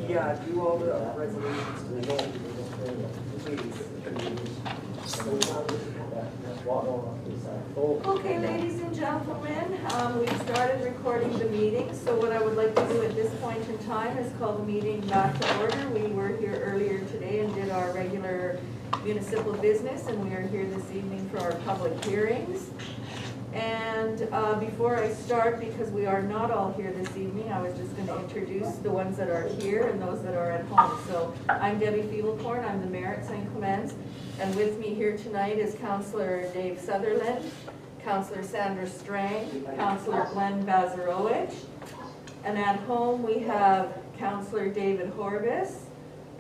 Yeah, do all the resolutions to the Okay, ladies and gentlemen, we've started recording the meeting, so what I would like to do at this point in time is call the meeting back to order. We were here earlier today and did our regular municipal business, and we are here this evening for our public hearings. And before I start, because we are not all here this evening, I was just going to introduce the ones that are here and those that are at home. So I'm Debbie Feeblecorn, I'm the Mayor at St. Clements, and with me here tonight is Councillor Dave Sutherland, Councillor Sandra Strang, Councillor Glenn Bazarowicz, and at home we have Councillor David Horbis,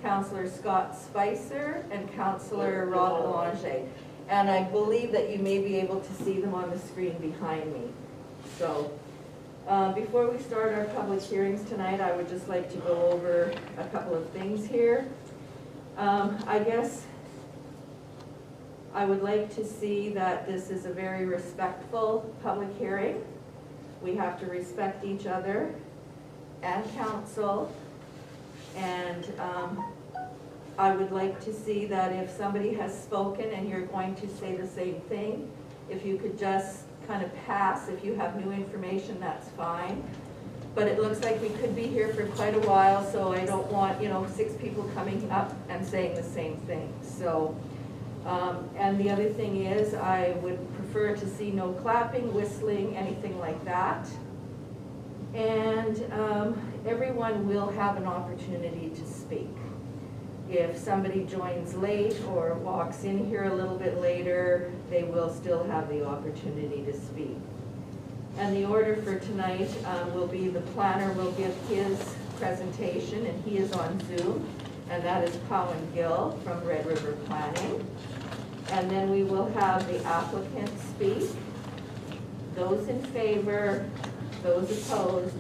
Councillor Scott Spicer, and Councillor Rob Belanger. And I believe that you may be able to see them on the screen behind me. So before we start our public hearings tonight, I would just like to go over a couple of things here. I guess I would like to see that this is a very respectful public hearing. We have to respect each other and council, and I would like to see that if somebody has spoken and you're going to say the same thing, if you could just kind of pass. If you have new information, that's fine. But it looks like we could be here for quite a while, so I don't want, 6 people coming up and saying the same thing. So, and the other thing is, I would prefer to see no clapping, whistling, anything like that. And everyone will have an opportunity to speak. If somebody joins late or walks in here a little bit later, they will still have the opportunity to speak. And the order for tonight will be the planner will give his presentation, and he is on Zoom, and that is Cowan Gill from Red River Planning. And then we will have the applicant speak, those in favor, those opposed,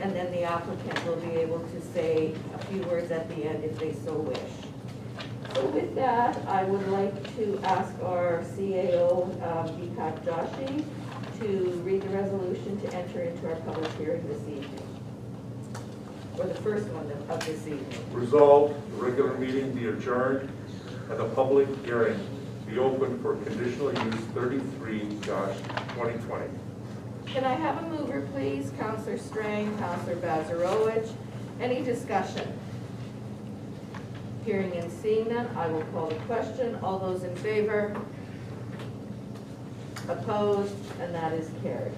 and then the applicant will be able to say a few words at the end if they so wish. So with that, I would like to ask our CAO, Deepak Joshi, to read the resolution to enter into our public hearing this evening, or the first one of this evening. Resolved, the regular meeting be adjourned and the public hearing be open for conditional use 33-2020. Can I have a mover, please? Councillor Strang, Councillor Bazarowicz. Any discussion? Hearing and seeing none, I will call the question. All those in favor? Opposed? And that is carried.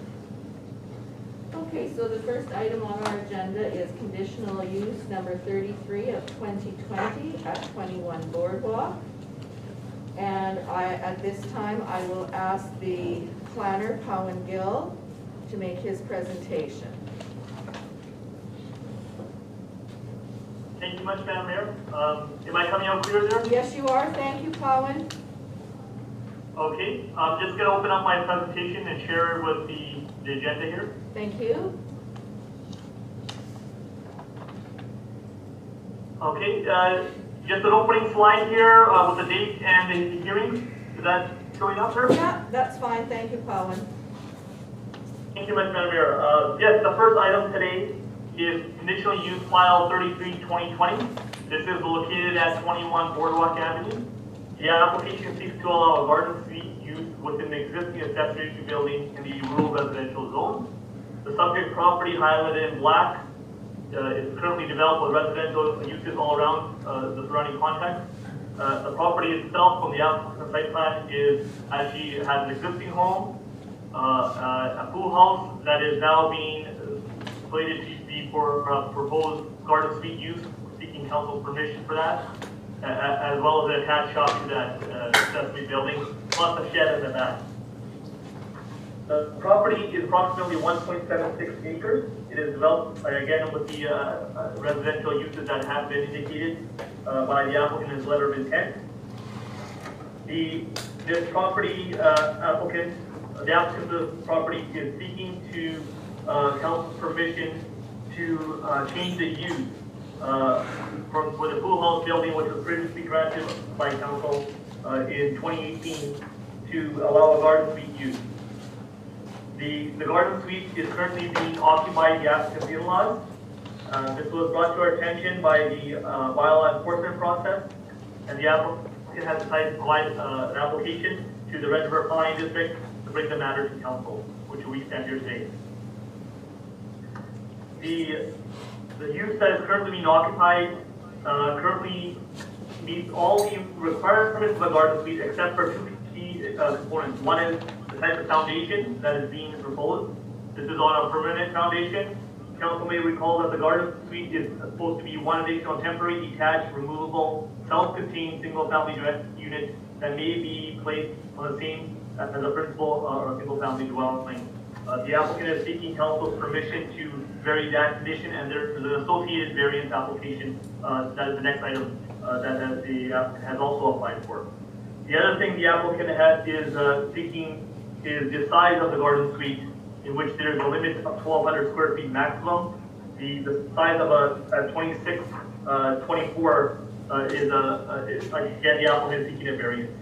Okay, so the first item on our agenda is conditional use number 33 of 2020 at 21 Boardwalk. And at this time, I will ask the planner, Cowan Gill, to make his presentation. Thank you much, Madam Mayor. Am I coming out clear there? Yes, you are. Thank you, Cowan. Okay, I'm just going to open up my presentation and share it with the agenda here. Thank you. Okay, just an opening slide here with the date and the hearing. Is that showing up, sir? Yeah, that's fine. Thank you, Cowan. Thank you much, Madam Mayor. Yes, the first item today is conditional use file 33-2020. This is located at 21 Boardwalk Avenue. The application seeks to allow a garden suite use within the existing accessory building in the rural residential zone. The subject property highlighted in black is currently developed with residential uses all around the surrounding context. The property itself from the applicant site plan is actually has an existing home, a pool house that is now being slated to be for proposed garden suite use, seeking council's permission for that, as well as an attached shop to that accessory building, plus a shed in the back. The property is approximately 1.76 acres. It is developed, again, with the residential uses that have been indicated by the applicant in his letter of intent. This property the applicant of the property is seeking to council's permission to change the use for the pool house building, which was previously granted by council in 2018, to allow a garden suite use. The garden suite is currently being occupied by the applicant's in-laws. This was brought to our attention by the bylaw enforcement process, and the applicant has decided to provide an application to the Red River Planning District to bring the matter to council, which we stand here today. The use that is currently being occupied currently meets all the requirements of a garden suite except for two key components. One is the type of foundation that is being proposed. This is on a permanent foundation. Council may recall that the garden suite is supposed to be one additional temporary, detached, removable, self-contained, single-family unit that may be placed on the same as a principal or a single-family dwelling. The applicant is seeking council's permission to vary that condition, and there's an associated variance application that is the next item that the applicant has also applied for. The other thing the applicant is seeking is the size of the garden suite, in which there's a limit of 1,200 square feet maximum. The size of a 26, 24 is again, the applicant is seeking a variance.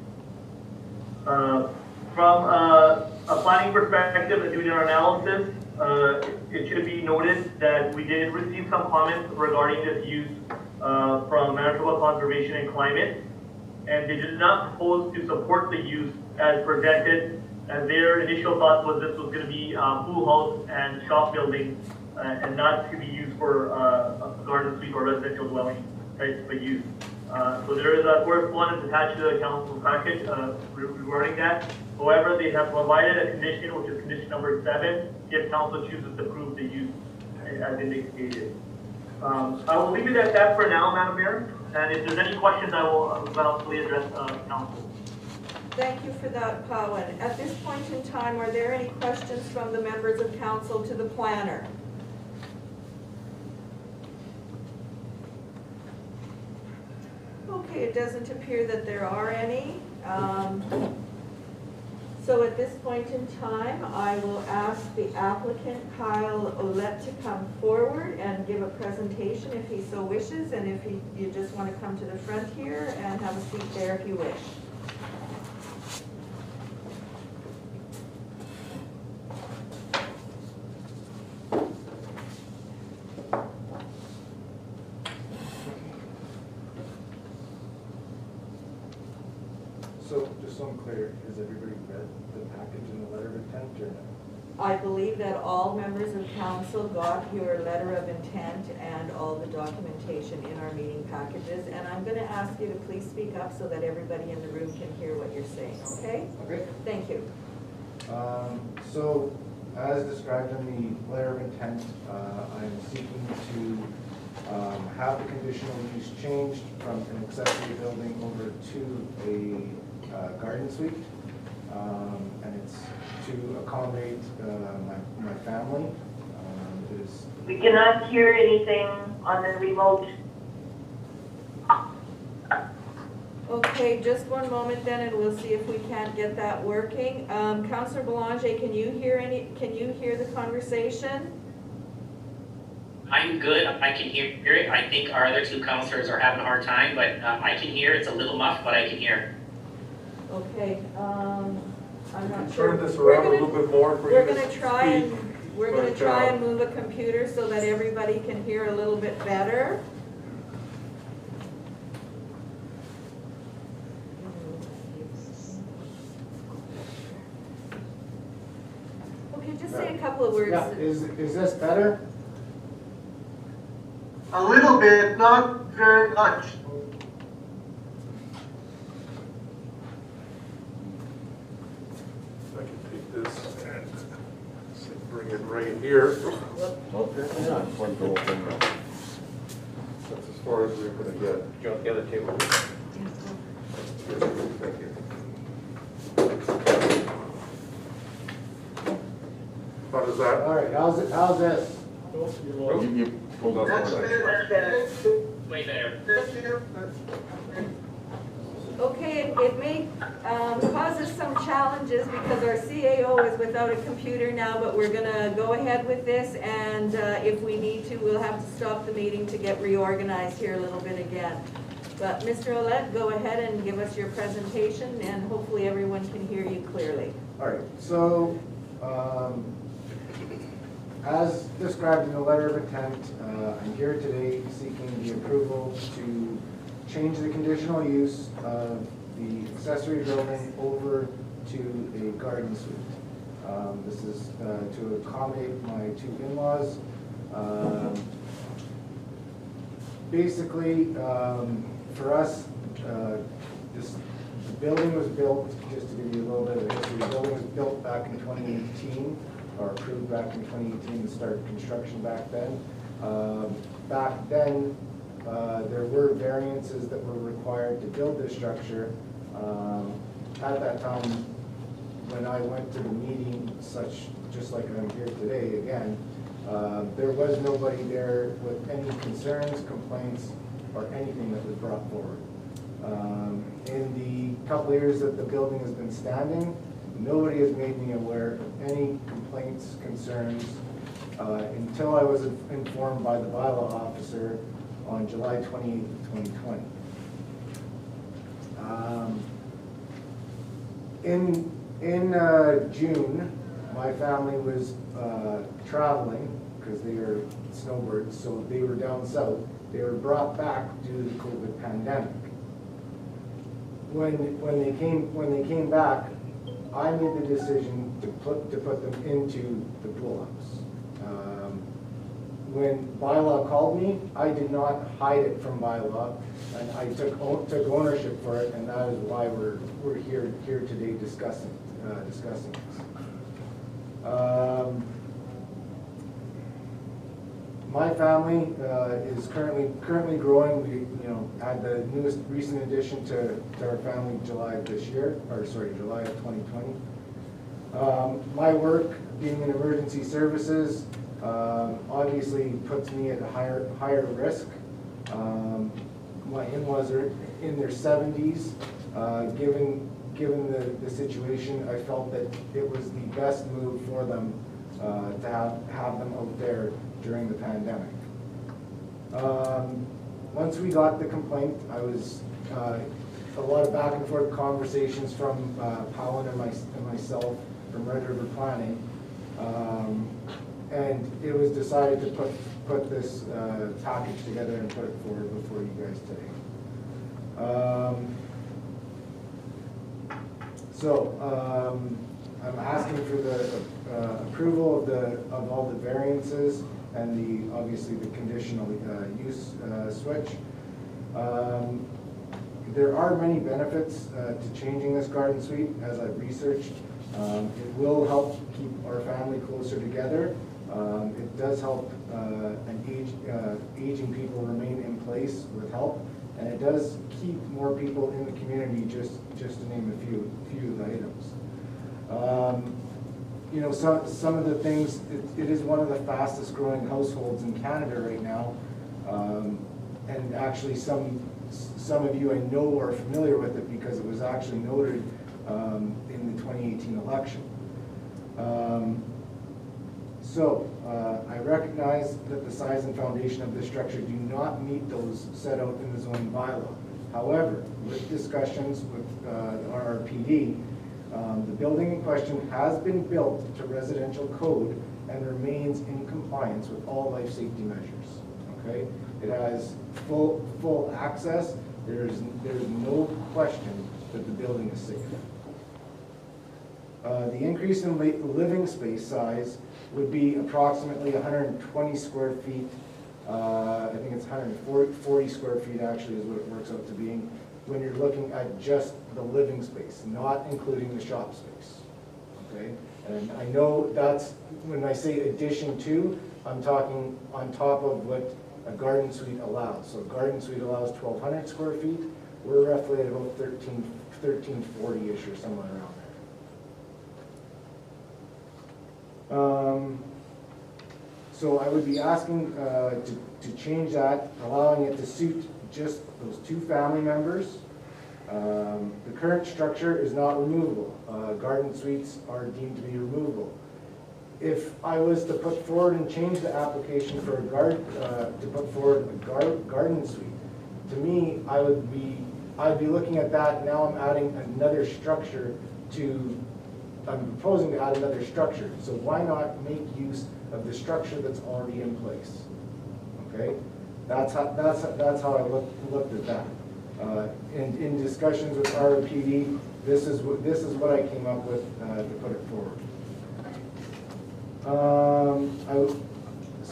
From a planning perspective and doing our analysis, it should be noted that we did receive some comments regarding this use from Manitoba Conservation and Climate, and they did not propose to support the use as presented, and their initial thought was this was going to be pool house and shop building and not to be used for a garden suite or residential dwelling type of use. So there is a correspondence attached to the council package regarding that. However, they have provided a condition, which is condition number 7, if council chooses to approve the use as indicated. I will leave it at that for now, Madam Mayor. And if there's any questions, I will gladly address council. Thank you for that, Pawan. At this point in time, are there any questions from the members of council to the planner? Okay, it doesn't appear that there are any. So at this point in time, I will ask the applicant, Kyle Ouellette, to come forward and give a presentation if he so wishes, and if you just want to come to the front here and have a seat there if you wish. So, just so I'm clear, has everybody read the package and the letter of intent, or no? I believe that all members of council got your letter of intent and all the documentation in our meeting packages, and I'm going to ask you to please speak up so that everybody in the room can hear what you're saying, okay? Okay. Thank you. So, as described in the letter of intent, I'm seeking to have the conditional use changed from an accessory building over to a garden suite, and it's to accommodate my family. We cannot hear anything on the remote. Okay, just one moment then, and we'll see if we can't get that working. Councillor Belanger, can you hear the conversation? I'm good. I can hear it. I think our other two counselors are having a hard time, but I can hear. It's a little muffled, but I can hear. Okay, I'm not sure. Turn this around a little bit more for you We're to gonna try speak. and, we're gonna try and move a computer so that everybody can hear a little bit better. Okay, just say a couple of words. Yeah, is this better? A little bit, not very much. I can take this and bring it right here. That's as far as we're gonna get. Do you want the other table? Thank you. How does that? All right, how's this? You pulled up That's on that. better. Way better. Thank you. Okay, it may cause us some challenges because our CAO is without a computer now, but we're gonna go ahead with this, and if we need to, we'll have to stop the meeting to get reorganized here a little bit again. But Mr. Ouellette, go ahead and give us your presentation, and hopefully everyone can hear you clearly. All right, so As described in the letter of intent, I'm here today seeking the approval to change the conditional use of the accessory building over to a garden suite. This is to accommodate my two in-laws. Basically, for us, the building was built, just to give you a little bit of history, the building was built back in 2018, or approved back in 2018 to start construction back then. Back then, there were variances that were required to build this structure. At that time, when I went to the meeting, just like I'm here today again, there was nobody there with any concerns, complaints, or anything that was brought forward. In the couple years that the building has been standing, nobody has made me aware of any complaints, concerns, until I was informed by the bylaw officer on July 28th, 2020. In June, my family was traveling because they are snowbirds, so they were down south. They were brought back due to the COVID pandemic. When they came back, I made the decision to put them into the pool house. When bylaw called me, I did not hide it from bylaw, and I took ownership for it, and that is why we're here today discussing this. My family is currently growing. We had the newest recent addition to our family July of 2020. My work, being in emergency services, obviously puts me at a higher risk. My in-laws are in their 70s. Given the situation, I felt that it was the best move for them to have them out there during the pandemic. Once we got the complaint, I was a lot of back and forth conversations from Powell and myself from Red River Planning, and it was decided to put this package together and put it forward before you guys today. I'm asking for the approval of all the variances and obviously the conditional use switch. There are many benefits to changing this garden suite, as I've researched. It will help keep our family closer together. It does help aging people remain in place with help, and it does keep more people in the community, just to name a few of the items. Some of the things, it is one of the fastest growing households in Canada right now, and actually some of you I know are familiar with it because it was actually noted in the 2018 election. I recognize that the size and foundation of this structure do not meet those set out in the zoning bylaw. However, with discussions with RRPD, the building in question has been built to residential code and remains in compliance with all life safety measures. Okay, it has full access. There's no question that the building is safe. The increase in living space size would be approximately 120 square feet. I think it's 140 square feet actually is what it works out to being when you're looking at just the living space, not including the shop space. Okay, and I know that's, when I say addition to, I'm talking on top of what a garden suite allows. So a garden suite allows 1,200 square feet. We're roughly at about 1340-ish or somewhere around there. So I would be asking to change that, allowing it to suit just those two family members. The current structure is not removable. Garden suites are deemed to be removable. If I was to put forward and change the application for to put forward a garden suite, to me, I'd be looking at that. Now I'm adding another structure to I'm proposing to add another structure, so why not make use of the structure that's already in place? Okay, that's how I looked at that. And in discussions with RPD, this is what I came up with to put it forward.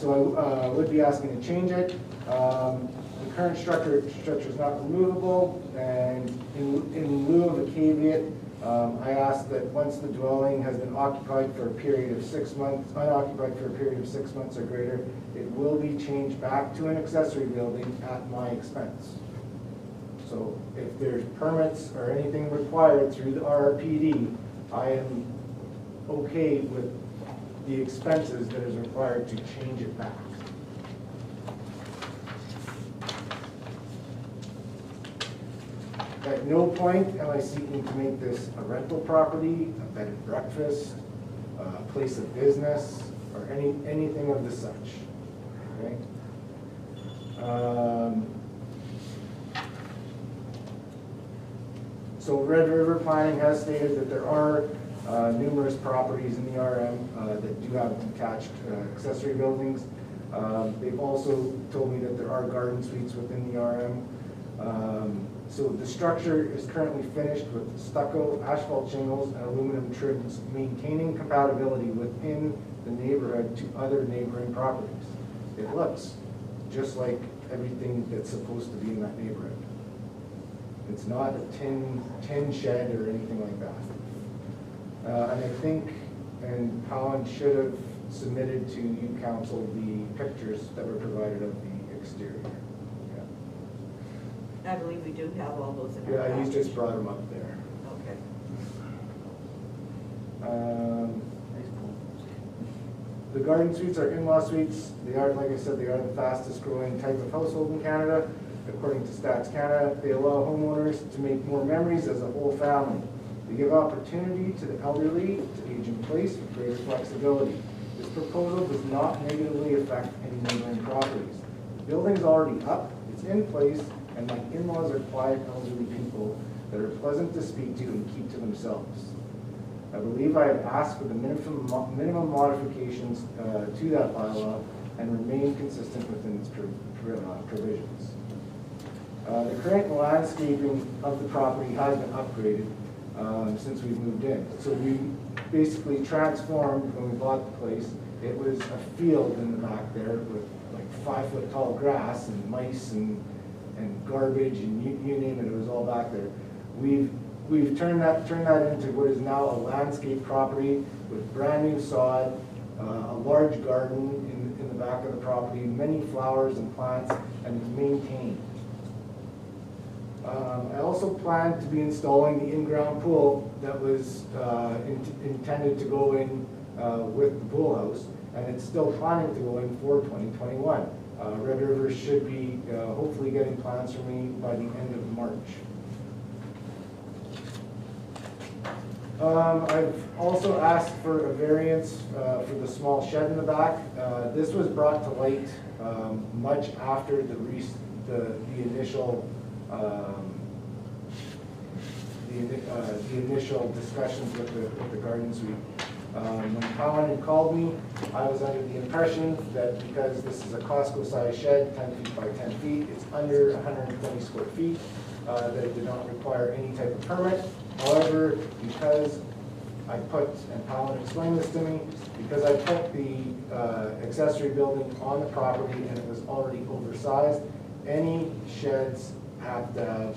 I would be asking to change it. The current structure is not removable, and in lieu of a caveat, I asked that once the dwelling has been occupied for a period of 6 months, unoccupied for a period of 6 months or greater, it will be changed back to an accessory building at my expense. So if there's permits or anything required through the RRPD, I am okay with the expenses that is required to change it back. At no point am I seeking to make this a rental property, a bed and breakfast, a place of business, or anything of the such. Okay? So Red River Planning has stated that there are numerous properties in the RM that do have detached accessory buildings. They've also told me that there are garden suites within the RM. So the structure is currently finished with stucco, asphalt shingles, and aluminum trims, maintaining compatibility within the neighborhood to other neighboring properties. It looks just like everything that's supposed to be in that neighborhood. It's not a tin shed or anything like that. And I think, and Colin should have submitted to you council the pictures that were provided of the exterior. I believe we do have all those in our Yeah, he's package. just brought them up there. Okay. The garden suites are in-law suites. They are, like I said, they are the fastest growing type of household in Canada. According to Stats Canada, they allow homeowners to make more memories as a whole family. They give opportunity to the elderly to age in place with greater flexibility. This proposal does not negatively affect any neighboring properties. The building is already up, it's in place, and my in-laws are quiet elderly people that are pleasant to speak to and keep to themselves. I believe I have asked for the minimum modifications to that bylaw and remain consistent within its provisions. The current landscaping of the property has been upgraded since we've moved in. So we basically transformed when we bought the place. It was a field in the back there with like 5 foot tall grass and mice and garbage and you name it, it was all back there. We've turned that into what is now a landscape property with brand new sod, a large garden in the back of the property, many flowers and plants, and it's maintained. I also plan to be installing the in-ground pool that was intended to go in with the pool house, and it's still planning to go in for 2021. Red River should be hopefully getting plans from me by the end of March. I've also asked for a variance for the small shed in the back. This was brought to light much after the initial discussions with the garden suite. When Colin had called me, I was under the impression that because this is a Costco-sized shed, 10 feet by 10 feet, it's under 120 square feet, that it did not require any type of permit. However, because I put, and Colin explained this to me, because I put the accessory building on the property and it was already oversized, any sheds have to have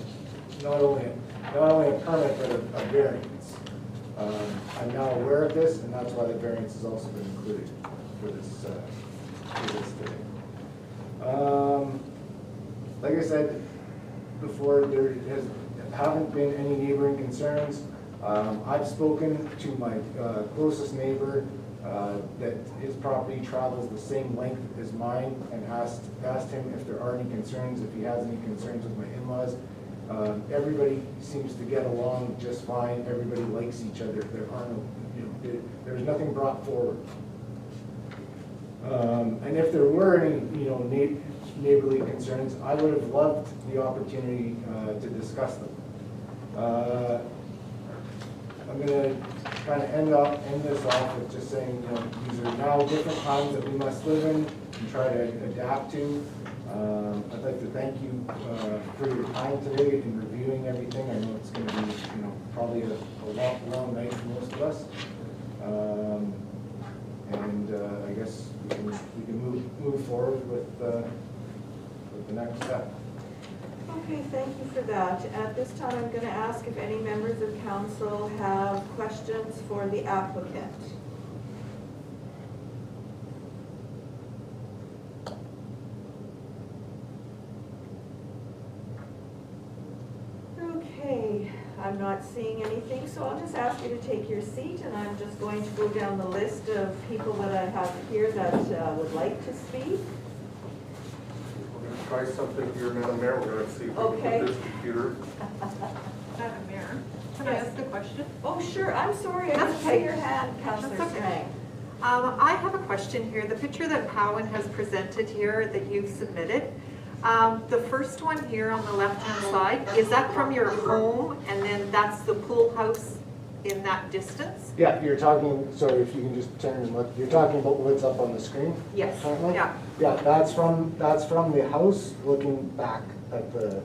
not only a permit, but a variance. I'm now aware of this, and that's why the variance has also been included for this today. Like I said before, there haven't been any neighboring concerns. I've spoken to my closest neighbor that his property travels the same length as mine, and asked him if there are any concerns, if he has any concerns with my in-laws. Everybody seems to get along just fine. Everybody likes each other. There are no, there's nothing brought forward. And if there were any, neighborly concerns, I would have loved the opportunity to discuss them. I'm gonna kind of end this off with just saying, you know, these are now different times that we must live in and try to adapt to. I'd like to thank you for your time today in reviewing everything. I know it's going to be, you know, probably a long night for most of us. I guess we can move forward with the next step. Okay, thank you for that. At this time, I'm going to ask if any members of council have questions for the applicant. Okay, I'm not seeing anything, so I'll just ask you to take your seat, and I'm just going to go down the list of people that I have here that would like to speak. We're gonna try something here, Madam Mayor, we're gonna see if we can Okay. get this computer. Madam Mayor, can I ask a question? Oh, sure, I'm sorry, I That's didn't see okay. your hand, Councillor That's okay. Strang. I have a question here. The picture that Powen has presented here that you've submitted, the first one here on the left-hand side, is that from your home and then that's the pool house in that distance? Yeah, you're talking, sorry if you can just turn and look, you're talking about what's up on the screen? Yes, currently? yeah. Yeah, that's from the house looking back at the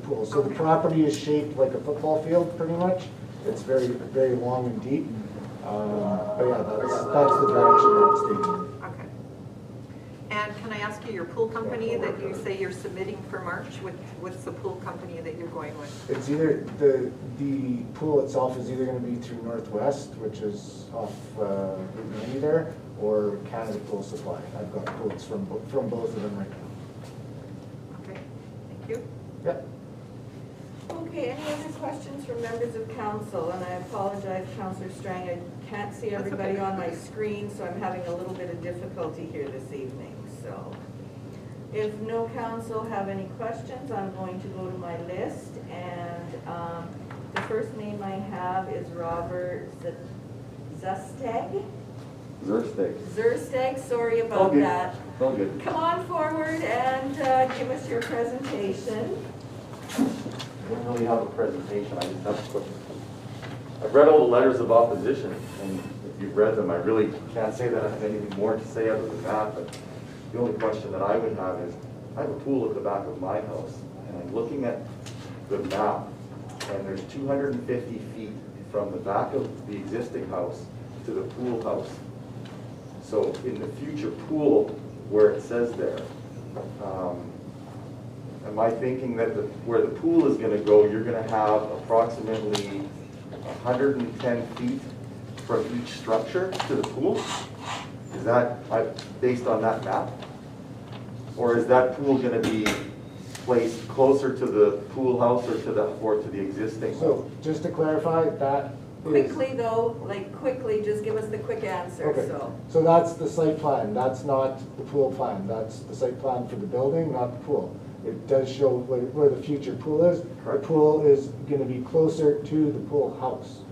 pool. So the Okay. property is shaped like a football field, pretty much. It's very, very long and deep. But yeah, that's the direction that it's taking. Okay. And can I ask you, your pool company that you say you're submitting for March, what's the pool company that you're going with? It's either, the pool itself is either gonna be through Northwest, which is off Route 90 there, or Canada Pool Supply. I've got quotes from both of them right now. Okay, thank you. Yep. Okay, any other questions from members of council? And I apologize, Councillor Strang, I can't see That's everybody okay. on my screen, so I'm having a little bit of difficulty here this evening, so. If no council have any questions, I'm going to go to my list, and the first name I have is Robert Zusteg. Zersteg, sorry about that. All good. Come on forward and give us your presentation. I don't really have a presentation, I just have a question. I've read all the letters of opposition, and if you've read them, I really can't say that I have anything more to say other than that, but the only question that I would have is, I have a pool at the back of my house, and I'm looking at the map, and there's 250 feet from the back of the existing house to the pool house. So in the future pool, where it says there, am I thinking that where the pool is going to go, you're going to have approximately 110 feet from each structure to the pool? Is that based on that map? Or is that pool going to be placed closer to the pool house or to the existing? So just to clarify, that is. Quickly though, quickly, just give us the quick answer, Okay, so. so that's the site plan, that's not the pool plan, that's the site plan for the building, not the pool. It does show where the future pool is. The pool is gonna be closer to the pool house.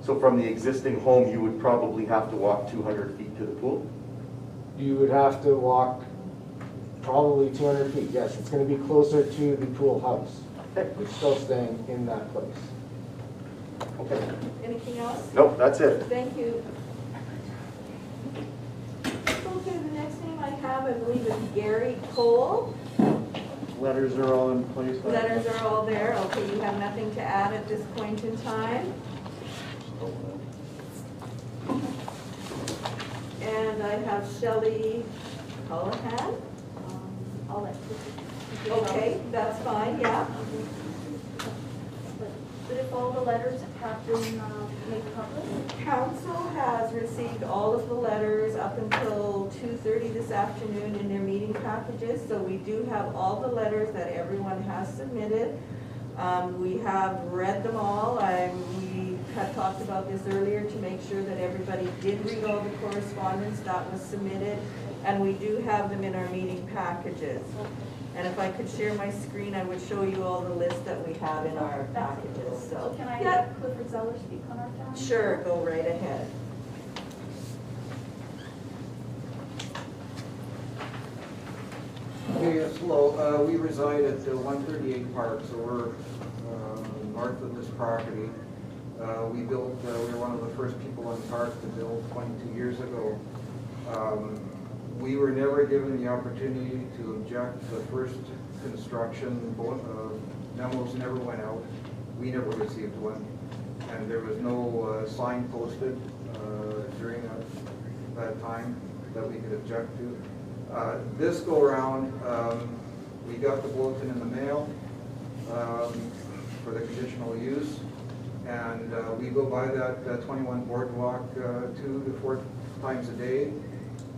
So from the existing home, you would probably have to walk 200 feet to the pool? You would have to walk probably 200 feet, yes, it's gonna be closer to the pool house. It's still staying in that place. Okay. Anything else? Nope, that's it. Thank you. Okay, the next name I have, I believe, is Gary Cole. Letters are all in place. Letters are all there. Okay, you have nothing to add at this point in time? And I have Shelley Callahan. I'll let you. Okay, that's fine, yeah. But if all the letters have been made public? Council has received all of the letters up until 2:30 this afternoon in their meeting packages, so we do have all the letters that everyone has submitted. We have read them all. We had talked about this earlier to make sure that everybody did read all the correspondence that was submitted, and we do have them in our meeting packages. And if I could share my screen, I would show you all the lists that we have in our packages, so. So can I Yeah. let Clifford Zeller speak on our behalf? Sure, go right ahead. Okay, yes, hello. We reside at 138 Park, so we're north of this property. We built, we were one of the first people in Park to build 22 years ago. We were never given the opportunity to object. The first construction memos never went out. We never received one. And there was no sign posted during that time that we could object to. This go around, we got the bulletin in the mail for the conditional use. And we go by that 21 Boardwalk 2 to 4 times a day.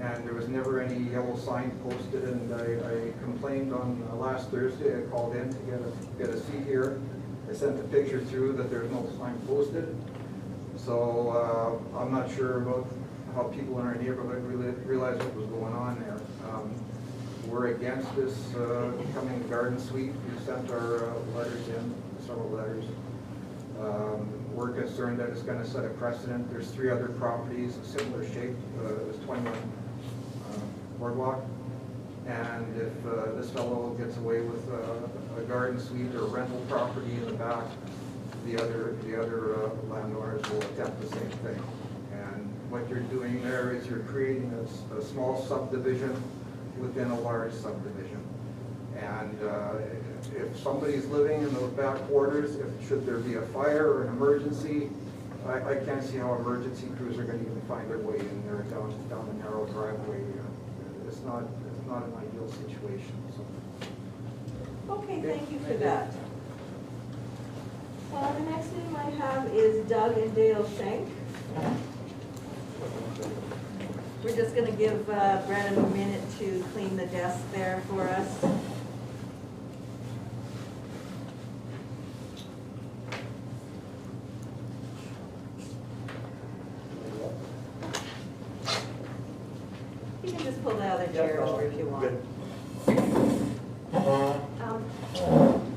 And there was never any yellow sign posted, and I complained on last Thursday. I called in to get a seat here. I sent the picture through that there's no sign posted. So I'm not sure about how people in our neighborhood realized what was going on there. We're against this coming garden suite. We sent our letters in, several letters. We're concerned that it's going to set a precedent. There's 3 other properties of similar shape as 21 Boardwalk. And if this fellow gets away with a garden suite or rental property in the back, the other landowners will attempt the same thing. And what you're doing there is you're creating a small subdivision within a large subdivision. And if somebody's living in those back quarters, should there be a fire or an emergency, I can't see how emergency crews are going to even find their way in there down the narrow driveway. It's not an ideal situation. So. Okay, thank you for that. The next name I have is Doug and Dale Schenk. We're just going to give Brennan a minute to clean the desk there for us. You can just pull the other chair over if you want.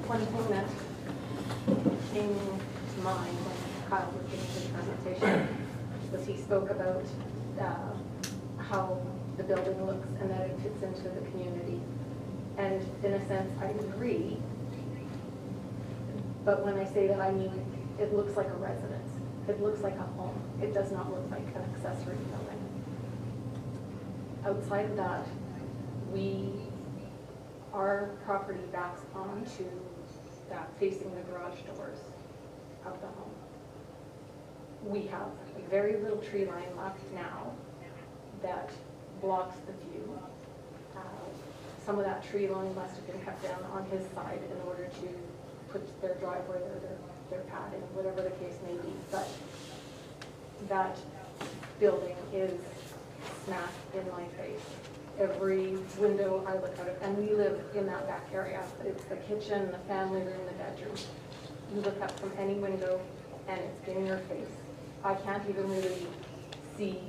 One thing that came to mind when Kyle was giving his presentation was he spoke about how the building looks and that it fits into the community. And in a sense, I agree. But when I say that, I mean it looks like a residence. It looks like a home. It does not look like an accessory building. Outside of that, our property backs onto that facing the garage doors of the home. We have very little tree line left now that blocks the view. Some of that tree line must have been cut down on his side in order to put their driveway or their padding, whatever the case may be. But that building is smack in my face. Every window I look out of, and we live in that back area. It's the kitchen, the family room, the bedroom. You look up from any window and it's in your face. I can't even really see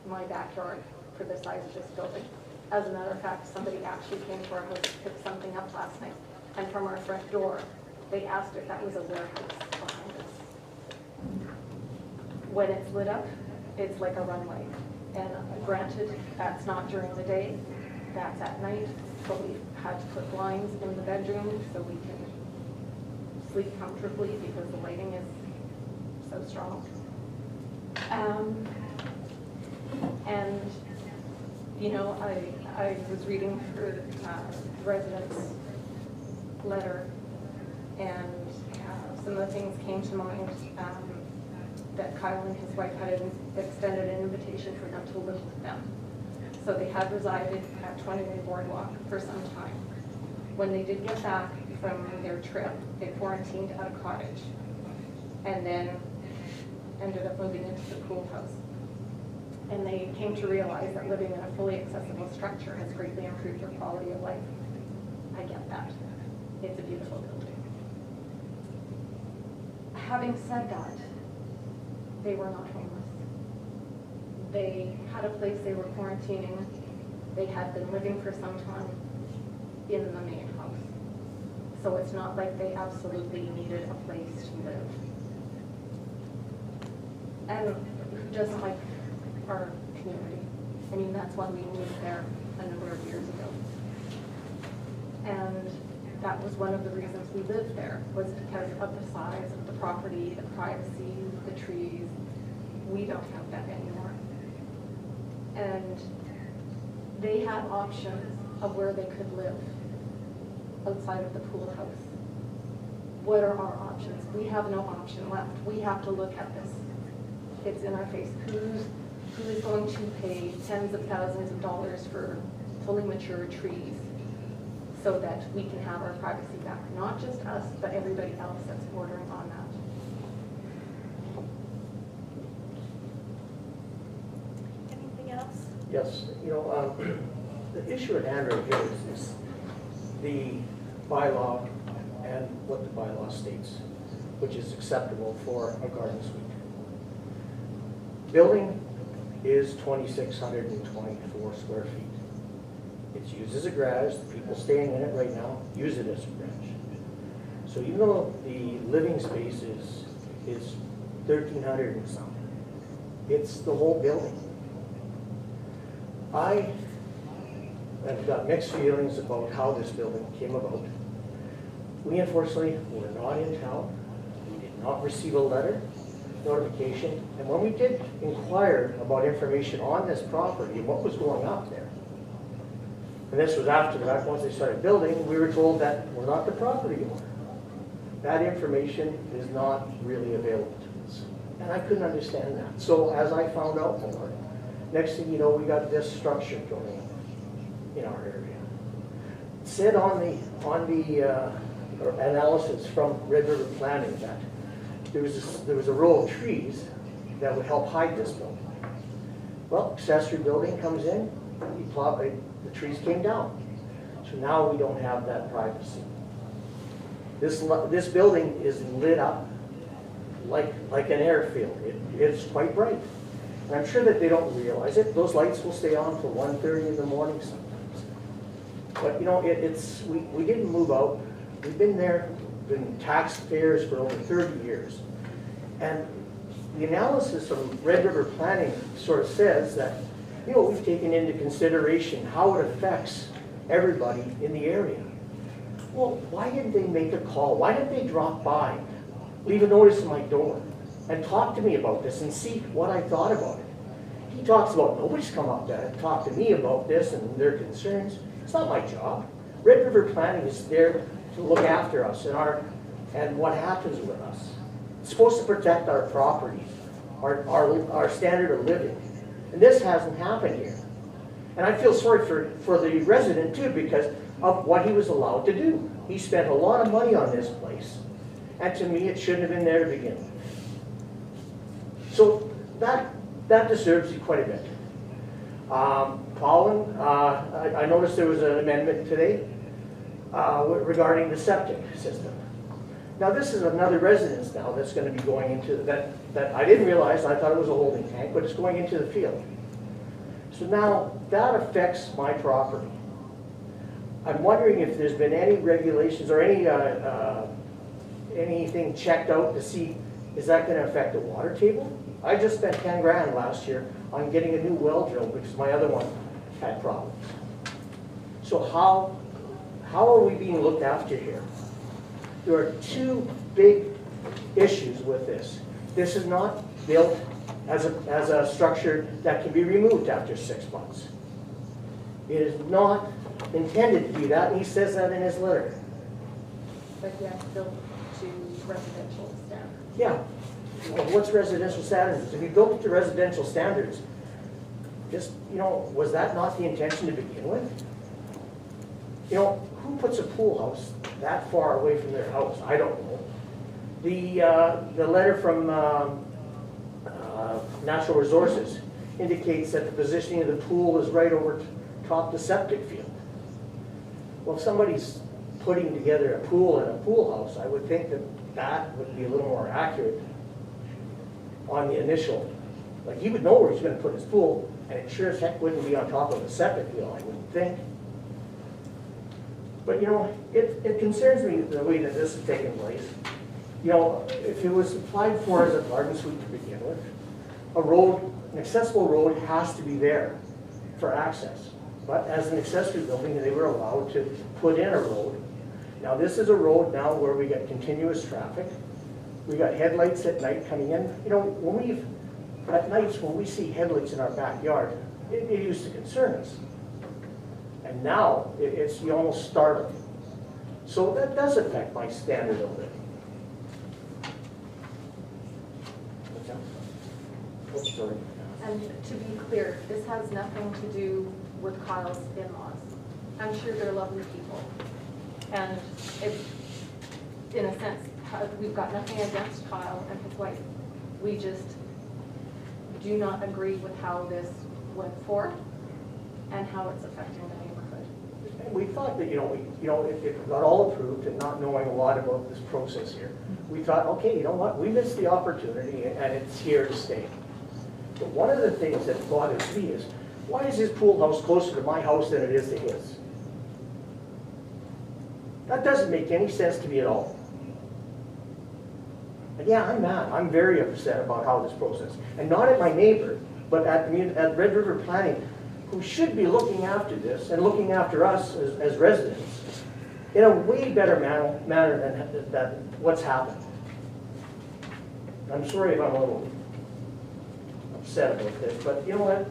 my backyard for the size of this building. As a matter of fact, somebody actually came to our house to pick something up last night, and from our front door, they asked if that was a warehouse behind us. When it's lit up, it's like a runway. And granted, that's not during the day, that's at night, but we've had to put blinds in the bedroom so we can sleep comfortably because the lighting is so strong. And, you know, I was reading through the resident's letter, and some of the things came to mind. That Kyle and his wife had extended an invitation for them to live with them. So they had resided at 21 Boardwalk for some time. When they did get back from their trip, they quarantined at a cottage and then ended up moving into the pool house. And they came to realize that living in a fully accessible structure has greatly improved their quality of life. I get that. It's a beautiful building. Having said that, they were not homeless. They had a place they were quarantining. They had been living for some time in the main house. So it's not like they absolutely needed a place to live. And who doesn't like our community? I mean, that's why we moved there a number of years ago. And that was one of the reasons we lived there, was because of the size of the property, the privacy, the trees. We don't have that anymore. And they had options of where they could live outside of the pool house. What are our options? We have no option left. We have to look at this. It's in our face. Who is going to pay tens of thousands of dollars for fully mature trees so that we can have our privacy back? Not just us, but everybody else that's bordering on that. Anything else? Yes, the issue at hand right here is the bylaw and what the bylaw states, which is acceptable for a garden suite. Building is 2,624 square feet. It's used as a garage. The people staying in it right now use it as a garage. So even though the living space is 1,300 and something, it's the whole building. I have got mixed feelings about how this building came about. We unfortunately were not in town. We did not receive a letter notification. And when we did inquire about information on this property and what was going up there, and this was after the fact, once they started building, we were told that we're not the property owner. That information is not really available to us. And I couldn't understand that. So as I found out more, next thing you know, we got this structure going in our area. It said on the analysis from Red River Planning that there was a row of trees that would help hide this building. Well, accessory building comes in, the trees came down. So now we don't have that privacy. This building is lit up like an airfield. It's quite bright. And I'm sure that they don't realize it. Those lights will stay on till 1:30 in the morning sometimes. But we didn't move out. We've been there, been taxpayers for over 30 years. And the analysis from Red River Planning sort of says that, we've taken into consideration how it affects everybody in the area. Well, why didn't they make a call? Why didn't they drop by, leave a notice at my door, and talk to me about this and see what I thought about it? He talks about nobody's come up to talk to me about this and their concerns. It's not my job. Red River Planning is there to look after us and what happens with us. It's supposed to protect our property, our standard of living. And this hasn't happened here. And I feel sorry for the resident too, because of what he was allowed to do. He spent a lot of money on this place. And to me, it shouldn't have been there to begin with. So that disturbs you quite a bit. Colin, I noticed there was an amendment today regarding the septic system. Now this is another residence now that's going to be going into that I didn't realize. I thought it was a holding tank, but it's going into the field. So now that affects my property. I'm wondering if there's been any regulations or anything checked out to see, is that going to affect the water table? I just spent 10 grand last year on getting a new well drilled because my other one had problems. So how are we being looked after here? There are two big issues with this. This is not built as a structure that can be removed after 6 months. It is not intended to be that, and he says that in his letter. But yeah, built to residential standards. Yeah. Well, what's residential standards? If you built it to residential standards, just, was that not the intention to begin with? Who puts a pool house that far away from their house? I don't know. The letter from Natural Resources indicates that the positioning of the pool is right over top the septic field. Well, if somebody's putting together a pool in a pool house, I would think that would be a little more accurate on the initial. Like, he would know where he's going to put his pool, and it sure as heck wouldn't be on top of a septic field, I wouldn't think. But it concerns me the way that this is taking place. If it was applied for as a garden suite to begin with, an accessible road has to be there for access. But as an accessory building, they were allowed to put in a road Now, this is a road now where we got continuous traffic. We got headlights at night coming in. You know, at nights when we see headlights in our backyard, it used to concern us. And now, it's you almost startling. So that does affect my standard of living. Oh, sorry. And to be clear, this has nothing to do with Kyle's in-laws. I'm sure they're lovely people. And it's, in a sense, we've got nothing against Kyle and his wife. We just do not agree with how this went forth and how it's affecting the neighborhood. And we thought that, it got all approved and not knowing a lot about this process here. We thought, okay, you know what, we missed the opportunity and it's here to stay. But one of the things that bothers me is, why is his pool house closer to my house than it is to his? That doesn't make any sense to me at all. And yeah, I'm mad. I'm very upset about how this process, and not at my neighbor, but at Red River Planning, who should be looking after this and looking after us as residents in a way better manner than what's happened. I'm sorry if I'm a little upset about this, but you know what?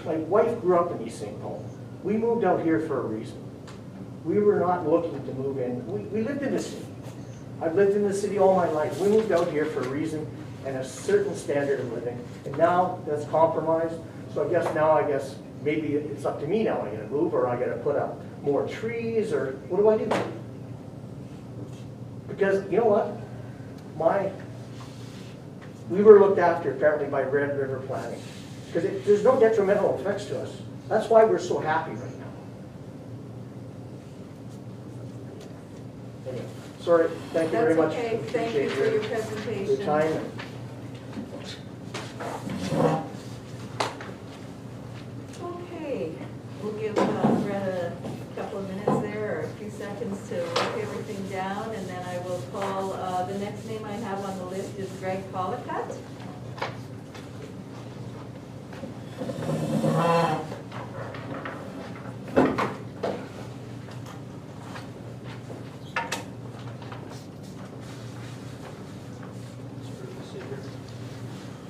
My wife grew up in East St. Paul. We moved out here for a reason. We were not looking to move in. We lived in the city. I've lived in the city all my life. We moved out here for a reason and a certain standard of living. And now that's compromised. So I guess maybe it's up to me now. I gotta move, or I gotta put up more trees, or what do I do? Because you know what? We were looked after apparently by Red River Planning. Because there's no detrimental effects to us. That's why we're so happy right now. Anyway, sorry, thank you very much. That's okay, thank you for your presentation. Your time. Okay, we'll give Brett a couple of minutes there, or a few seconds to work everything down, and then I will call, the next name I have on the list is Greg Collicutt.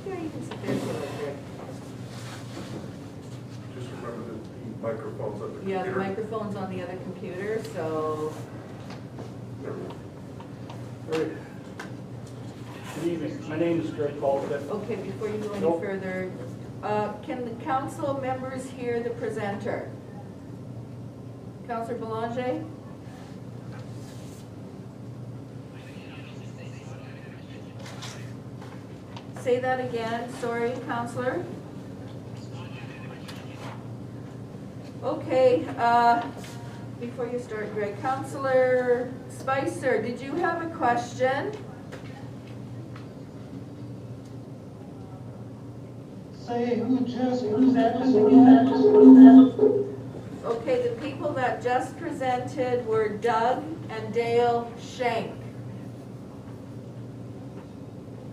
Yeah, you can sit there if you like, Greg. Just remember that the microphone's at the computer. Yeah, the microphone's on the other computer, so. Good evening. My name is Greg Collicutt. Okay, before you go any Nope. further, can the council members hear the presenter? Councillor Belanger? Say that again, sorry, Councillor. Okay, before you start, Greg, Councillor Spicer, did you have a question? Say who's that? Okay, the people that just presented were Doug and Dale Shank.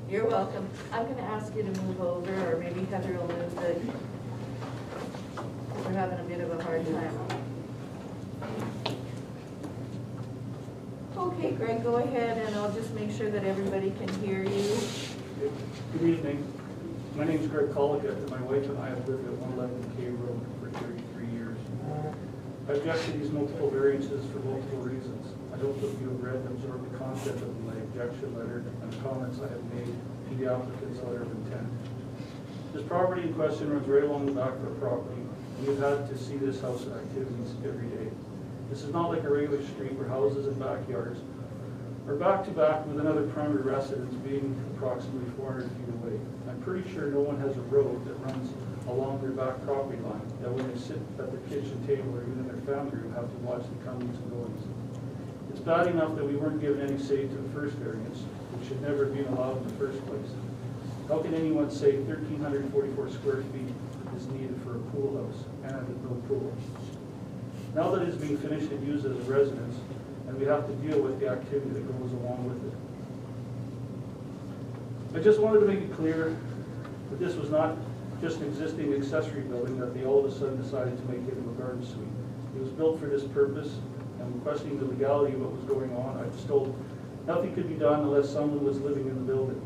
You're welcome. I'm gonna ask you to move over, or maybe Heather will move the, we're having a bit of a hard time. Okay, Greg, go ahead, and I'll just make sure that everybody can hear you. Good evening. My name is Greg Collicutt, and my wife and I have lived at 111 K Road for 33 years. I object to these multiple variances for multiple reasons. I hope that you have read and absorbed the content of my objection letter and the comments I have made to the applicant's letter of intent. This property in question runs right along the back of our property, and we've had to see this house activities every day. This is not like a regular street where houses and backyards are back to back with another primary residence being approximately 400 feet away. I'm pretty sure no one has a road that runs along their back property line that when they sit at the kitchen table or even in their family room have to watch the comings and goings. It's bad enough that we weren't given any say to the first variance, which should never have been allowed in the first place. How can anyone say 1,344 square feet is needed for a pool house and no pool? Now that it's being finished and used as a residence, and we have to deal with the activity that goes along with it. I just wanted to make it clear that this was not just an existing accessory building that they all of a sudden decided to make into a garden suite. It was built for this purpose, and I'm questioning the legality of what was going on. I was told nothing could be done unless someone was living in the building.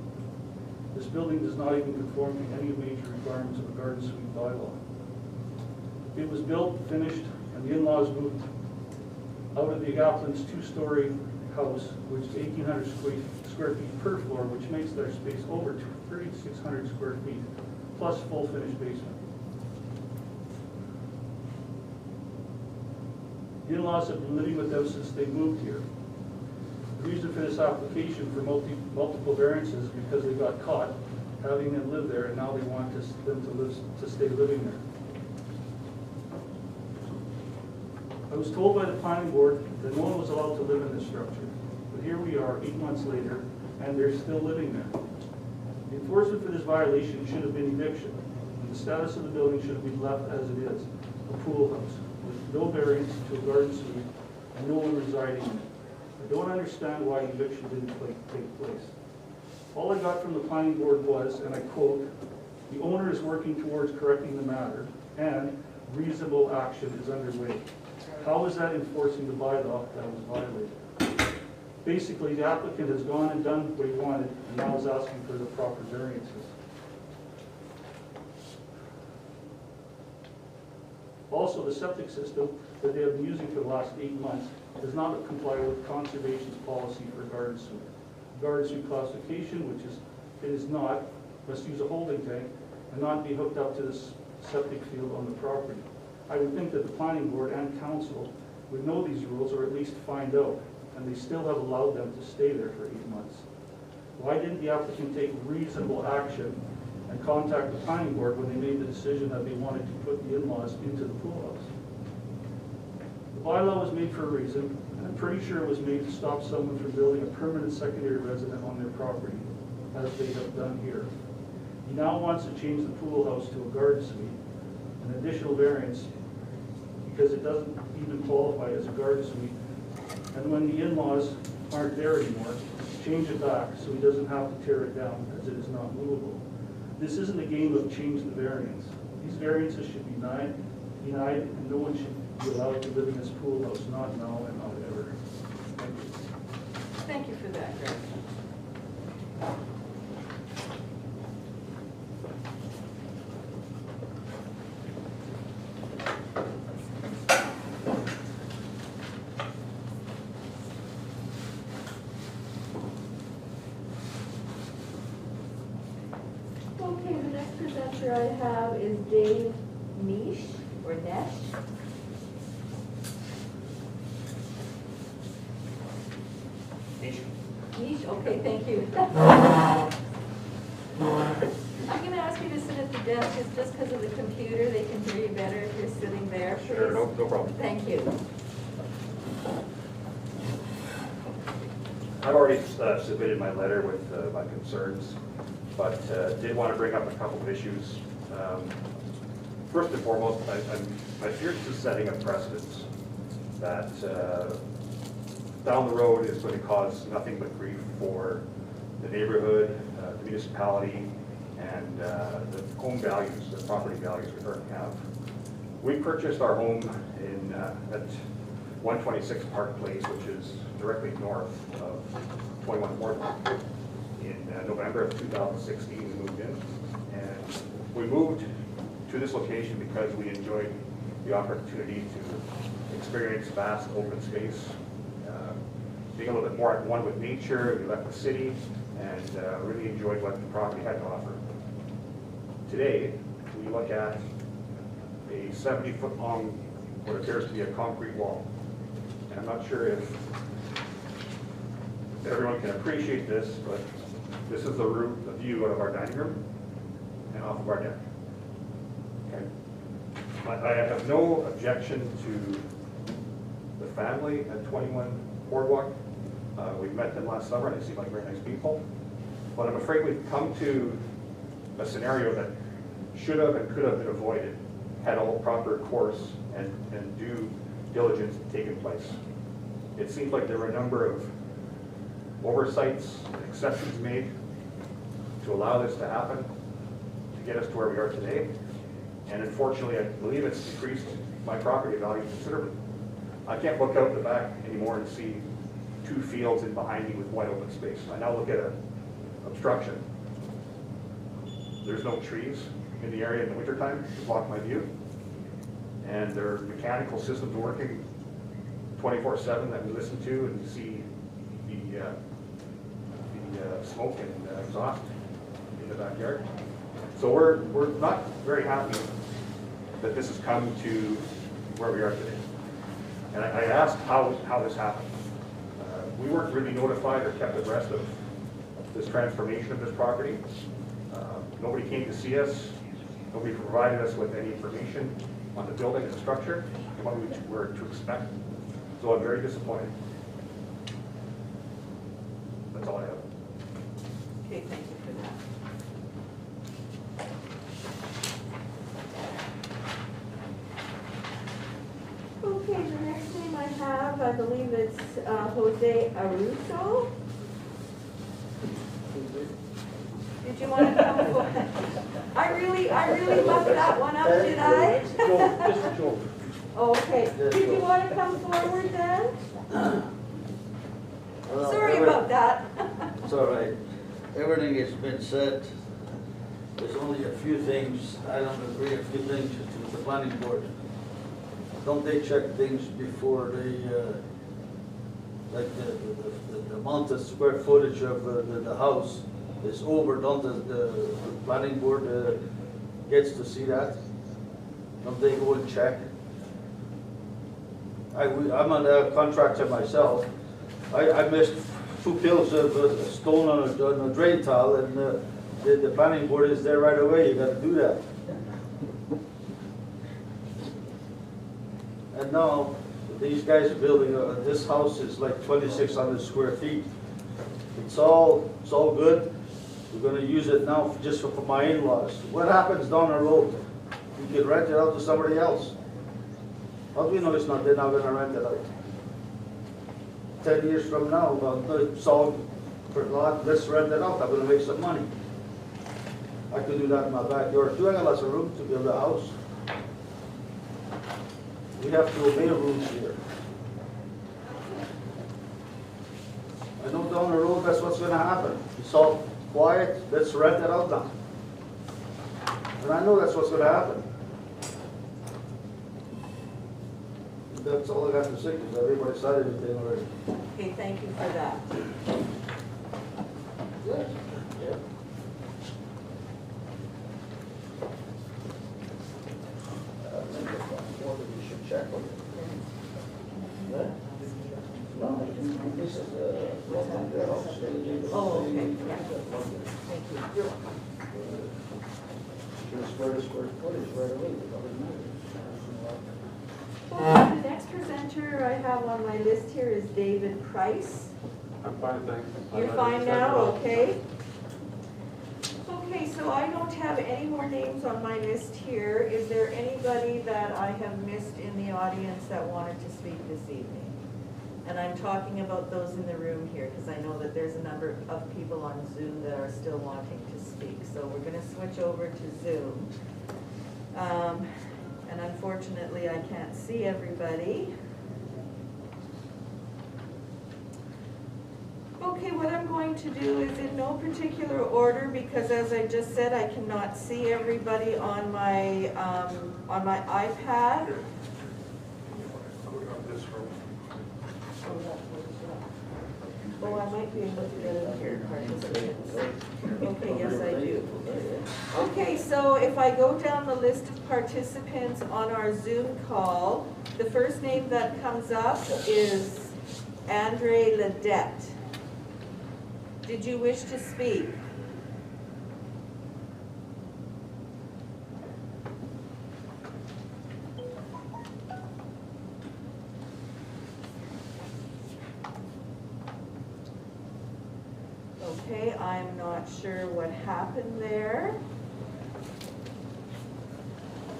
This building does not even conform to any major requirements of a garden suite bylaw. It was built, finished, and the in-laws moved out of the Agaplins' two-story house, which is 1,800 square feet per floor, which makes their space over 3,600 square feet, plus full finished basement. The in-laws have been living with them since they moved here. The reason for this application for multiple variances is because they got caught having them live there, and now they want them to stay living there. I was told by the planning board that no one was allowed to live in this structure, but here we are 8 months later, and they're still living there. The enforcement for this violation should have been eviction, and the status of the building should have been left as it is, a pool house, with no variance to a garden suite, and no one residing in it. I don't understand why eviction didn't take place. All I got from the planning board was, and I quote, "The owner is working towards correcting the matter, and reasonable action is underway." How is that enforcing the bylaw that was violated? Basically, the applicant has gone and done what he wanted, and now is asking for the proper variances. Also, the septic system that they have been using for the last 8 months does not comply with conservation's policy for garden suite. Garden suite classification, which it is not, must use a holding tank and not be hooked up to this septic field on the property. I would think that the planning board and council would know these rules, or at least find out, and they still have allowed them to stay there for 8 months. Why didn't the applicant take reasonable action and contact the planning board when they made the decision that they wanted to put the in-laws into the pool house? The bylaw was made for a reason, and I'm pretty sure it was made to stop someone from building a permanent secondary residence on their property, as they have done here. He now wants to change the pool house to a garden suite, an additional variance, because it doesn't even qualify as a garden suite. And when the in-laws aren't there anymore, change it back so he doesn't have to tear it down, as it is not movable. This isn't a game of change the variance. These variances should be denied, and no one should be allowed to live in this pool house, not now and not ever. Thank you. Thank you for that, Greg. Okay, the next presenter I have is Dave Nish, or Nesh. Nish, okay, thank you. I'm going to ask you to sit at the desk, it's just because of the computer, they can hear you better if you're sitting there, please. Sure, no problem. Thank you. I've already submitted my letter with my concerns, but did want to bring up a couple of issues. First and foremost, I fear this is setting a precedence that down the road is going to cause nothing but grief for the neighborhood, the municipality, and the home values, the property values we currently have. We purchased our home in at 126 Park Place, which is directly north of 21 Boardwalk. In November of 2016, we moved in, and we moved to this location because we enjoyed the opportunity to experience vast open space, being a little bit more at one with nature. We left the city and really enjoyed what the property had to offer. Today, we look at a 70-foot long, what appears to be a concrete wall. And I'm not sure if everyone can appreciate this, but this is the view out of our dining room and off of our deck. Okay. I have no objection to the family at 21 Boardwalk. We met them last summer, and they seem like very nice people. But I'm afraid we've come to a scenario that should have and could have been avoided had all proper course and due diligence taken place. It seems like there were a number of oversights and exceptions made to allow this to happen, to get us to where we are today. And unfortunately, I believe it's decreased my property value considerably. I can't look out the back anymore and see 2 fields in behind me with wide open space. I now look at an obstruction. There's no trees in the area in the wintertime to block my view. And their mechanical systems working 24/7 that we listen to and see the smoke and exhaust in the backyard. So we're not very happy that this has come to where we are today. And I asked how this happened. We weren't really notified or kept abreast of this transformation of this property. Nobody came to see us. Nobody provided us with any information on the building and the structure, and what we were to expect. So I'm very disappointed. That's all I have. Okay, thank you for that. Okay, the next name I have, I believe it's Jose Aruso. Did you want to come forward? I really mucked that one up, did I? Mr. Joel. Okay, did you want to come forward then? Well, Sorry about that. It's all right. Everything has been said. There's only a few things, I don't agree, a few things with the planning board. Don't they check things before they, like the amount of square footage of the house is over, don't the planning board gets to see that? Don't they go and check? I'm a contractor myself. I missed 2 pills of stone on a drain tile, and the planning board is there right away. You got to do that. And now these guys are building this house is like 2,600 square feet. It's all good. We're going to use it now just for my in-laws. What happens down the road? You can rent it out to somebody else. How do we know they're not going to rent it out? 10 years from now, it's all for a lot, let's rent it out, I'm going to make some money. I could do that in my backyard too. I got lots of room to build a house. We have to obey rules here. I know down the road that's what's going to happen. It's all quiet, let's rent it out now. And I know that's what's going to happen. That's all I got to say, because everybody said everything already. Okay, thank you for that. Yes. Yeah. You should check on it. Yeah? No, this is Oh, okay, yeah. Thank you. You're welcome. Just square footage right away. Okay, the next presenter I have on my list here is David Price. I'm fine, thanks. You're fine now, okay? Okay, so I don't have any more names on my list here. Is there anybody that I have missed in the audience that wanted to speak this evening? And I'm talking about those in the room here, because I know that there's a number of people on Zoom that are still wanting to speak. So we're going to switch over to Zoom. And unfortunately, I can't see everybody. Okay, what I'm going to do is in no particular order, because as I just said, I cannot see everybody on my iPad. Oh, I might be able to get it here, participants. Okay, yes, I do. Okay, so if I go down the list of participants on our Zoom call, the first name that comes up is Andre Ledette. Did you wish to speak? Okay, I'm not sure what happened there.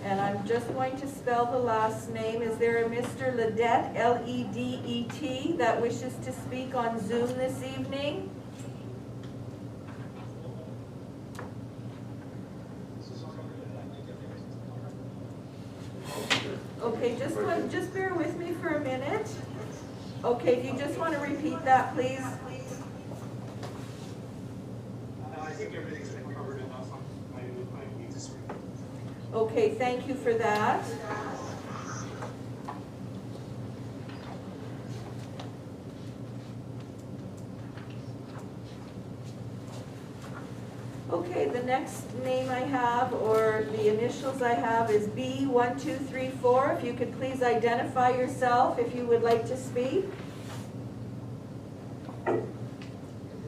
And I'm just going to spell the last name. Is there a Mr. Ledette, L-E-D-E-T, that wishes to speak on Zoom this evening? Okay, just bear with me for a minute. Okay, do you just want to repeat that, please? I think everything's been covered enough. I need to speak. Okay, thank you for that. Okay, the next name I have, or the initials I have, is B1234. If you could please identify yourself if you would like to speak.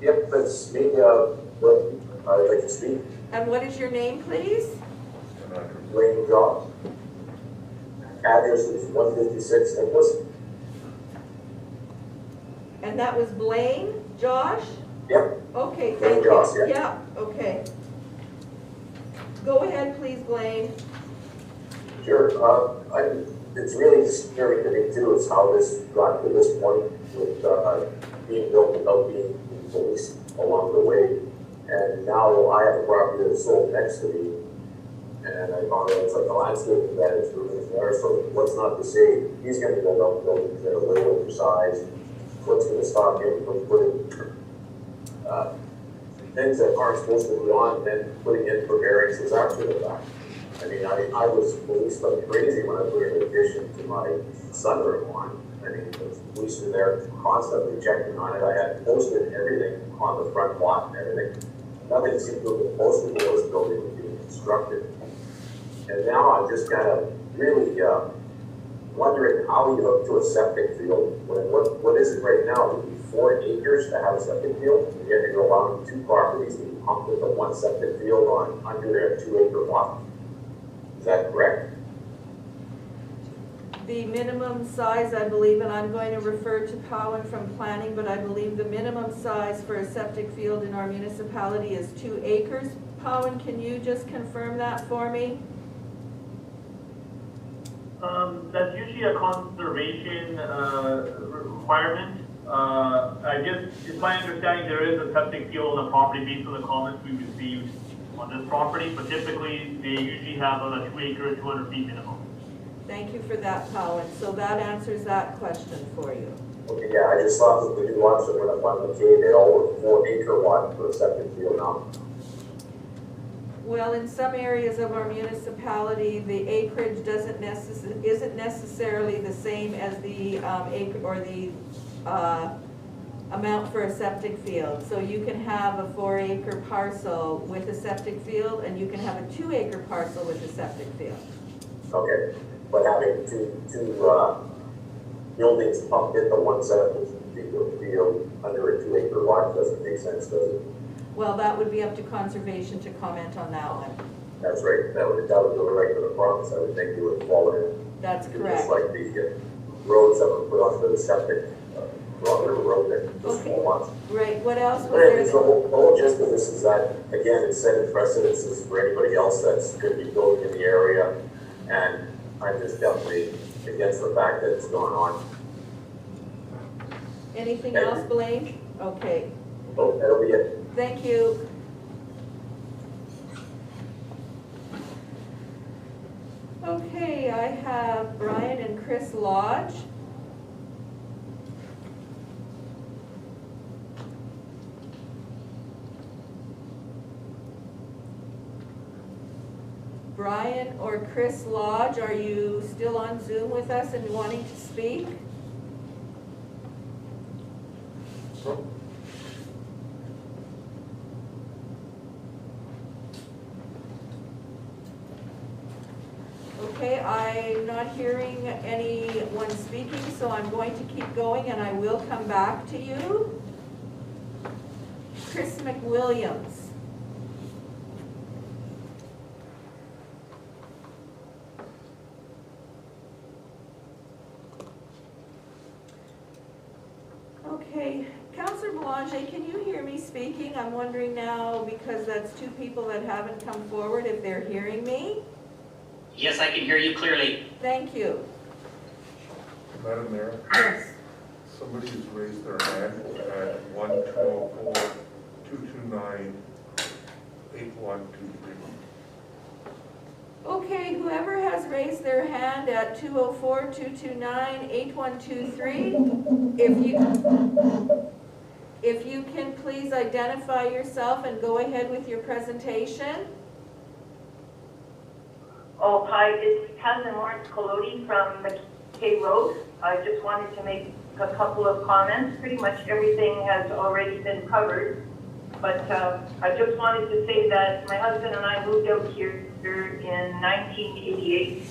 Yep, that's me. I'd like to speak. And what is your name, please? Blaine Josh. Address is 156 Nicholas. And that was Blaine, Josh? Yep. Okay, Blaine thank you. Josh, yeah. Yeah, okay. Go ahead, please, Blaine. Sure. It's really scary to me too, is how this got to this point with being built without being policed along the way. And now I have a property that's sold next to me, and I found out it's like a landscape that is moving there. So what's not to say he's going to build up buildings that are a little undersized? What's going to stop him from putting things that aren't supposed to be on and then putting in for variances after the fact? I mean, I was policed like crazy when I put an addition to my sunroom. I mean, the police were there constantly checking on it. I had posted everything on the front lot and everything. Nothing seemed to have been posted while this building was being constructed. And now I'm just kind of really wondering how you hook to a septic field. What is it right now? It would be 4 acres to have a septic field, and yet you're allowing 2 properties to be pumped with a 1 septic field on under a 2-acre lot. Is that correct? The minimum size, I believe, and I'm going to refer to Powen from planning, but I believe the minimum size for a septic field in our municipality is 2 acres. Powen, can you just confirm that for me? That's usually a conservation requirement. I guess, it's my understanding there is a septic field on the property based on the comments we received on this property, but typically they usually have a 2 acre, 200 feet minimum. Thank you for that, Powen. So that answers that question for you. Okay, yeah, I just thought that the new lots that went up on McKay, they all were 4 acre lots for a septic field now. Well, in some areas of our municipality, the acreage isn't necessarily the same as the acre or the amount for a septic field. So you can have a 4 acre parcel with a septic field, and you can have a 2 acre parcel with a septic field. Okay, but having two buildings pumped into 1 septic field under a 2 acre lot doesn't make sense, does it? Well, that would be up to conservation to comment on that one. That's right. That would go right to the province. I would think you would fall in. That's correct. Just like the roads that were put onto the septic, road there, the small ones. Right, what else was Right, there? so the whole gist of this is that, again, it's setting precedences for anybody else that's going to be building in the area, and I'm just definitely against the fact that it's going on. Anything else, Blaine? Okay, Oh, that'll be it. thank you. Okay, I have Brian and Chris Lodge. Brian or Chris Lodge, are you still on Zoom with us and wanting to speak? Okay, I'm not hearing anyone speaking, so I'm going to keep going and I will come back to you. Chris McWilliams. Okay, Councillor Belanger, can you hear me speaking? I'm wondering now, because that's 2 people that haven't come forward, if they're hearing me. Yes, I can hear you clearly. Thank you. Madam Mayor? Yes. Somebody has raised their hand at 1-204-229-8123. Okay, whoever has raised their hand at 204-229-8123, if you can please identify yourself and go ahead with your presentation. Oh, hi, it's Cousin Lawrence Colodi from McKay Road. I just wanted to make a couple of comments. Pretty much everything has already been covered. But I just wanted to say that my husband and I moved out here in 1988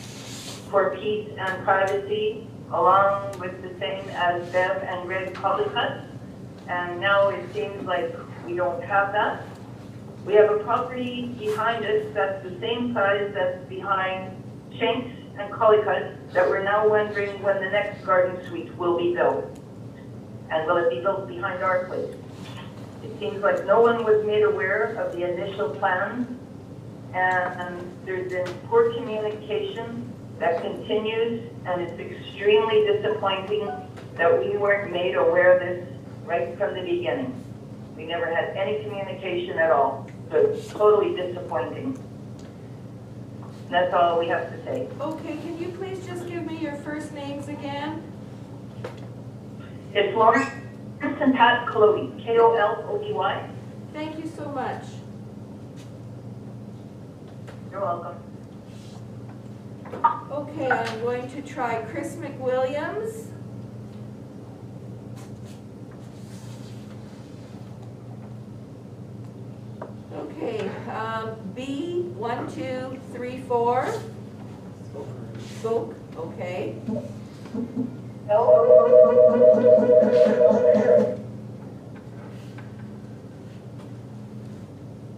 for peace and privacy, along with the same as Bev and Greg Collicutt. And now it seems like we don't have that. We have a property behind us that's the same size that's behind Shanks and Collicutt that we're now wondering when the next garden suite will be built. And will it be built behind our place? It seems like no one was made aware of the initial plans, and there's been poor communication that continues, and it's extremely disappointing that we weren't made aware of this right from the beginning. We never had any communication at all, so it's totally disappointing. And that's all we have to say. Okay, can you please just give me your first names again? It's Lawrence and Pat Colodi, Kolody. Thank you so much. You're welcome. Okay, I'm going to try Chris McWilliams. Okay, B1234. Spoke, okay.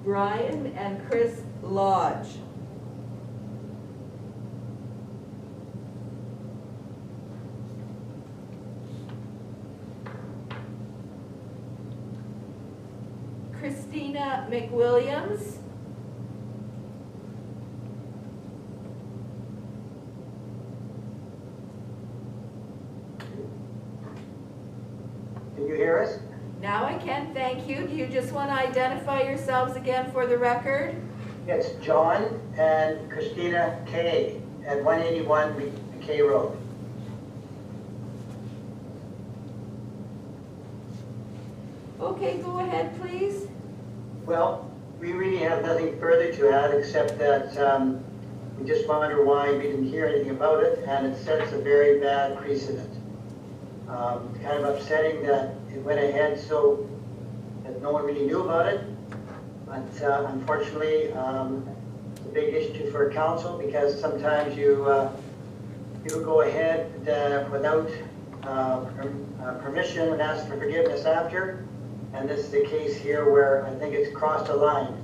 Brian and Chris Lodge. Christina McWilliams. Can you hear us? Now I can, thank you. Do you just want to identify yourselves again for the record? It's John and Christina Kay at 181 McKay Road. Okay, go ahead, please. Well, we really have nothing further to add except that we just wonder why we didn't hear anything about it, and it sets a very bad precedent. Kind of upsetting that it went ahead so that no one really knew about it, but unfortunately it's a big issue for council because sometimes you go ahead without permission and ask for forgiveness after, and this is the case here where I think it's crossed a line.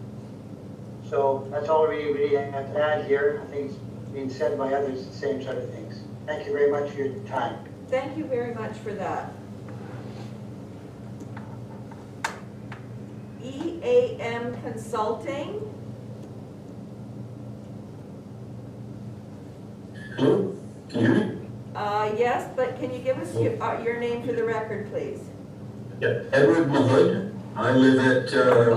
So that's all we really have to add here. I think it's being said by others, the same sort of things. Thank you very much for your time. Thank you very much for that. EAM Consulting. Hello, can you hear me? Yes, but can you give us your name for the record, please? Yeah, Edward Mahood. I live at,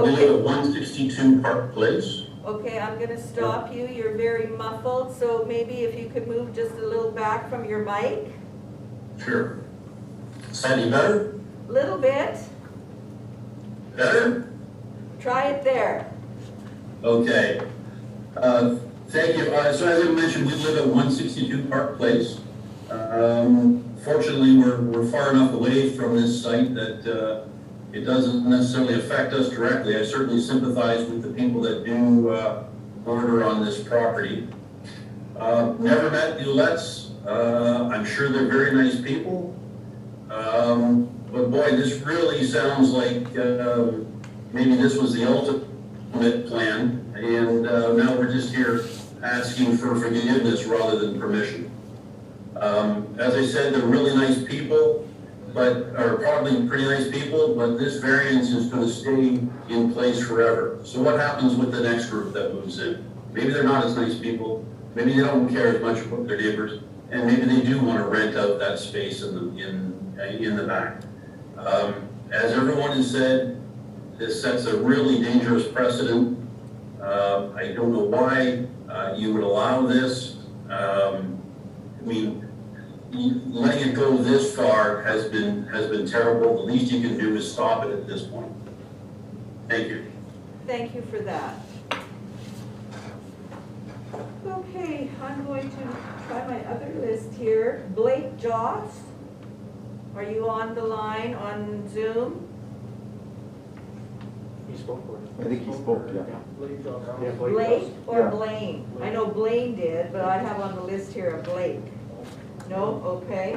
we live at 162 Park Place. Okay, I'm going to stop you. You're very muffled, so maybe if you could move just a little back from your mic. Sure. Is that any better? Little bit. Better? Try it there. Okay. Thank you. So as I mentioned, we live at 162 Park Place. Fortunately, we're far enough away from this site that it doesn't necessarily affect us directly. I certainly sympathize with the people that do border on this property. Never met the Ouellets. I'm sure they're very nice people. But boy, this really sounds like maybe this was the ultimate plan, and now we're just here asking for forgiveness rather than permission. As I said, they're really nice people, but are probably pretty nice people, but this variance is going to stay in place forever. So what happens with the next group that moves in? Maybe they're not as nice people, maybe they don't care as much about their neighbors, and maybe they do want to rent out that space in the back. As everyone has said, this sets a really dangerous precedent. I don't know why you would allow this. I mean, letting it go this far has been terrible. The least you can do is stop it at this point. Thank you. Thank you for that. Okay, I'm going to try my other list here. Blake Joss, are you on the line on Zoom? He spoke for it. I think he spoke, yeah. Yeah, Blake does. or Yeah. Blaine? I know Blaine did, but I have on the list here a Blake. No? Okay.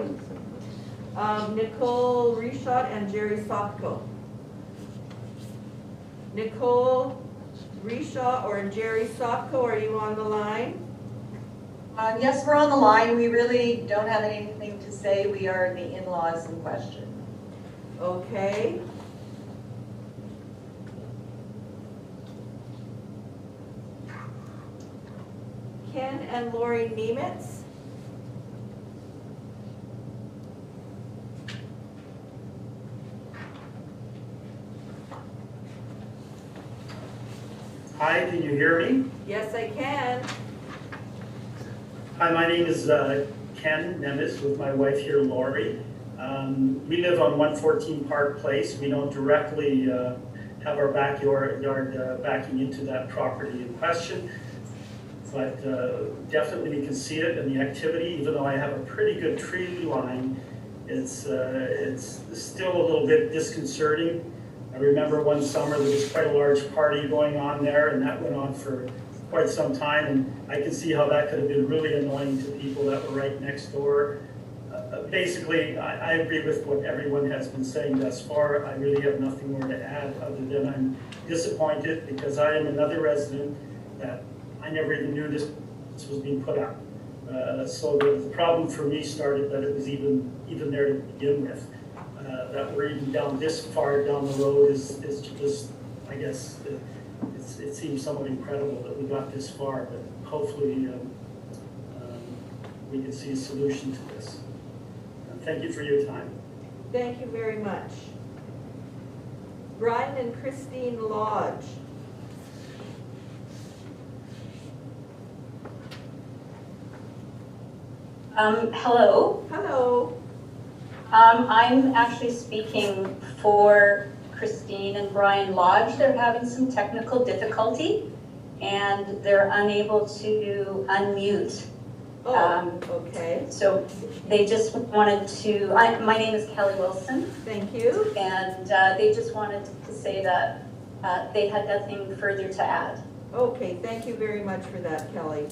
Nicole Reshot and Jerry Sopko. Nicole Reshot or Jerry Sopko, are you on the line? Yes, we're on the line. We really don't have anything to say. We are the in-laws in question. Okay. Ken and Lori Nemitz. Hi, can you hear me? Yes, I can. Hi, my name is Ken Nemitz with my wife here, Lori. We live on 114 Park Place. We don't directly have our backyard backing into that property in question, but definitely we can see it in the activity. Even though I have a pretty good tree line, it's still a little bit disconcerting. I remember one summer there was quite a large party going on there, and that went on for quite some time, and I can see how that could have been really annoying to people that were right next door. Basically, I agree with what everyone has been saying thus far. I really have nothing more to add other than I'm disappointed because I am another resident that I never even knew this was being put up. So the problem for me started that it was even there to begin with. That we're even down this far down the road is just, I guess, it seems somewhat incredible that we got this far, but hopefully we can see a solution to this. Thank you for your time. Thank you very much. Brian and Christine Lodge. Hello. Hello. I'm actually speaking for Christine and Brian Lodge. They're having some technical difficulty and they're unable to unmute. Okay. So they just wanted to, my name is Kelly Wilson. Thank you. And they just wanted to say that they had nothing further to add. Okay, thank you very much for that, Kelly.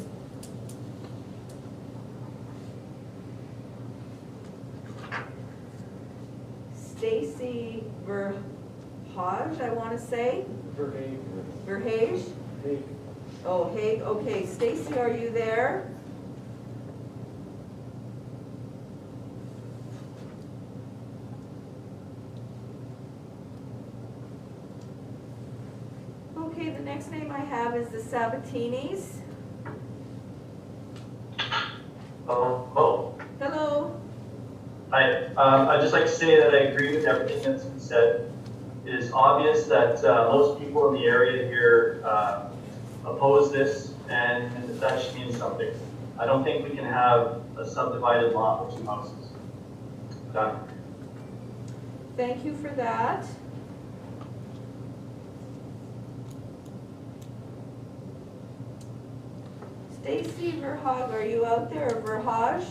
Stacy Verhage, I want to say. Verhage. Oh, Haig. Okay, Stacy, are you there? Okay, the next name I have is the Sabatinis. Hello. Hello. Hi. I'd just like to say that I agree with everything that's been said. It is obvious that most people in the area here oppose this, and that should mean something. I don't think we can have a subdivided lot with two houses. Done. Thank you for that. Stacy Verhage, are you out there, Verhage?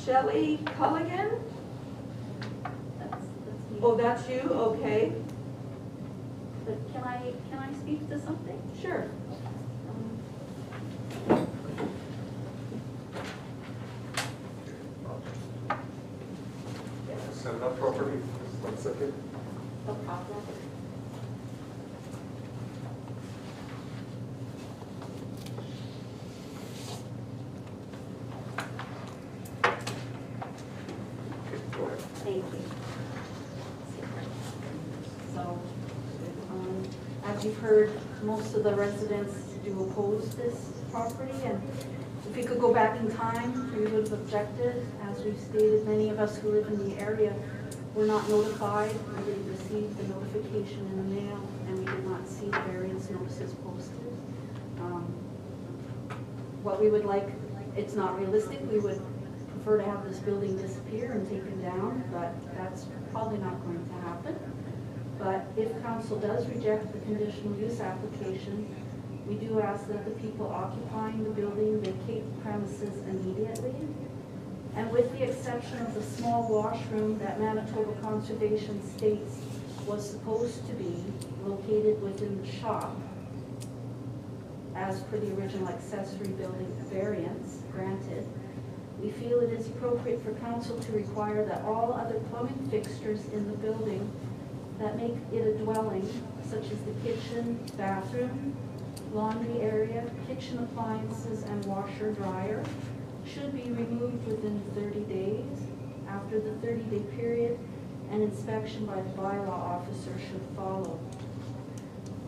Shelley Culligan? That's me. Oh, that's you? Okay. But can I speak to something? Sure. Stand up properly, just 1 second. No problem. Thank you. So, as you've heard, most of the residents do oppose this property, and if we could go back in time, we would have objected. As we've stated, many of us who live in the area were not notified. We didn't receive received the notification in the mail, and we did not see the variance notices posted. What we would like, it's not realistic, we would prefer to have this building disappear and taken down, but that's probably not going to happen. But if council does reject the conditional use application, we do ask that the people occupying the building vacate the premises immediately. And with the exception of the small washroom that Manitoba Conservation states was supposed to be located within the shop, as per the original accessory building variance granted, we feel it is appropriate for council to require that all other plumbing fixtures in the building that make it a dwelling, such as the kitchen, bathroom, laundry area, kitchen appliances, and washer dryer, should be removed within 30 days. After the 30-day period, an inspection by the bylaw officer should follow.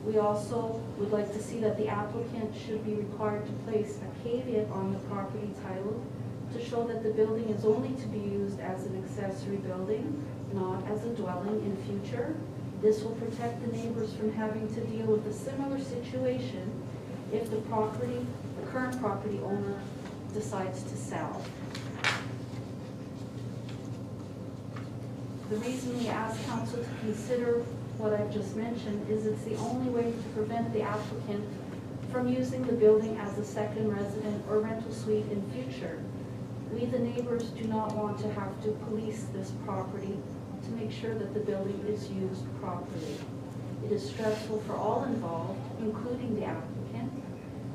We also would like to see that the applicant should be required to place a caveat on the property title to show that the building is only to be used as an accessory building, not as a dwelling in future. This will protect the neighbors from having to deal with a similar situation if the current property owner decides to sell. The reason we ask council to consider what I've just mentioned is it's the only way to prevent the applicant from using the building as a second resident or rental suite in future. We, the neighbors, do not want to have to police this property to make sure that the building is used properly. It is stressful for all involved, including the applicant,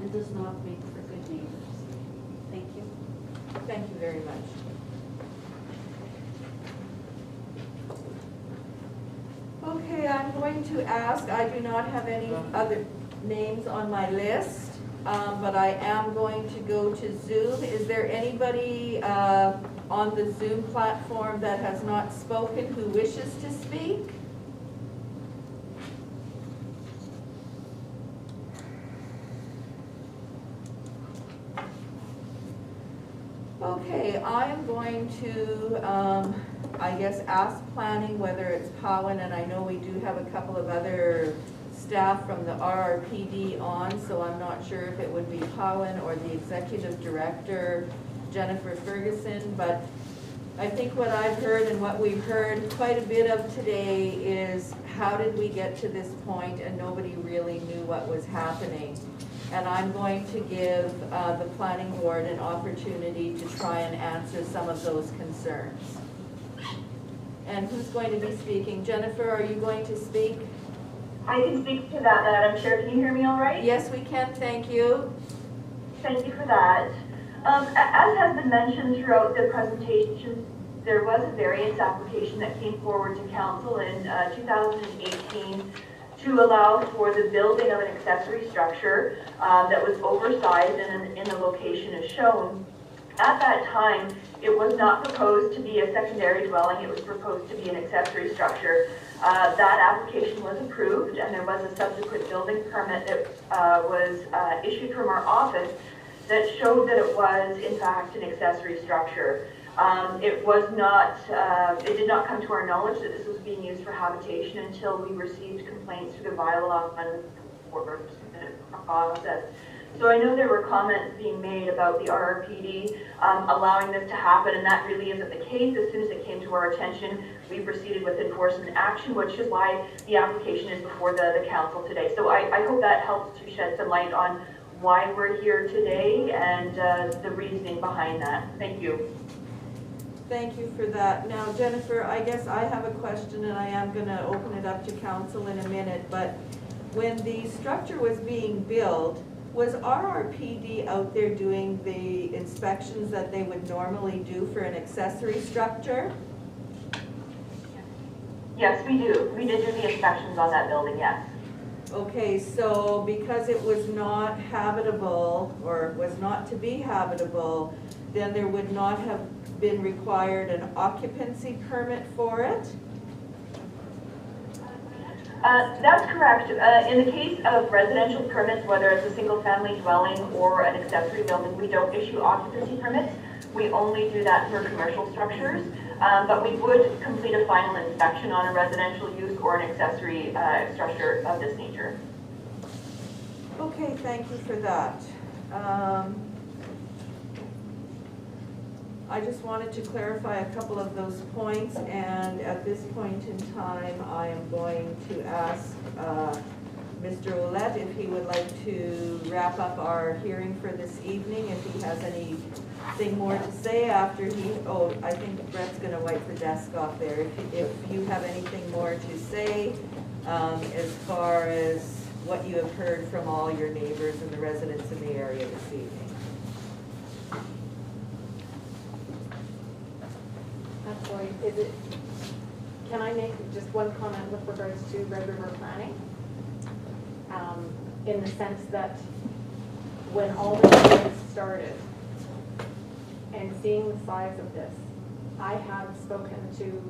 and does not make for good neighbors. Thank you. Thank you very much. Okay, I'm going to ask, I do not have any other names on my list, but I am going to go to Zoom. Is there anybody on the Zoom platform that has not spoken who wishes to speak? Okay, I am going to, I guess, ask planning whether it's Powen, and I know we do have a couple of other staff from the RRPD on, so I'm not sure if it would be Powen or the executive director, Jennifer Ferguson, but I think what I've heard and what we've heard quite a bit of today is how did we get to this point and nobody really knew what was happening. And I'm going to give the planning board an opportunity to try and answer some of those concerns. And who's going to be speaking? Jennifer, are you going to speak? I can speak to that, Madam Chair. Can you hear me all right? Yes, we can. Thank you. Thank you for that. As has been mentioned throughout the presentation, there was a variance application that came forward to council in 2018 to allow for the building of an accessory structure that was oversized and in the location as shown. At that time, it was not proposed to be a secondary dwelling, it was proposed to be an accessory structure. That application was approved, and there was a subsequent building permit that was issued from our office that showed that it was, in fact, an accessory structure. It did not come to our knowledge that this was being used for habitation until we received complaints through the bylaw process. So I know there were comments being made about the RRPD allowing this to happen, and that really isn't the case. As soon as it came to our attention, we proceeded with enforcement action, which is why the application is before the council today. So I hope that helps to shed some light on why we're here today and the reasoning behind that. Thank you. Thank you for that. Now, Jennifer, I guess I have a question, and I am going to open it up to council in a minute, but when the structure was being built, was RRPD out there doing the inspections that they would normally do for an accessory structure? Yes, we do. We did do the inspections on that building, yes. Okay, so because it was not habitable, or was not to be habitable, then there would not have been required an occupancy permit for it? That's correct. In the case of residential permits, whether it's a single-family dwelling or an accessory building, we don't issue occupancy permits. We only do that for commercial structures. but we would complete a final inspection on a residential use or an accessory structure of this nature. Okay, thank you for that. I just wanted to clarify a couple of those points, and at this point in time, I am going to ask Mr. Ouellette if he would like to wrap up our hearing for this evening, if he has anything more to say after he, oh, I think Brett's gonna wipe the desk off there. If you have anything more to say as far as what you have heard from all your neighbors and the residents in the area this evening. Actually, can I make just one comment with regards to Red River planning? In the sense that when all this started and seeing the size of this, I have spoken to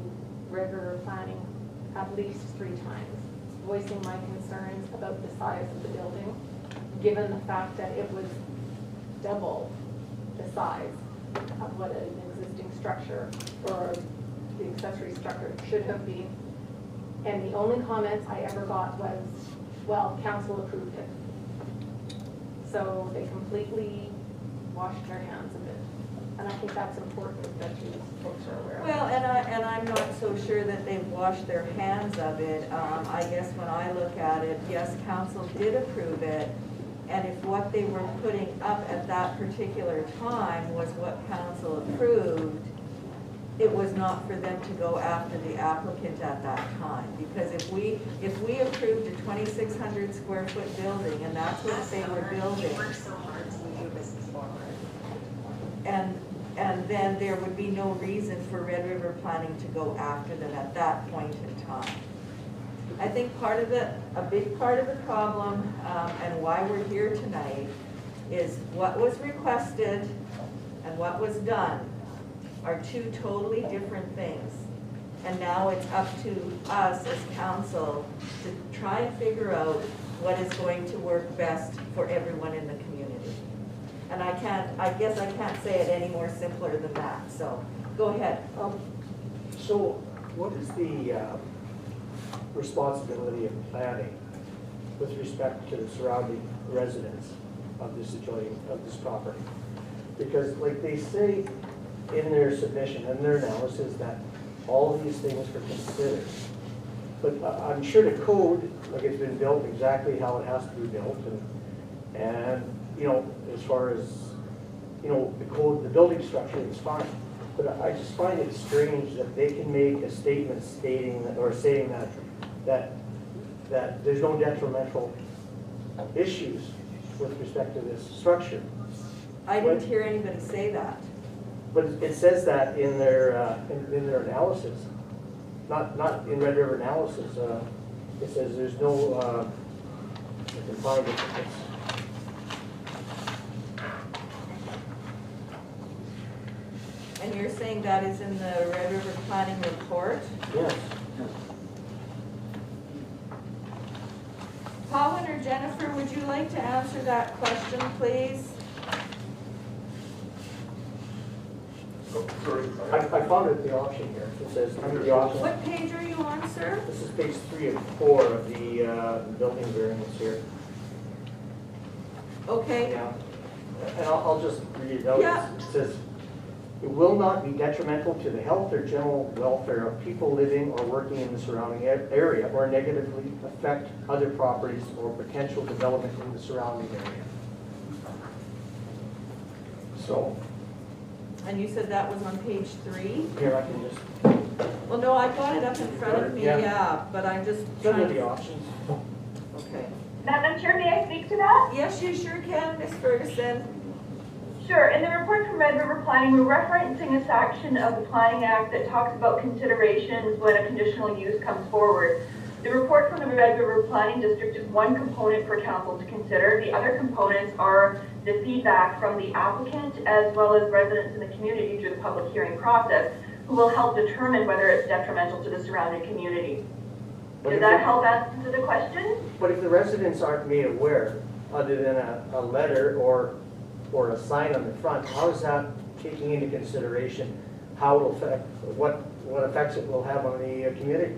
Red River planning at least 3 times, voicing my concerns about the size of the building, given the fact that it was double the size of what an existing structure or the accessory structure should have been. And the only comments I ever got was, well, council approved it. So they completely washed their hands of it. And I think that's important that you folks are aware of. Well, and I'm not so sure that they've washed their hands of it. I guess when I look at it, yes, council did approve it. And if what they were putting up at that particular time was what council approved, it was not for them to go after the applicant at that time. Because if we approved a 2,600 square foot building and that's what they were building, and then there would be no reason for Red River Planning to go after them at that point in time. I think a big part of the problem and why we're here tonight is what was requested and what was done are 2 totally different things. And now it's up to us as council to try and figure out what is going to work best for everyone in the community. And I guess I can't say it any more simpler than that, so go ahead. So what is the responsibility of planning with respect to the surrounding residents of this property? Because like they say in their submission and their analysis that all these things were considered. But I'm sure the code, like it's been built exactly how it has to be built, and you know, as far as, you know, the code, the building structure is fine. But I just find it strange that they can make a statement stating that, or saying that there's no detrimental issues with respect to this structure. I didn't hear anybody say that. But it says that in their analysis, not in Red River analysis. It says there's no. I can find it. And you're saying that is in the Red River Planning report? Yes. Colin or Jennifer, would you like to answer that question, please? I found it in the option here. It says under the option. What page are you on, sir? This is page 3 and 4 of the building variance here. Okay. Yeah. And I'll just read it out. Yeah. It says, it will not be detrimental to the health or general welfare of people living or working in the surrounding area or negatively affect other properties or potential development in the surrounding area. So. And you said that was on page 3? Here, I can just. Well, no, I've got it up in front of me, yeah, but I'm just trying Under to. the options. Okay. Madam Chair, may I speak to that? Yes, you sure can, Ms. Ferguson. Sure. In the report from Red River Planning, we're referencing a section of the Planning Act that talks about considerations when a conditional use comes forward. The report from the Red River Planning District is one component for council to consider. The other components are the feedback from the applicant as well as residents in the community through the public hearing process, who will help determine whether it's detrimental to the surrounding community. Does that help answer the question? But if the residents aren't made aware, other than a letter or a sign on the front, how is that taking into consideration how it'll affect, what effects it will have on the community.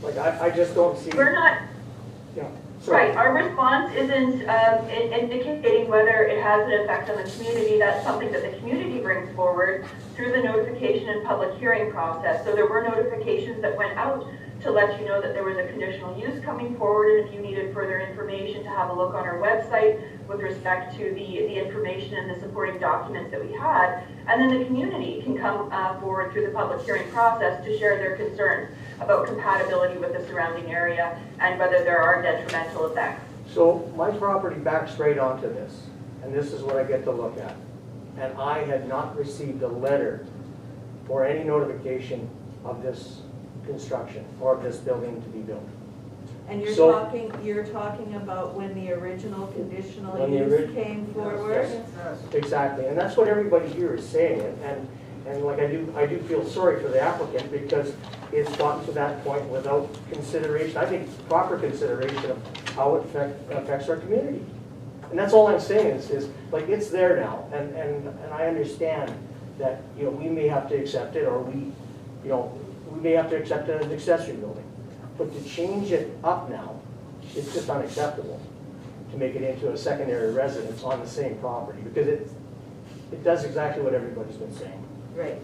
Like, I just don't see. We're not, Yeah, sorry. right, our response isn't indicating whether it has an effect on the community. That's something that the community brings forward through the notification and public hearing process. So there were notifications that went out to let you know that there was a conditional use coming forward, and if you needed further information, to have a look on our website with respect to the information and the supporting documents that we had. And then the community can come forward through the public hearing process to share their concerns about compatibility with the surrounding area and whether there are detrimental effects. So my property backs straight onto this, and this is what I get to look at. And I had not received a letter or any notification of this construction or of this building to be built. And you're So- talking about when the original conditional When the use came forward? Yes, exactly, and that's what everybody here is saying, and like I do feel sorry for the applicant because it's gotten to that point without consideration, I think proper consideration of how it affects our community. And that's all I'm saying is like, it's there now, and I understand that, you know, we may have to accept it, or we may have to accept it as an accessory building. But to change it up now, it's just unacceptable to make it into a secondary residence on the same property, because it does exactly what everybody's been saying. Right.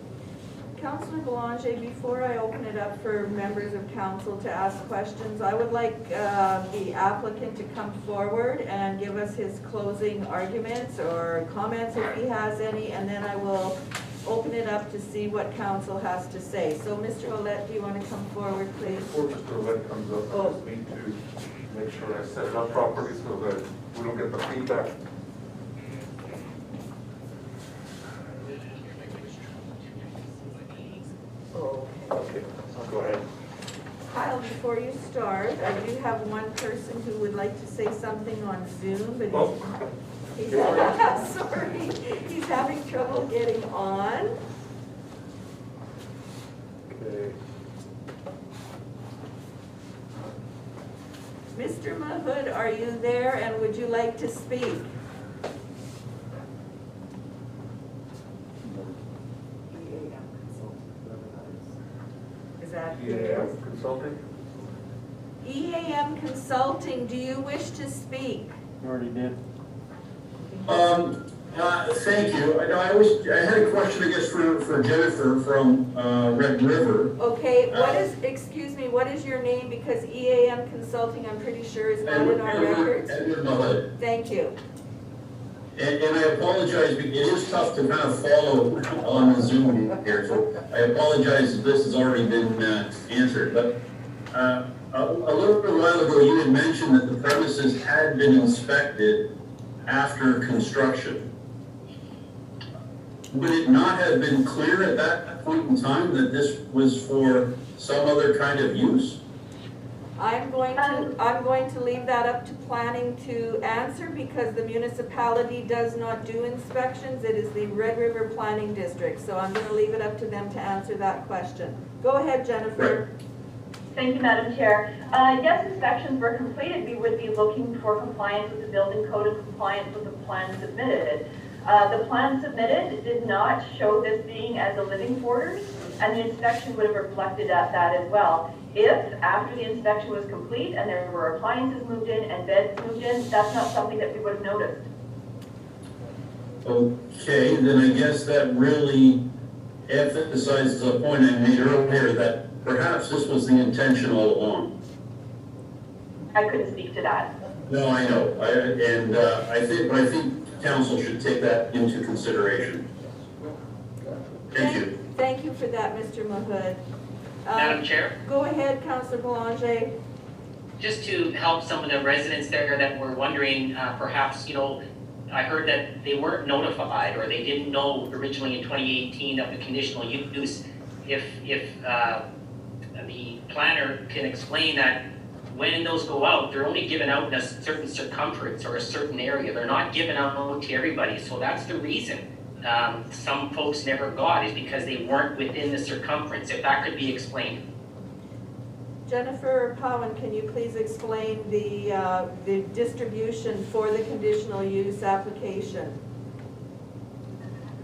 Councillor Belanger, before I open it up for members of council to ask questions, I would like the applicant to come forward and give us his closing arguments or comments if he has any, and then I will open it up to see what council has to say. So Mr. Ouellette, do you want to come forward, please? Before Mr. Ouellette comes up, I just need to make sure I set it up properly so that we don't get the feedback. Okay, go ahead. Kyle, before you start, I do have one person who would like to say something on Zoom, but he's sorry, he's having trouble getting on. Okay. Mr. Mahood, are you there, and would you like to speak? Is that Yeah, consulting? EAM Consulting, do you wish to speak? You already did. Thank you. I had a question, I guess, for Jennifer from Red River. Okay, what is your name? Because EAM Consulting, I'm pretty sure, is not in our records. Edward Mahood. Thank you. And I apologize, it is tough to kind of follow on the Zoom here, so I apologize if this has already been answered. But a little while ago, you had mentioned that the premises had been inspected after construction. Would it not have been clear at that point in time that this was for some other kind of use? I'm going to leave that up to planning to answer because the municipality does not do inspections. It is the Red River Planning District, so I'm going to leave it up to them to answer that question. Go ahead, Jennifer. Right. Thank you, Madam Chair. Yes, inspections were completed. We would be looking for compliance with the building code and compliance with the plan submitted. The plan submitted did not show this being as a living quarters, and the inspection would have reflected that as well. If, after the inspection was complete and there were appliances moved in and beds moved in, that's not something that we would have noticed. Okay, then I guess that really emphasizes a point I made earlier that perhaps this was the intention all along. I couldn't speak to that. No, I know, I think council should take that into consideration. Thank you. Thank you for that, Mr. Mahood. Madam Chair? Go ahead, Councillor Belanger. Just to help some of the residents there that were wondering, perhaps, I heard that they weren't notified or they didn't know originally in 2018 of the conditional use. If the planner can explain that when those go out, they're only given out in a certain circumference or a certain area. They're not given out to everybody. So that's the reason some folks never got, is because they weren't within the circumference. If that could be explained. Jennifer Powen, can you please explain the distribution for the conditional use application?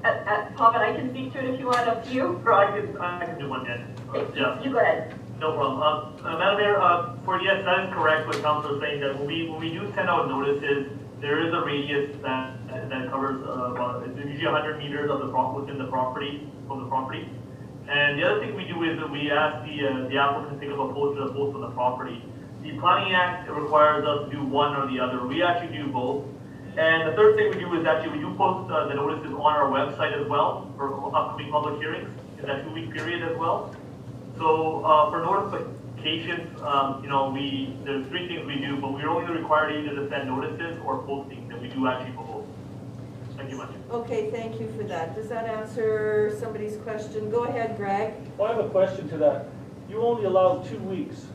Paul, I can speak to it if you want, up to you. Or I can do one then. Yeah. You go ahead. No problem. Madam Mayor, yes, that is correct what Councilor is saying, that when we do send out notices, there is a radius that covers, it's usually 100 meters of within the property, from the property. And the other thing we do is that we ask the applicant to think of a post of the property. The Planning Act requires us to do one or the other. We actually do both. And the third thing we do is actually we do post the notices on our website as well for upcoming public hearings in that 2-week period as well. So for notifications, there's 3 things we do, but we're only required either to send notices or postings, and we do actually both. Thank you much. Okay, thank you for that. Does that answer somebody's question? Go ahead, Greg. Well, I have a question to that. You only allowed 2 weeks.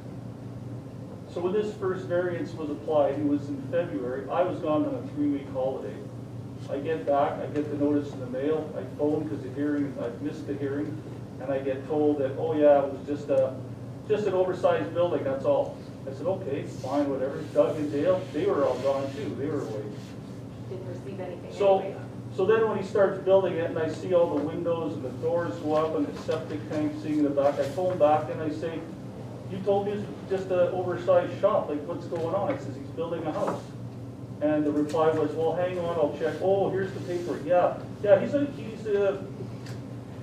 So when this first variance was applied, it was in February. I was gone on a 3-week holiday. I get back, I get the notice in the mail, I phone because the hearing, I've missed the hearing, and I get told that, oh yeah, it was just an oversized building, that's all. I said, okay, fine, whatever. Doug and Dale, they were all gone too, they were away. Didn't receive anything anyway. So then when he starts building it and I see all the windows and the doors go up and the septic tank sitting in the back, I phone back and I say, you told me it's just an oversized shop, like what's going on? It says he's building a house. And the reply was, well, hang on, I'll check. Oh, here's the paper. Yeah,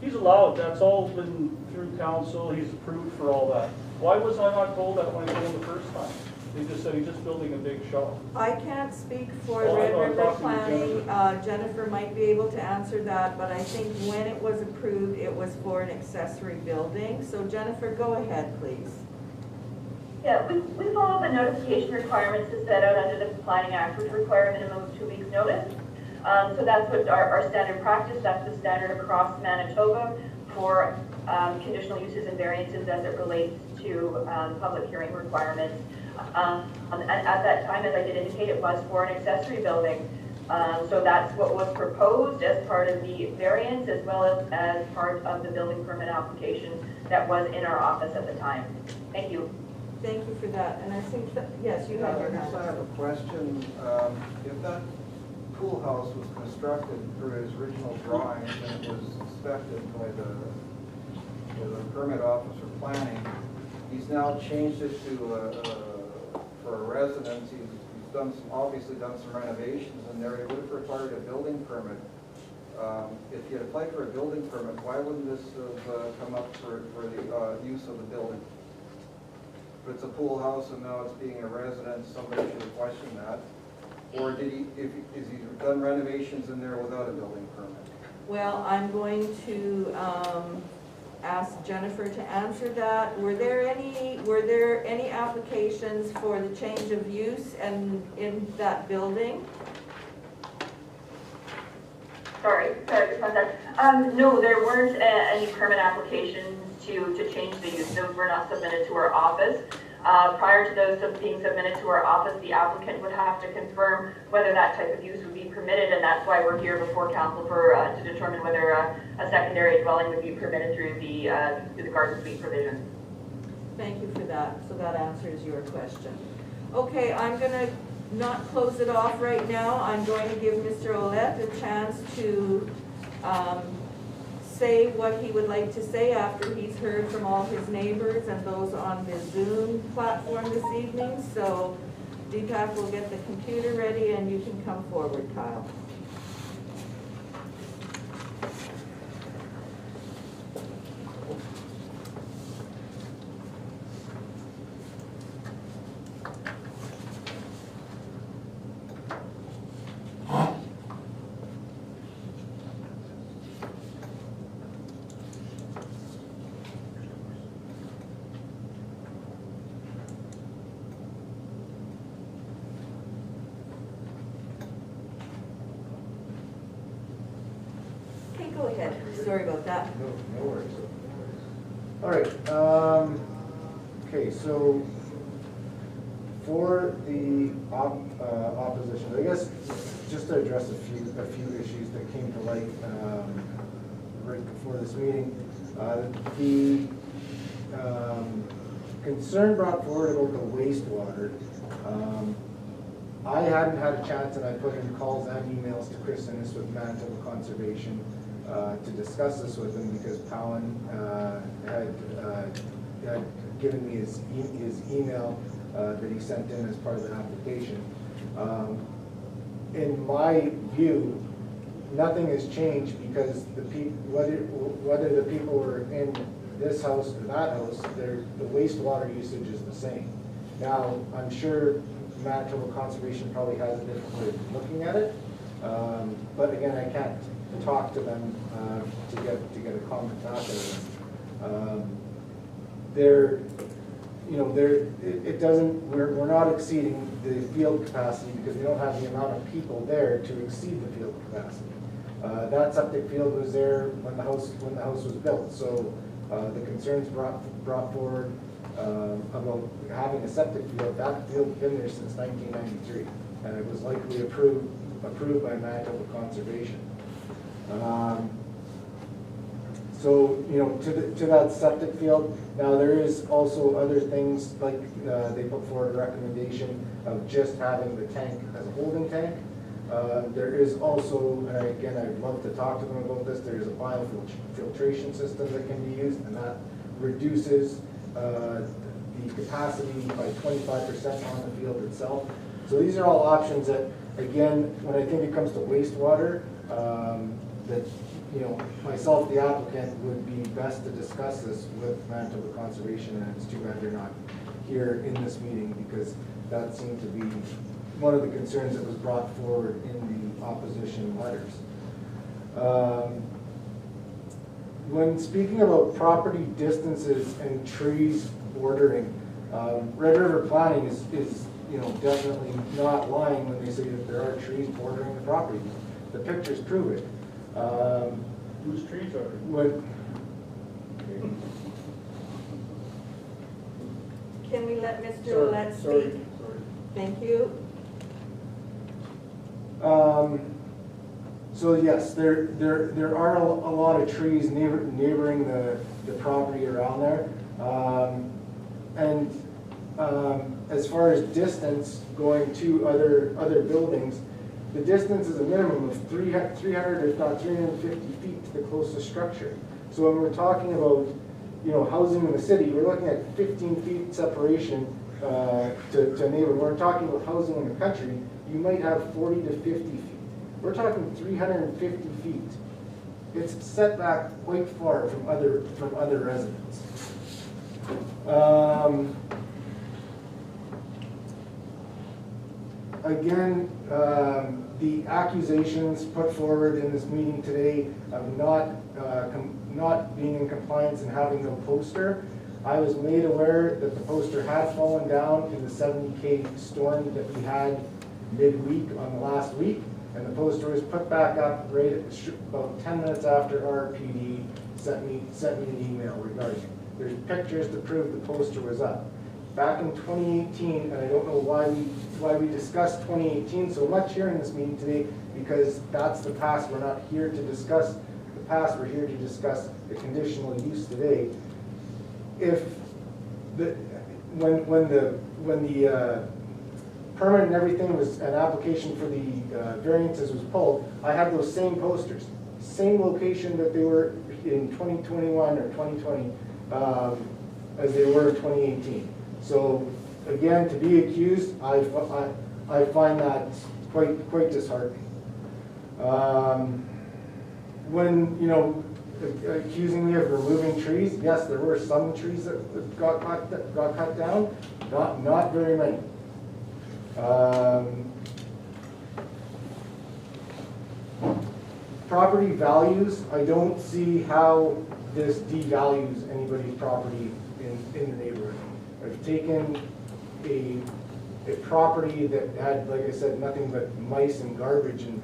he's allowed. That's all been through council. He's approved for all that. Why was I not told that when I told the first time? They just said he's just building a big shop. I can't speak for Red River Planning. Jennifer might be able to answer that, but I think when it was approved, it was for an accessory building. So Jennifer, go ahead, please. Yeah, we follow the notification requirements as set out under the Planning Act, which require a minimum of 2 weeks notice. So that's what our standard practice, that's the standard across Manitoba for conditional uses and variances as it relates to public hearing requirements. At that time, as I did indicate, it was for an accessory building. So that's what was proposed as part of the variance as well as part of the building permit application that was in our office at the time. Thank you. Thank you for that. And I think that, yes, you have your hand. I have a question. If that pool house was constructed for his original drawings and it was inspected by the permit officer planning, he's now changed it to for a residence. He's obviously done some renovations in there. He would have required a building permit. If he had applied for a building permit, why wouldn't this have come up for the use of the building? If it's a pool house and now it's being a residence, somebody should have questioned that. Or is he done renovations in there without a building permit? Well, I'm going to ask Jennifer to answer that. Were there any applications for the change of use and in that building? Sorry, no, there weren't any permit applications to change the use. Those were not submitted to our office. Prior to those being submitted to our office, the applicant would have to confirm whether that type of use would be permitted, and that's why we're here before council to determine whether a secondary dwelling would be permitted through the garden suite provision. Thank you for that. So that answers your question. Okay, I'm going to not close it off right now. I'm going to give Mr. Ouellette a chance to say what he would like to say after he's heard from all his neighbors and those on the Zoom platform this evening. So Deepak will get the computer ready and you can come forward, Kyle. Go ahead. Sorry about that. No worries. All right. Okay, so for the opposition, I guess just to address a few issues that came to light right before this meeting. The concern brought forward about the wastewater. I hadn't had a chance, and I put in calls and emails to Chris Innes with Manitoba Conservation. to discuss this with him because Palin had given me his email that he sent in as part of the application. In my view, nothing has changed because the whether the people were in this house or that house, the wastewater usage is the same. Now, I'm sure Manitoba Conservation probably has a different way of looking at it, but again, I can't talk to them to get a comment back of them. It doesn't. We're not exceeding the field capacity because we don't have the amount of people there to exceed the field capacity. That septic field was there when the house was built, so the concerns brought forward about having a septic field. That field's been there since 1993, and it was likely approved by Manitoba Conservation. So, to that septic field, now there is also other things like they put forward a recommendation of just having the tank as a holding tank. There is also, and again, I'd love to talk to them about this, there's a biofiltration system that can be used, and that reduces the capacity by 25% on the field itself. So these are all options that, again, when I think it comes to wastewater, that myself, the applicant, would be best to discuss this with Manitoba Conservation, and it's too bad they're not here in this meeting because that seemed to be one of the concerns that was brought forward in the opposition letters. When speaking about property distances and trees bordering, Red River Planning is definitely not lying when they say that there are trees bordering the property. The pictures prove it. Whose trees are Can we let Mr. Ouellette speak? Sorry. Thank you. So yes, there are a lot of trees neighboring the property around there. As far as distance going to other buildings, the distance is a minimum of 300 if not 350 feet to the closest structure. So when we're talking about housing in the city, we're looking at 15 feet separation to a neighbor. When we're talking about housing in the country, you might have 40 to 50 feet. We're talking 350 feet. It's set back quite far from other residents. Again, the accusations put forward in this meeting today of not being in compliance and having no poster. I was made aware that the poster had fallen down in the 70K storm that we had midweek on the last week, and the poster was put back up right about 10 minutes after RPD sent me an email regarding it. There's pictures to prove the poster was up. Back in 2018, and I don't know why we discussed 2018 so much here in this meeting today, because that's the past. We're not here to discuss the past. We're here to discuss the conditional use today. When the permit and everything was an application for the variances was pulled, I had those same posters, same location that they were in 2021 or 2020 as they were in 2018. So again, to be accused, I find that quite disheartening. When accusing me of removing trees, yes, there were some trees that got cut down, not very many. Property values, I don't see how this devalues anybody's property in the neighborhood. I've taken a property that had, like I said, nothing but mice and garbage and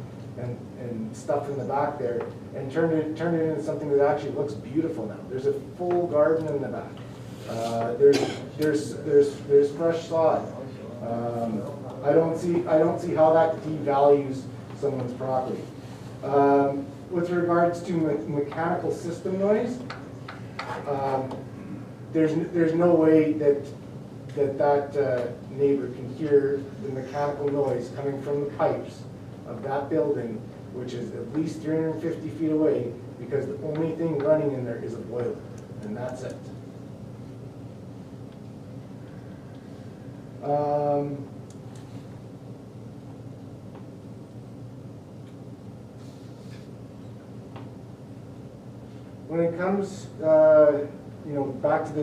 stuff in the back there, and turned it into something that actually looks beautiful now. There's a full garden in the back. There's fresh sod. I don't see how that devalues someone's property. With regards to mechanical system noise, there's no way that neighbor can hear the mechanical noise coming from the pipes of that building, which is at least 350 feet away, because the only thing running in there is a boiler, and that's it. When it comes, you know, back to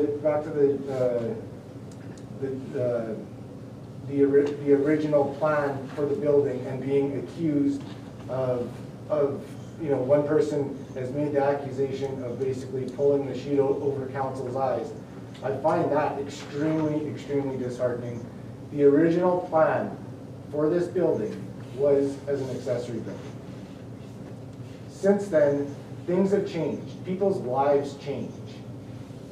the original plan for the building and being accused of you know, one person has made the accusation of basically pulling the sheet over council's eyes. I find that extremely, extremely disheartening. The original plan for this building was as an accessory building. Since then, things have changed. People's lives change.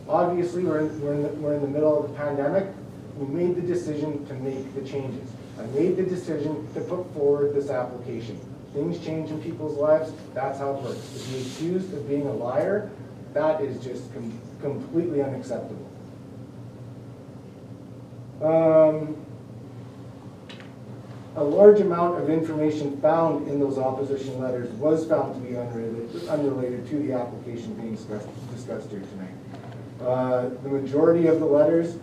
Obviously, we're in the middle of the pandemic. We made the decision to make the changes. I made the decision to put forward this application. Things change in people's lives. That's how it works. To be accused of being a liar, that is just completely unacceptable. A large amount of information found in those opposition letters was found to be unrelated to the application being discussed here tonight. The majority of the letters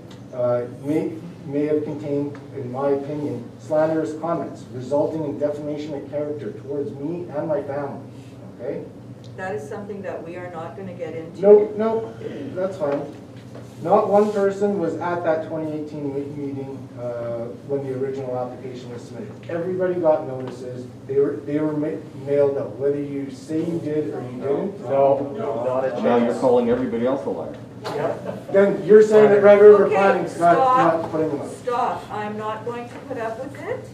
may have contained, in my opinion, slanderous comments resulting in defamation of character towards me and my family. Okay? That is something that we are not going to get into. No, that's fine. Not one person was at that 2018 meeting when the original application was submitted. Everybody got notices. They were mailed out. Whether you say you did or you didn't. No, not a chance. Now you're calling everybody else a liar. Yep. Then you're saying that Red River Planning's not putting them up. Stop. I'm not going to put up with it.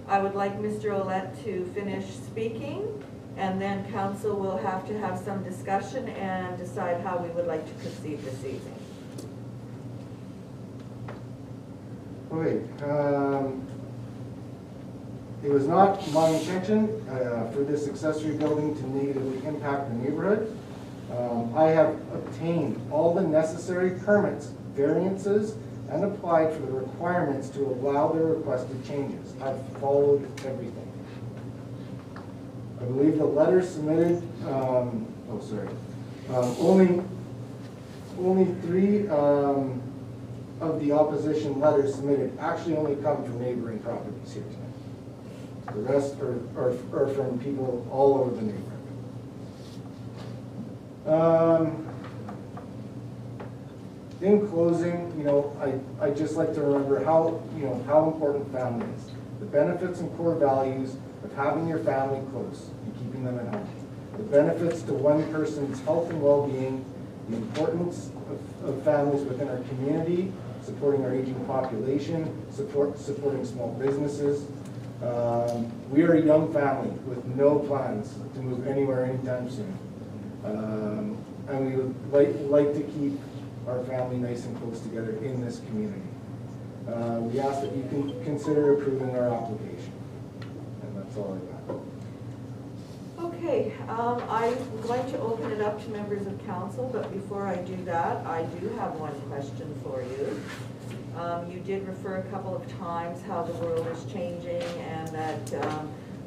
I would like Mr. Ouellette to finish speaking, and then council will have to have some discussion and decide how we would like to proceed this evening. Okay. It was not my intention for this accessory building to negatively impact the neighborhood. I have obtained all the necessary permits, variances, and applied for the requirements to allow the requested changes. I've followed everything. I believe the letters submitted, only 3 of the opposition letters submitted actually only come from neighboring properties here tonight. The rest are from people all over the neighborhood. In closing, you know, I just like to remember how important family is. The benefits and core values of having your family close and keeping them at home. The benefits to one person's health and well-being, the importance of families within our community, supporting our aging population, supporting small businesses. We are a young family with no plans to move anywhere anytime soon. And we would like to keep our family nice and close together in this community. We ask that you can consider approving our application. And that's all I got. Okay, I'm going to open it up to members of council, but before I do that, I do have one question for you. You did refer a couple of times how the world is changing and that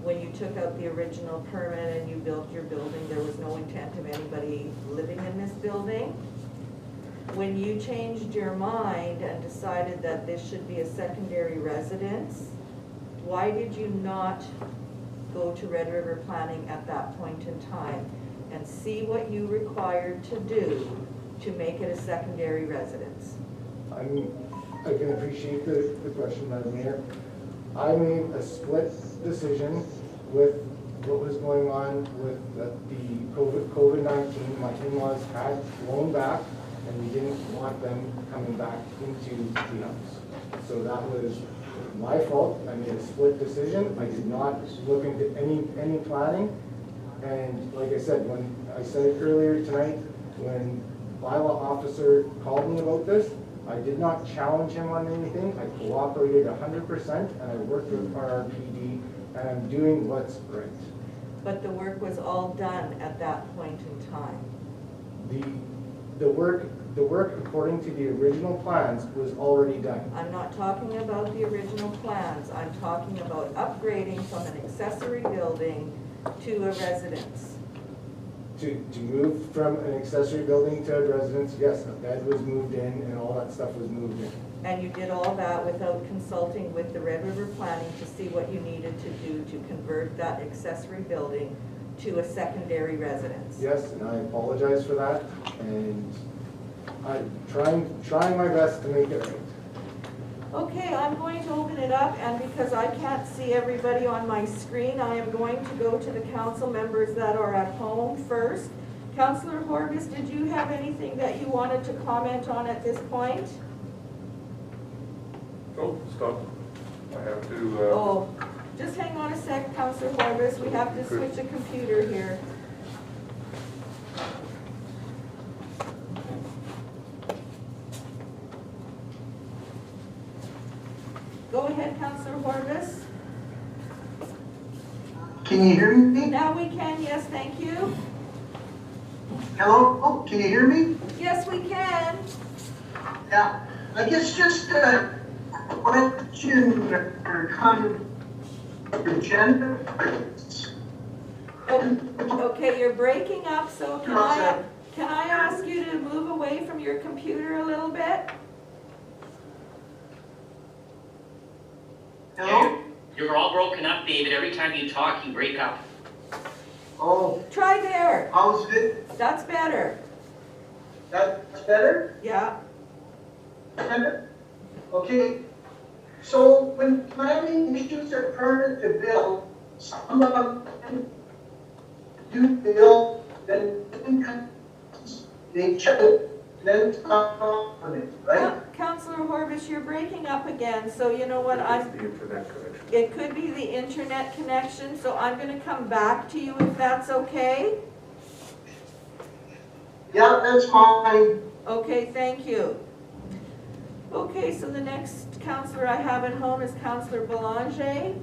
when you took out the original permit and you built your building, there was no intent of anybody living in this building. When you changed your mind and decided that this should be a secondary residence, why did you not go to Red River Planning at that point in time and see what you required to do to make it a secondary residence? I can appreciate the question, Madam Mayor. I made a split decision with what was going on with the COVID-19. My in-laws had flown back, and we didn't want them coming back into the house. So that was my fault. I made a split decision. I did not look into any planning. And like I said, when I said it earlier tonight, when bylaw officer called me about this, I did not challenge him on anything. I cooperated 100%, and I worked with RRPD, and I'm doing what's right. But the work was all done at that point in time. The work according to the original plans was already done. I'm not talking about the original plans. I'm talking about upgrading from an accessory building to a residence? To move from an accessory building to a residence, yes, a bed was moved in and all that stuff was moved in. And you did all that without consulting with the Red River Planning to see what you needed to do to convert that accessory building to a secondary residence? Yes, and I apologize for that, and I'm trying my best to make it right. Okay, I'm going to open it up, and because I can't see everybody on my screen, I am going to go to the council members that are at home first. Councillor Horvis, did you have anything that you wanted to comment on at this point? Oh, stop. I have to, Oh, just hang on a sec, Councillor Horvis, we have to switch the computer here. Go ahead, Councillor Horvis. Can you hear me? Now we can, yes, thank you. Hello? Oh, can you hear me? Yes, we can. Yeah, I guess just a question or comment for Jen. Okay, you're breaking up, so can I ask you to move away from your computer a little bit? Hello? You're all broken up, David. Every time you talk, you break up. Oh. Try there. How's it? That's better. That's better? Yeah. Okay. So when planning issues are permanent to build, some of them do build, then they check it, then it's not on it, right? Councillor Horvis, you're breaking up again, so you know what, it could be the internet connection, so I'm gonna come back to you if that's okay? Yeah, that's fine. Okay, thank you. Okay, so the next councillor I have at home is Councillor Belanger.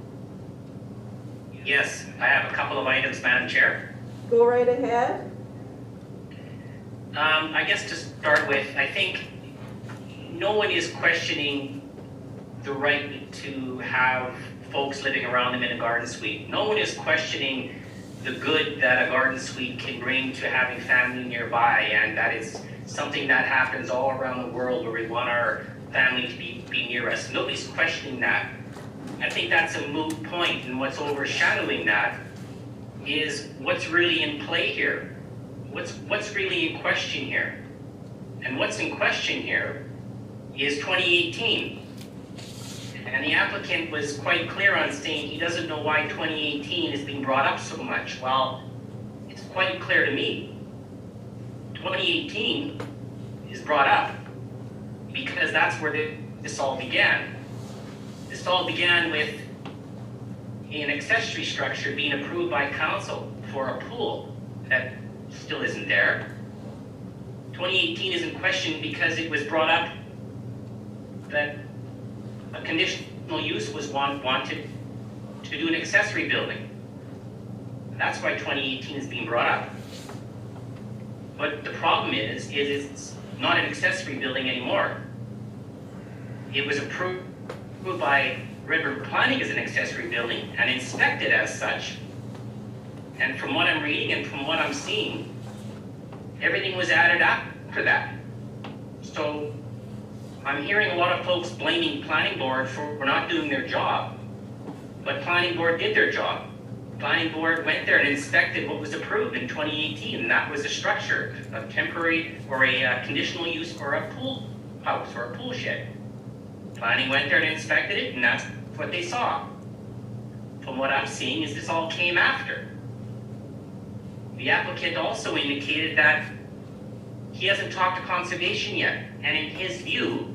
Yes, I have a couple of items, Madam Chair. Go right ahead. I guess to start with, I think no one is questioning the right to have folks living around them in a garden suite. No one is questioning the good that a garden suite can bring to having family nearby, and that is something that happens all around the world where we want our family to be near us. Nobody's questioning that. I think that's a moot point, and what's overshadowing that is what's really in play here. What's really in question here? And what's in question here is 2018. And the applicant was quite clear on saying he doesn't know why 2018 is being brought up so much. Well, it's quite clear to me. 2018 is brought up because that's where this all began. This all began with an accessory structure being approved by council for a pool that still isn't there. 2018 is in question because it was brought up that a conditional use was wanted to do an accessory building. That's why 2018 is being brought up. But the problem is it's not an accessory building anymore. It was approved by Red River Planning as an accessory building and inspected as such. And from what I'm reading and from what I'm seeing, everything was added up for that. So I'm hearing a lot of folks blaming Planning Board for not doing their job. But Planning Board did their job. Planning Board went there and inspected what was approved in 2018, and that was a structure, a temporary or a conditional use for a pool house or a pool shed. Planning went there and inspected it, and that's what they saw. From what I'm seeing is this all came after. The applicant also indicated that he hasn't talked to conservation yet, and in his view,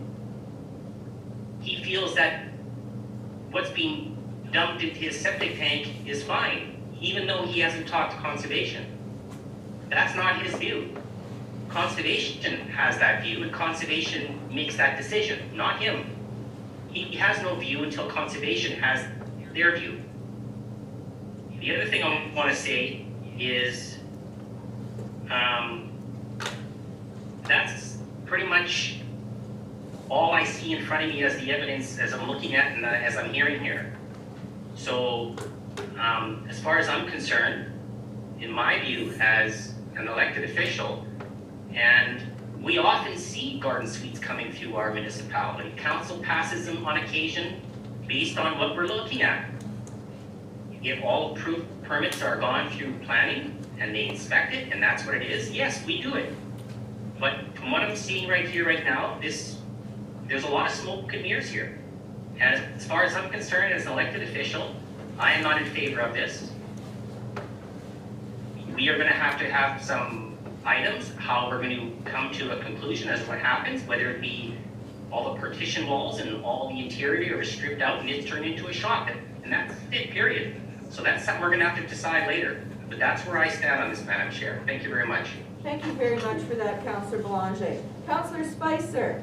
he feels that what's being dumped into his septic tank is fine, even though he hasn't talked to conservation. That's not his view. Conservation has that view, and conservation makes that decision, not him. He has no view until conservation has their view. The other thing I want to say is that's pretty much all I see in front of me as the evidence as I'm looking at and as I'm hearing here. So as far as I'm concerned, in my view, as an elected official, and we often see garden suites coming through our municipality. Council passes them on occasion based on what we're looking at. If all approved permits are gone through planning and they inspect it, and that's what it is, yes, we do it. But from what I'm seeing right here, right now, there's a lot of smoke and mirrors here. And as far as I'm concerned, as an elected official, I am not in favor of this. We are going to have some items, how we're going to come to a conclusion as to what happens, whether it be all the partition walls and all the interior are stripped out and it's turned into a shop. And that's it, period. So that's something we're going to have to decide later. But that's where I stand on this, Madam Chair. Thank you very much. Thank you very much for that, Councillor Belanger. Councillor Spicer.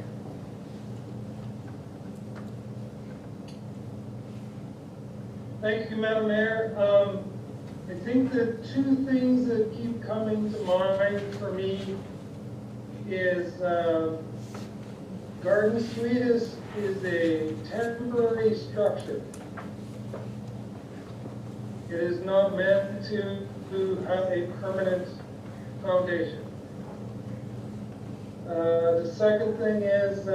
Thank you, Madam Mayor. I think the two things that keep coming to mind for me is Garden Suite is a temporary structure. It is not meant to have a permanent foundation. The second thing is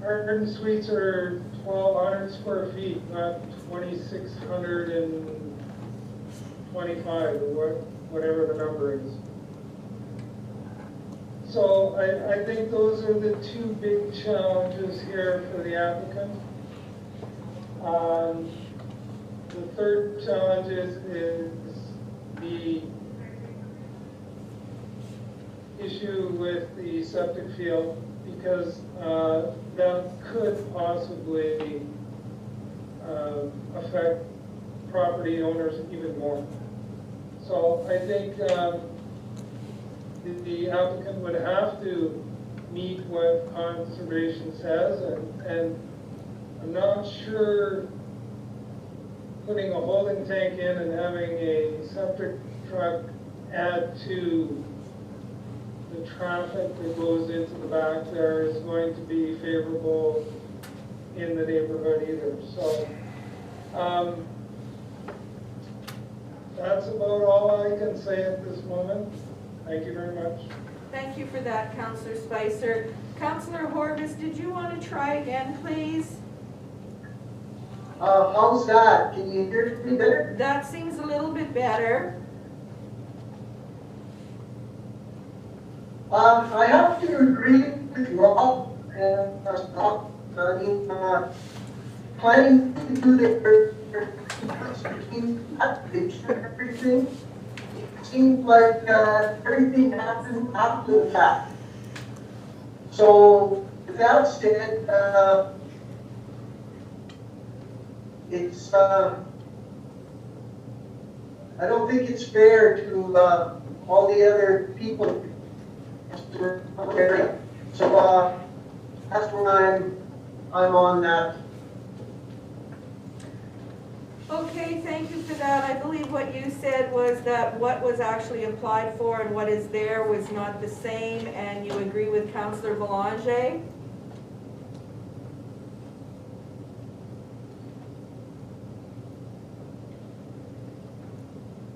garden suites are 1,200 square feet, not 2,625 or whatever the number is. So I think those are the two big challenges here for the applicant. The third challenge is the issue with the septic field, because that could possibly affect property owners even more. So I think the applicant would have to meet what conservation says, and I'm not sure putting a holding tank in and having a septic truck add to the traffic that goes into the back there is going to be favorable in the neighborhood either. So that's about all I can say at this moment. Thank you very much. Thank you for that, Councillor Spicer. Councillor Horvis, did you want to try again, please? How's that? Can you hear me better? That seems a little bit better. I have to agree with Rob and planning to do everything. It seems like everything happened after the fact. So with that said, it's I don't think it's fair to all the other people. So that's where I'm on that. Okay, thank you for that. I believe what you said was that what was actually applied for and what is there was not the same, and you agree with Councillor Belanger?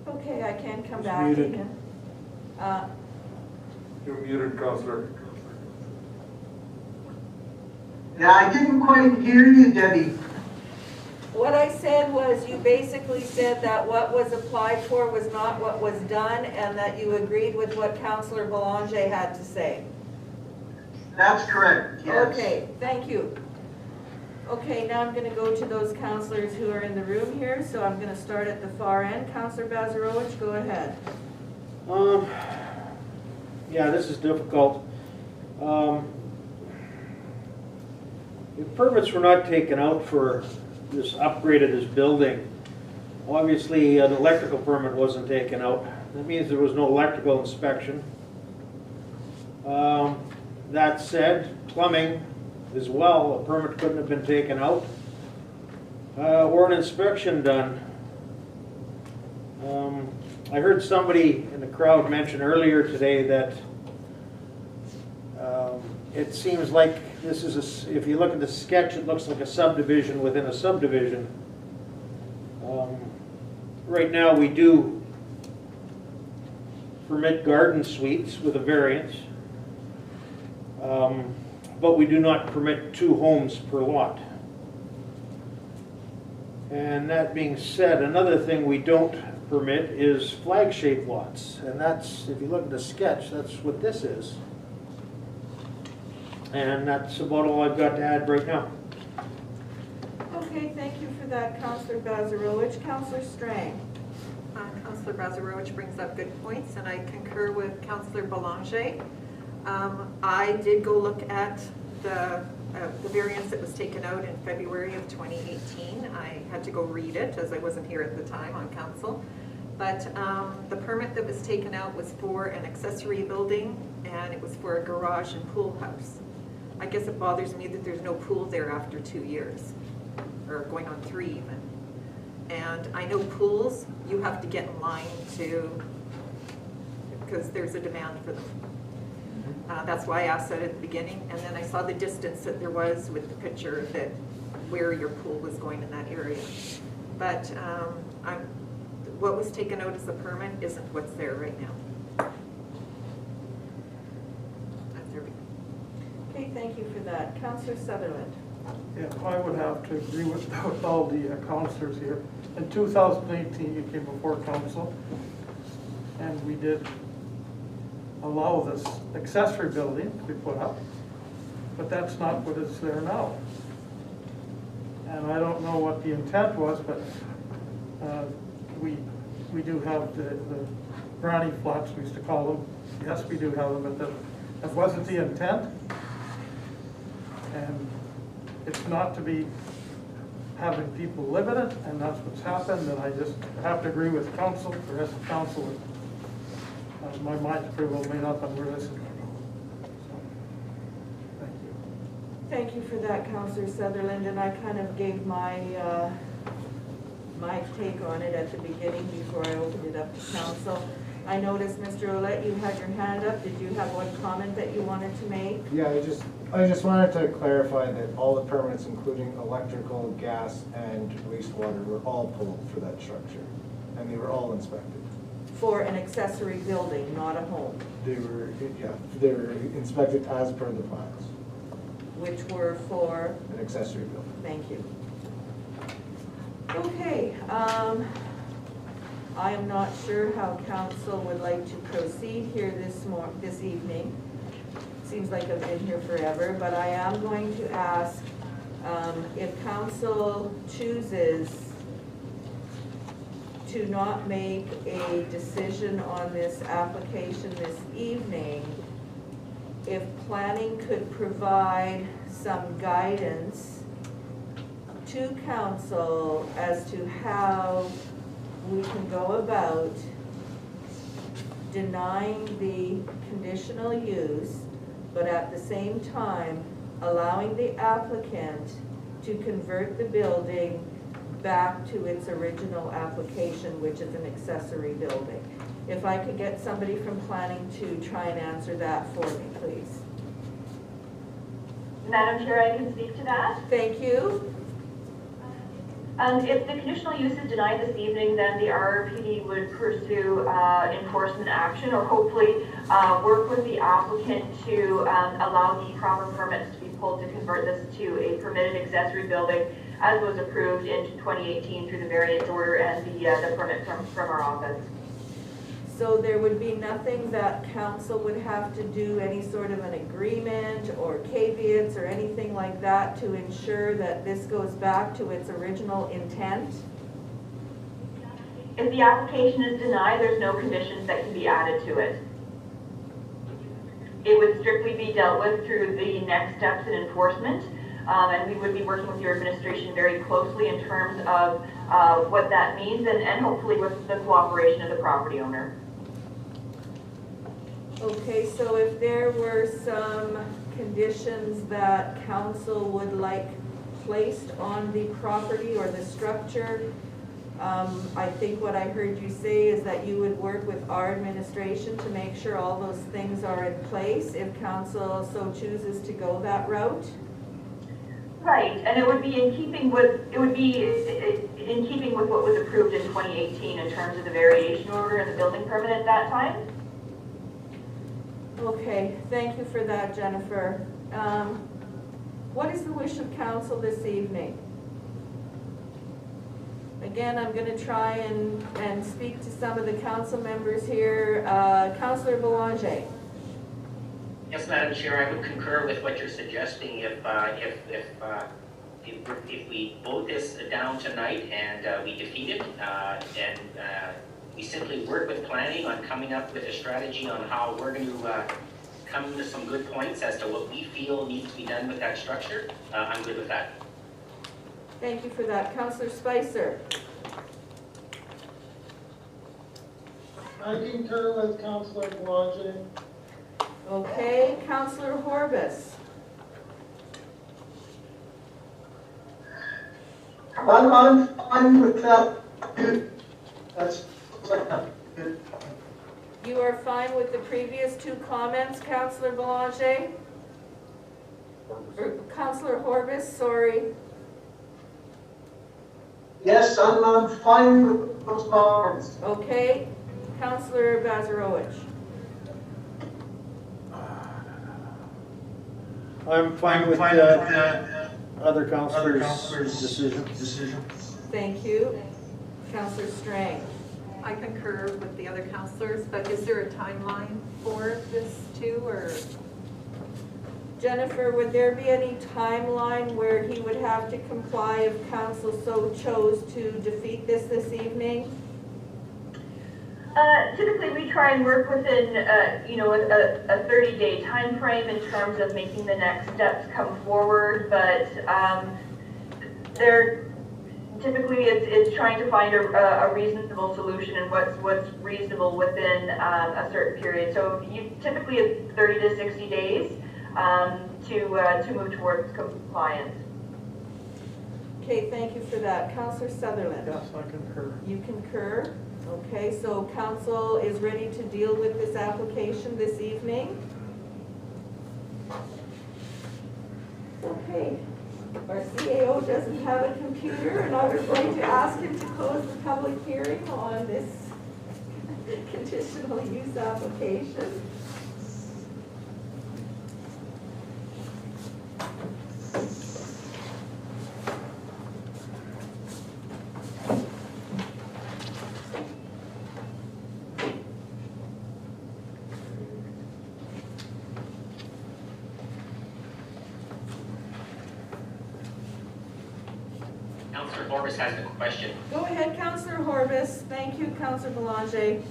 Okay, I can come It's back to muted. him. You're muted, Councillor. Yeah, I didn't quite hear you, Debbie. What I said was you basically said that what was applied for was not what was done, and that you agreed with what Councillor Belanger had to say. That's correct, yes. Okay, thank you. Okay, now I'm going to go to those councillors who are in the room here, so I'm going to start at the far end. Councillor Bazarowicz, go ahead. Yeah, this is difficult. If permits were not taken out for this upgrade of this building, obviously an electrical permit wasn't taken out. That means there was no electrical inspection. That said, plumbing as well, a permit couldn't have been taken out or an inspection done. I heard somebody in the crowd mention earlier today that it seems like this is if you look at the sketch, it looks like a subdivision within a subdivision. Right now, we do permit garden suites with a variance, but we do not permit 2 homes per lot. And that being said, another thing we don't permit is flag-shaped lots. And that's, if you look at the sketch, that's what this is. And that's about all I've got to add right now. Okay, thank you for that, Councillor Bazarowicz. Councillor Strang. Councillor Bazarowicz brings up good points, and I concur with Councillor Belanger. I did go look at the variance that was taken out in February of 2018. I had to go read it as I wasn't here at the time on council. But the permit that was taken out was for an accessory building, and it was for a garage and pool house. I guess it bothers me that there's no pool there after 2 years, or going on 3 even. And I know pools, you have to get in line to, because there's a demand for them. That's why I asked that at the beginning, and then I saw the distance that there was with the picture that where your pool was going in that area. But what was taken out as a permit isn't what's there right now. That's everything. Okay, thank you for that. Councillor Sutherland. Yeah, I would have to agree with all the councillors here. In 2018, you came before council, and we did allow this accessory building to be put up, but that's not what is there now. And I don't know what the intent was, but we do have the granny flats, we used to call them. Yes, we do have them, but that wasn't the intent. And it's not to be having people live in it, and that's what's happened, and I just have to agree with council, the rest of council. My mind's pretty well made up on where this is going to go. So, thank you. Thank you for that, Councillor Sutherland, and I kind of gave my take on it at the beginning before I opened it up to council. I noticed, Mr. Ouellette, you had your hand up. Did you have one comment that you wanted to make? Yeah, I just wanted to clarify that all the permits, including electrical, gas, and wastewater, were all pulled for that structure, and they were all inspected. For an accessory building, not a home. They were, yeah, they were inspected as per the plans. Which were for? An accessory building. Thank you. Okay, I am not sure how council would like to proceed here this evening. Seems like I've been here forever, but I am going to ask if council chooses to not make a decision on this application this evening, if planning could provide some guidance to council as to how we can go about denying the conditional use, but at the same time allowing the applicant to convert the building back to its original application, which is an accessory building. If I could get somebody from planning to try and answer that for me, please. Madam Chair, I can speak to that. Thank you. If the conditional use is denied this evening, then the RRPD would pursue enforcement action, or hopefully work with the applicant to allow the proper permits to be pulled to convert this to a permitted accessory building, as was approved in 2018 through the variance order and the permit from our office. So there would be nothing that council would have to do, any sort of an agreement or caveats or anything like that to ensure that this goes back to its original intent? If the application is denied, there's no conditions that can be added to it. It would strictly be dealt with through the next steps in enforcement, and we would be working with your administration very closely in terms of what that means, and hopefully with the cooperation of the property owner. Okay, so if there were some conditions that council would like placed on the property or the structure, I think what I heard you say is that you would work with our administration to make sure all those things are in place if council so chooses to go that route? Right, and it would be in keeping with, what was approved in 2018 in terms of the variation order and the building permit at that time. Okay, thank you for that, Jennifer. What is the wish of council this evening? Again, I'm going to try and speak to some of the council members here. Councillor Boulanger. Yes, Madam Chair, I would concur with what you're suggesting. If we vote this down tonight and we defeat it, and we simply work with planning on coming up with a strategy on how we're going to come to some good points as to what we feel needs to be done with that structure, I'm good with that. Thank you for that. Councillor Spicer. I concur with Councillor Boulanger. Okay, Councillor Horbus. I'm fine with that. That's You are fine with the previous two comments, Councillor Boulanger? Or Councillor Horbus, sorry. Yes, I'm fine with those comments. Okay, Councillor Bazarowicz. I'm fine with other councillors' decision. Thank you. Councillor Strang. I concur with the other councillors, but is there a timeline for this too, or? Jennifer, would there be any timeline where he would have to comply if council so chose to defeat this evening? Typically, we try and work within, a 30-day time frame in terms of making the next steps come forward, but typically it's trying to find a reasonable solution and what's reasonable within a certain period. So typically it's 30 to 60 days to move towards compliance. Okay, thank you for that. Councillor Sutherland. Yes, I concur. You concur? Okay, so council is ready to deal with this application this evening. Okay, our CAO doesn't have a computer, and I was going to ask him to close the public hearing on this conditional use application. Councillor Horbus has a question. Go ahead, Councillor Horbus. Thank you, Councillor Boulanger.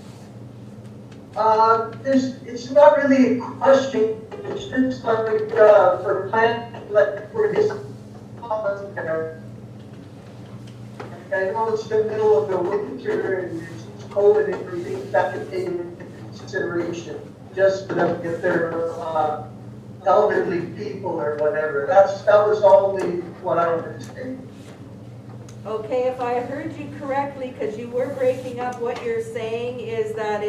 It's not really a question, it's just like, for plan, like, for this, I know it's the middle of the winter and it's cold and everything, that could take into consideration, just for them, if they're, elderly people or whatever, that was only what I was saying. Okay, if I heard you correctly, because you were breaking up, what you're saying is that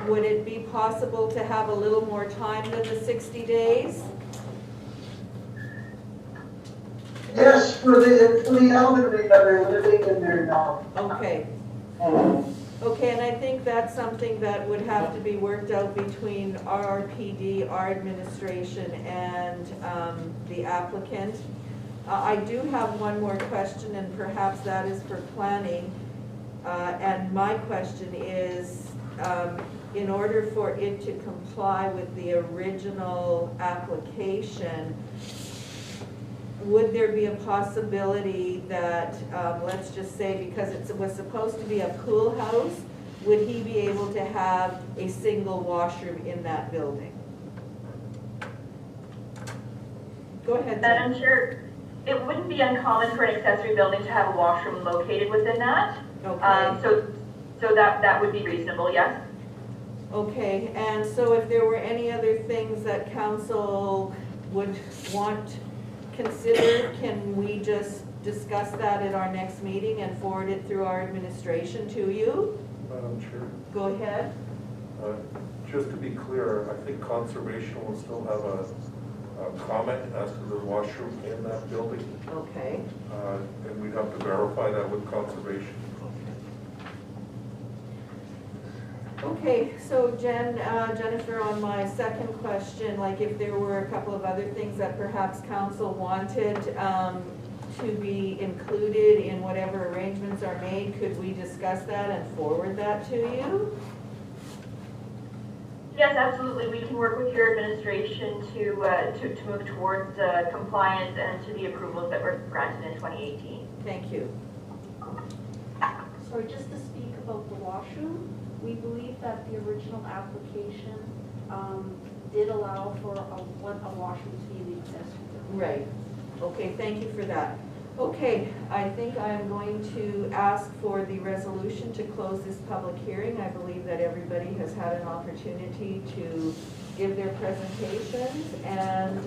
would it be possible to have a little more time than the 60 days? Yes, for the elderly that are living in there now. Okay. Okay, and I think that's something that would have to be worked out between RRPD, our administration, and the applicant. I do have one more question, and perhaps that is for planning. And my question is, in order for it to comply with the original application, would there be a possibility that, let's just say, because it was supposed to be a pool house, would he be able to have a single washroom in that building? Go ahead, Jen. I'm sure it wouldn't be uncommon for an accessory building to have a washroom located within that. Okay. So that would be reasonable, yes. Okay, and so if there were any other things that council would want considered, can we just discuss that at our next meeting and forward it through our administration to you? Madam Chair, Go ahead. just to be clear, I think conservation will still have comment as to the washroom in that building. Okay. And we'd have to verify that with conservation. Okay, so Jennifer, on my second question, like if there were a couple of other things that perhaps council wanted to be included in whatever arrangements are made, could we discuss that and forward that to you? Yes, absolutely. We can work with your administration to move towards compliance and to the approvals that were granted in 2018. Thank you. So just to speak about the washroom, we believe that the original application did allow for a washroom to be in the accessory building. Right. Okay, thank you for that. Okay, I think I'm going to ask for the resolution to close this public hearing. I believe that everybody has had an opportunity to give their presentations, and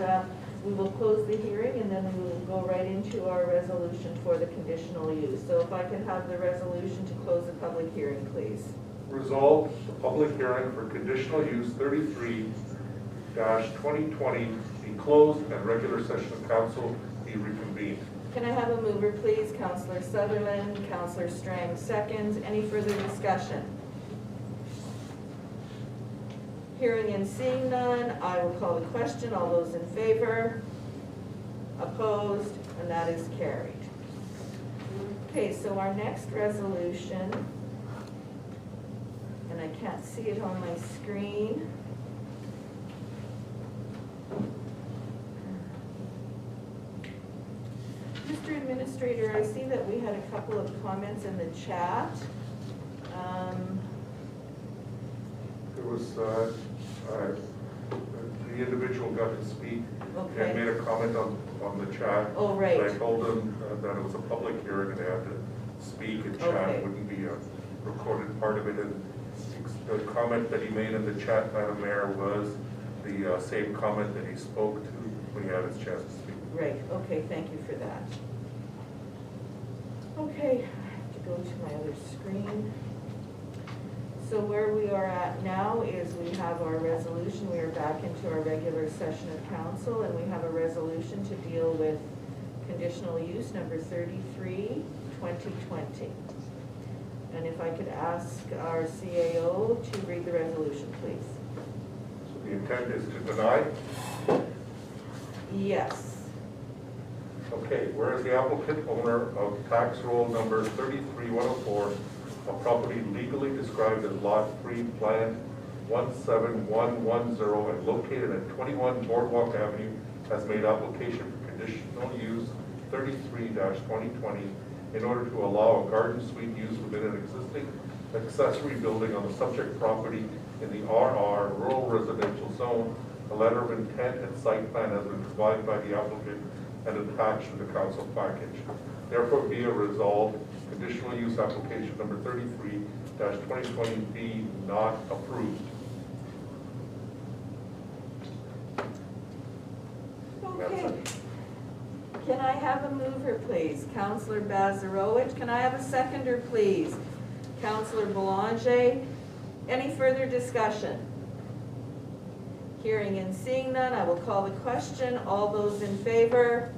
we will close the hearing, and then we will go right into our resolution for the conditional use. So if I could have the resolution to close the public hearing, please. Resolved, the public hearing for conditional use 33-2020 be closed and regular session of council be reconvened. Can I have a mover, please? Councillor Sutherland, Councillor Strang seconds. Any further discussion? Hearing and seeing none, I will call the question. All those in favor? Opposed? And that is carried. Okay, so our next resolution, and I can't see it on my screen. Mr. Administrator, I see that we had a couple of comments in the chat. There was, the individual got to speak Okay. and made a comment on the chat. Oh, right. And I told them that it was a public hearing and they had to speak and chat. Okay. It wouldn't be a recorded part of it. And the comment that he made in the chat, Madam Mayor, was the same comment that he spoke to when he had his chance to speak. Right, okay, thank you for that. Okay, I have to go to my other screen. So where we are at now is we have our resolution. We are back into our regular session of council, and we have a resolution to deal with conditional use number 33-2020. And if I could ask our CAO to read the resolution, please. So the intent is to deny? Yes. Okay, whereas the applicant owner of tax roll number 33104, a property legally described as Lot 3, Plan 17110 and located at 21 Boardwalk Avenue, has made application for conditional use 33-2020 in order to allow a garden suite use within an existing accessory building on the subject property in the RR, Rural Residential Zone. A letter of intent and site plan has been provided by the applicant and attached to the council package. Therefore, be it resolved, conditional use application number 33-2020 be not approved. Okay. Can I have a mover, please? Councillor Bazarowicz. Can I have a seconder, please? Councillor Belanger. Any further discussion? Hearing and seeing none, I will call the question. All those in favor?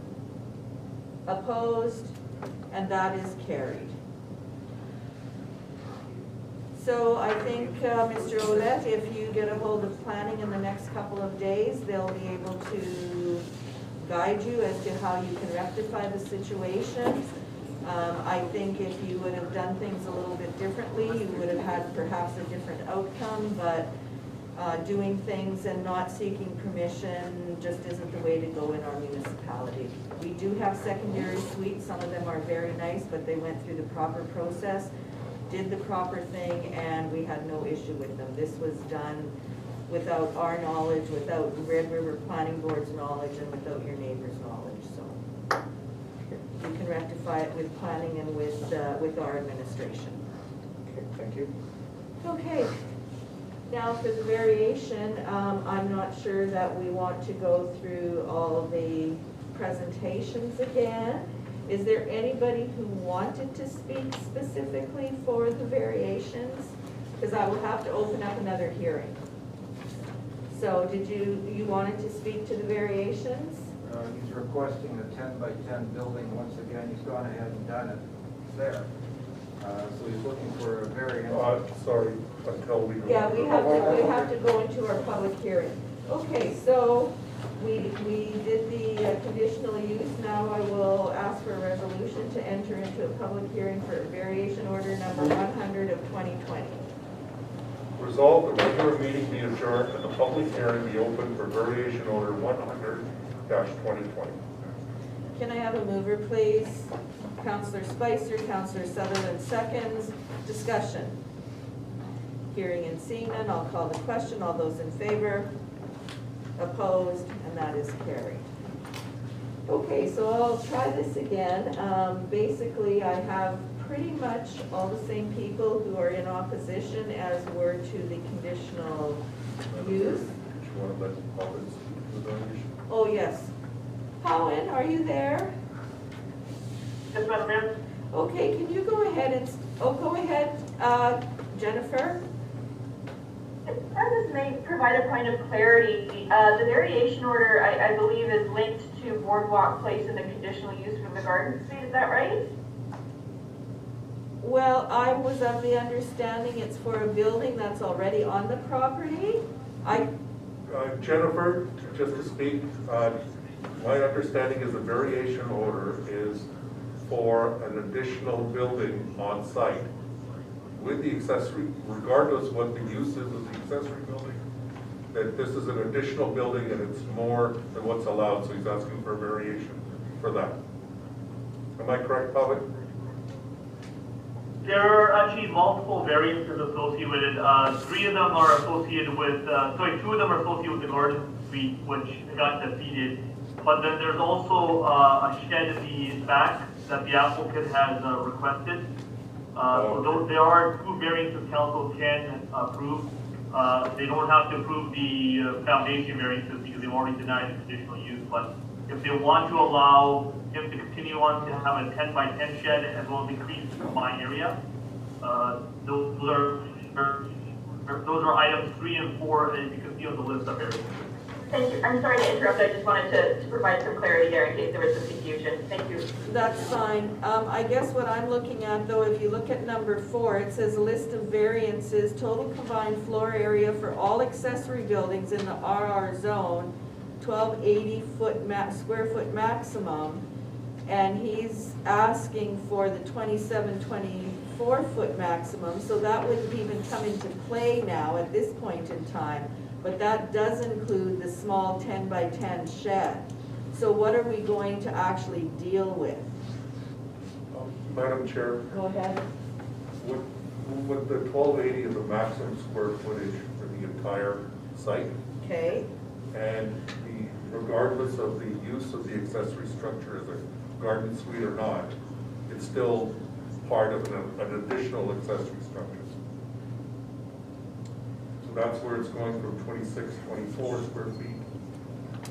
Opposed? And that is carried. So I think, Mr. Ouellette, if you get a hold of planning in the next couple of days, they'll be able to guide you as to how you can rectify the situation. I think if you would have done things a little bit differently, you would have had perhaps a different outcome, but doing things and not seeking permission just isn't the way to go in our municipality. We do have secondary suites. Some of them are very nice, but they went through the proper process, did the proper thing, and we had no issue with them. This was done without our knowledge, without Red River Planning Board's knowledge, and without your neighbor's knowledge. So you can rectify it with planning and with our administration. Okay, thank you. Okay. Now for the variation, I'm not sure that we want to go through all of the presentations again. Is there anybody who wanted to speak specifically for the variations? Because I will have to open up another hearing. So did you wanted to speak to the variations? He's requesting a 10 by 10 building. Once again, he's gone ahead and done it there. So he's looking for a variance. Sorry, until we. Yeah, we have to go into our public hearing. Okay, so we did the conditional use. Now I will ask for a resolution to enter into a public hearing for variation order number 100 of 2020. Resolved, the regular meeting be adjourned and the public hearing be open for variation order 100-2020. Can I have a mover, please? Councillor Spicer, Councillor Sutherland seconds. Discussion. Hearing and seeing none, I'll call the question. All those in favor? Opposed? And that is carried. Okay, so I'll try this again. Basically, I have pretty much all the same people who are in opposition as were to the conditional use. Oh, yes. Howen, are you there? Yes, Madam Mayor. Okay, can you go ahead and, go ahead, Jennifer. This may provide a point of clarity. The variation order, I believe, is linked to Boardwalk Place and the conditional use for the garden suite. Is that right? Well, I was of the understanding it's for a building that's already on the property. Jennifer, just to speak, my understanding is the variation order is for an additional building on site with the accessory, regardless what the use is of the accessory building, that this is an additional building and it's more than what's allowed, so he's asking for a variation for that. Am I correct, Pavel? There are actually multiple variances associated with it. Three of them are associated with, two of them are associated with the garden suite, which got defeated. But then there's also a shed in the back that the applicant has requested. So there are two variances council can approve. They don't have to approve the foundation variances because they've already denied the conditional use. But if they want to allow him to continue on to have a 10 by 10 shed as well as increase the combined area, those are items 3 and 4, and you can see on the list of areas. Thank you. I'm sorry to interrupt. I just wanted to provide some clarity there in case there was some confusion. Thank you. That's fine. I guess what I'm looking at, though, if you look at number 4, it says a list of variances, total combined floor area for all accessory buildings in the RR zone, 1280 square foot maximum, and he's asking for the 2724 foot maximum, so that wouldn't even come into play now at this point in time. But that does include the small 10 by 10 shed. So what are we going to actually deal with? Madam Chair. Go ahead. With the 1280 is the maximum square footage for the entire site. Okay. And regardless of the use of the accessory structure as a garden suite or not, it's still part of an additional accessory structure. That's where it's going from 2624 square feet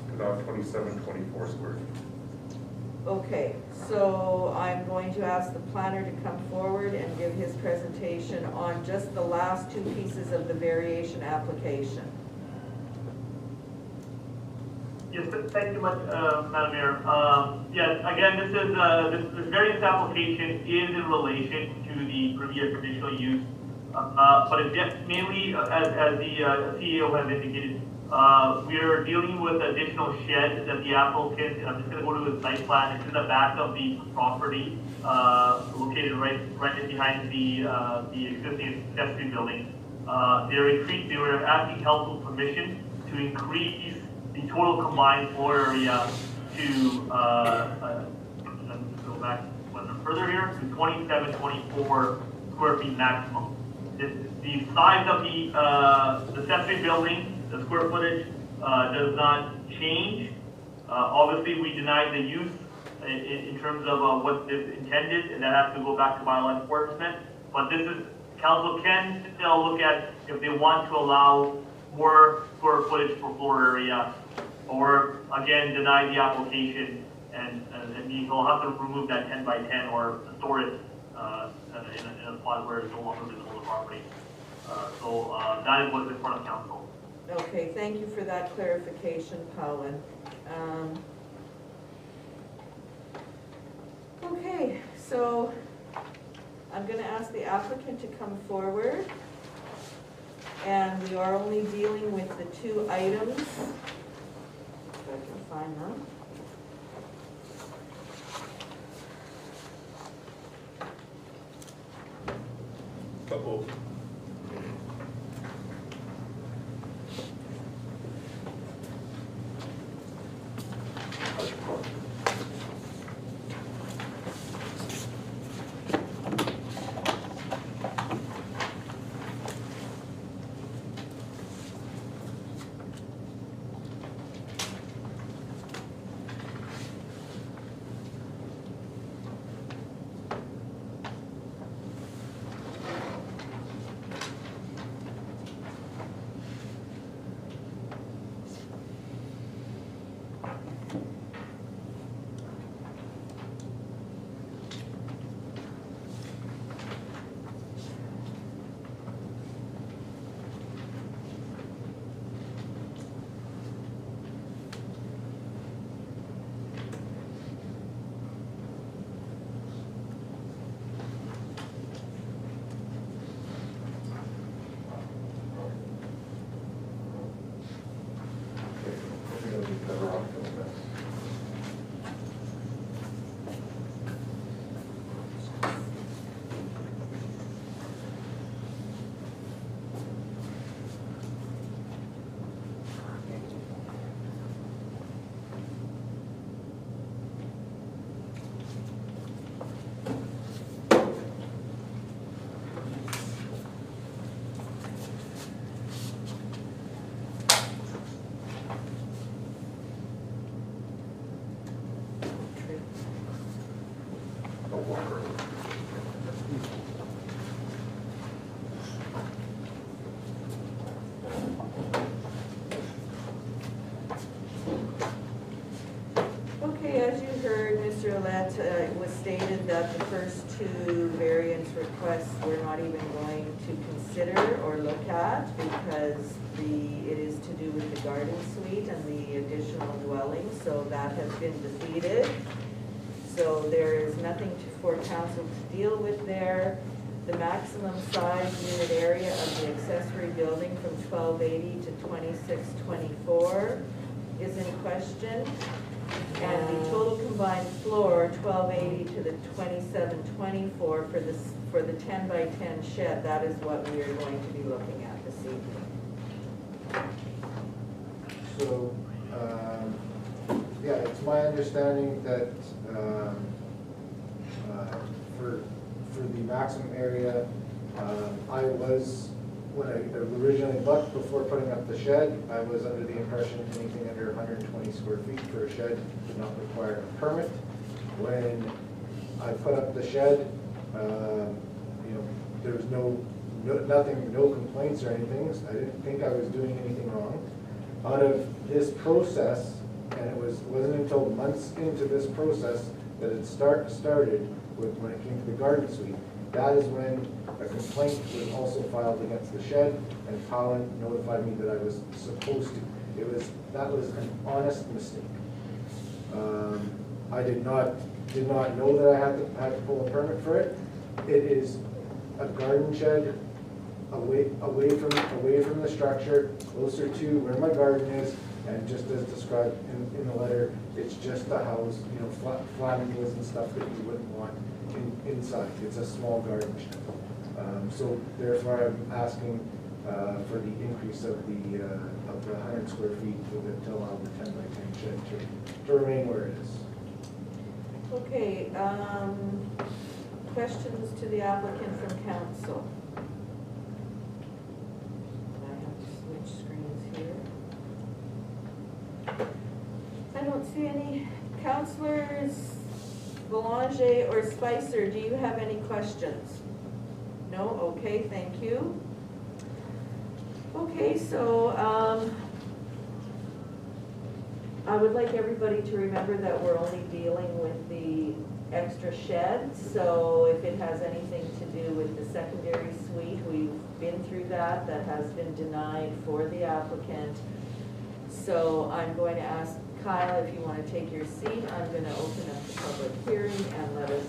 to now 2724 square feet. Okay, so I'm going to ask the planner to come forward and give his presentation on just the last two pieces of the variation application. Yes, thank you much, Madam Mayor. Yes, again, this variance application is in relation to the previous conditional use. But it's mainly, as the CEO has indicated, we are dealing with additional shed that the applicant, and I'm just going to go to the site plan. It's in the back of the property, located right behind the existing accessory building. They were asking council permission to increase the total combined floor area to let's go back one further here to 2724 square feet maximum. The size of the accessory building, the square footage, does not change. Obviously, we denied the use in terms of what is intended, and that has to go back to bylaw enforcement. But this is, council can still look at if they want to allow more square footage for floor area, or again, deny the application, and he'll have to remove that 10 by 10 or store it in a spot where it's no longer visible to the property. So that is what's in front of council. Okay, thank you for that clarification, Colin. Okay, so I'm gonna ask the applicant to come forward. And we are only dealing with the 2 items. If I can find them. Uh-oh. Okay, as you heard, Mr. Ouellette, it was stated that the first 2 variance requests we're not even going to consider or look at because it is to do with the garden suite and the additional dwelling, so that has been defeated. So there is nothing for council to deal with there. The maximum size unit area of the accessory building from 1280 to 2624 is in question. And the total combined floor, 1280 to the 2724 for the 10 by 10 shed, that is what we are going to be looking at this evening. So, yeah, it's my understanding that for the maximum area, when I originally looked before putting up the shed, I was under the impression anything under 120 square feet for a shed did not require a permit. When I put up the shed, there was no complaints or anything. I didn't think I was doing anything wrong. Out of this process, and it wasn't until months into this process that it started when it came to the garden suite. That is when a complaint was also filed against the shed, and Colin notified me that I was supposed to. That was an honest mistake. I did not know that I had to pull a permit for it. It is a garden shed away from the structure, closer to where my garden is, and just as described in the letter, it's just a house, flamming and stuff that you wouldn't want inside. It's a small garden shed. So therefore, I'm asking for the increase of the 100 square feet to allow the 10 by 10 shed to remain where it is. Okay, questions to the applicant from council? I have to switch screens here. I don't see any. Councilors Belanger or Spicer, do you have any questions? No? Okay, thank you. Okay, so I would like everybody to remember that we're only dealing with the extra shed, so if it has anything to do with the secondary suite, we've been through that. That has been denied for the applicant. So I'm going to ask Kyle if you want to take your seat. I'm going to open up the public hearing and let us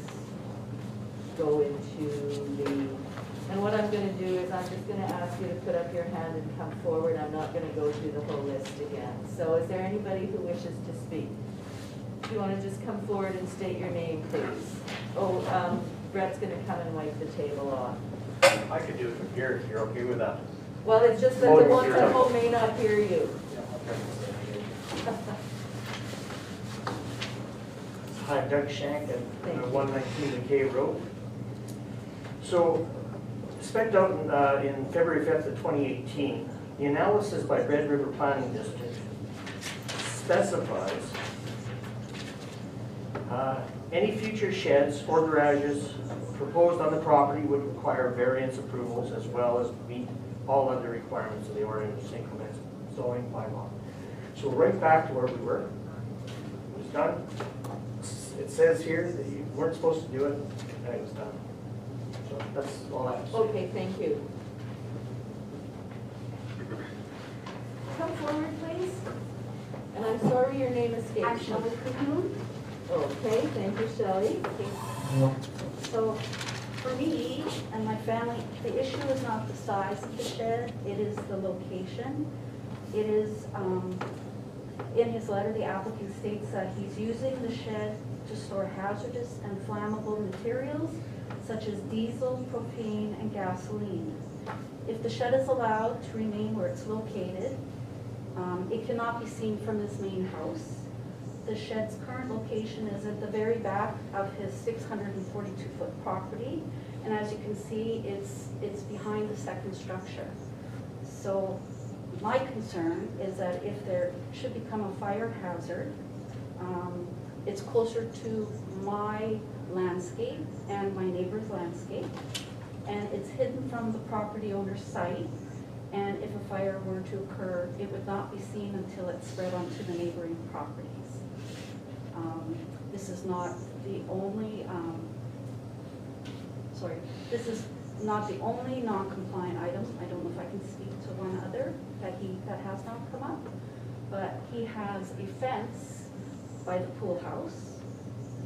go into the, and what I'm going to do is I'm just going to ask you to put up your hand and come forward. I'm not going to go through the whole list again. So is there anybody who wishes to speak? If you want to just come forward and state your name, please. Oh, Brett's going to come and wipe the table off. I could do it from here, if you're okay with that. Well, it's just that the ones at home may not hear you. Hi, I'm Doug Shank at 119 McKay Road. So, spec'd out in February 5th of 2018, the analysis by Red River Planning District specifies any future sheds or garages proposed on the property would require variance approvals as well as meet all other requirements of the ordinance increment zoning bylaw. So we're right back to where we were. It was done. It says here that you weren't supposed to do it, and it was done. So that's all I have to say. Okay, thank you. Come forward, please. And I'm sorry your name escaped. I'm Shelley Cahoon. Okay, thank you, Shelley. So for me and my family, the issue is not the size of the shed, it is the location. It is, in his letter, the applicant states that he's using the shed to store hazardous and flammable materials such as diesel, propane, and gasoline. If the shed is allowed to remain where it's located, it cannot be seen from this main house. The shed's current location is at the very back of his 642-foot property, and as you can see, it's behind the second structure. So my concern is that if there should become a fire hazard, it's closer to my landscape and my neighbor's landscape, and it's hidden from the property owner's sight, and if a fire were to occur, it would not be seen until it spread onto the neighboring properties. This is not the only, this is not the only non-compliant item. I don't know if I can speak to one other that has not come up, but he has a fence by the pool house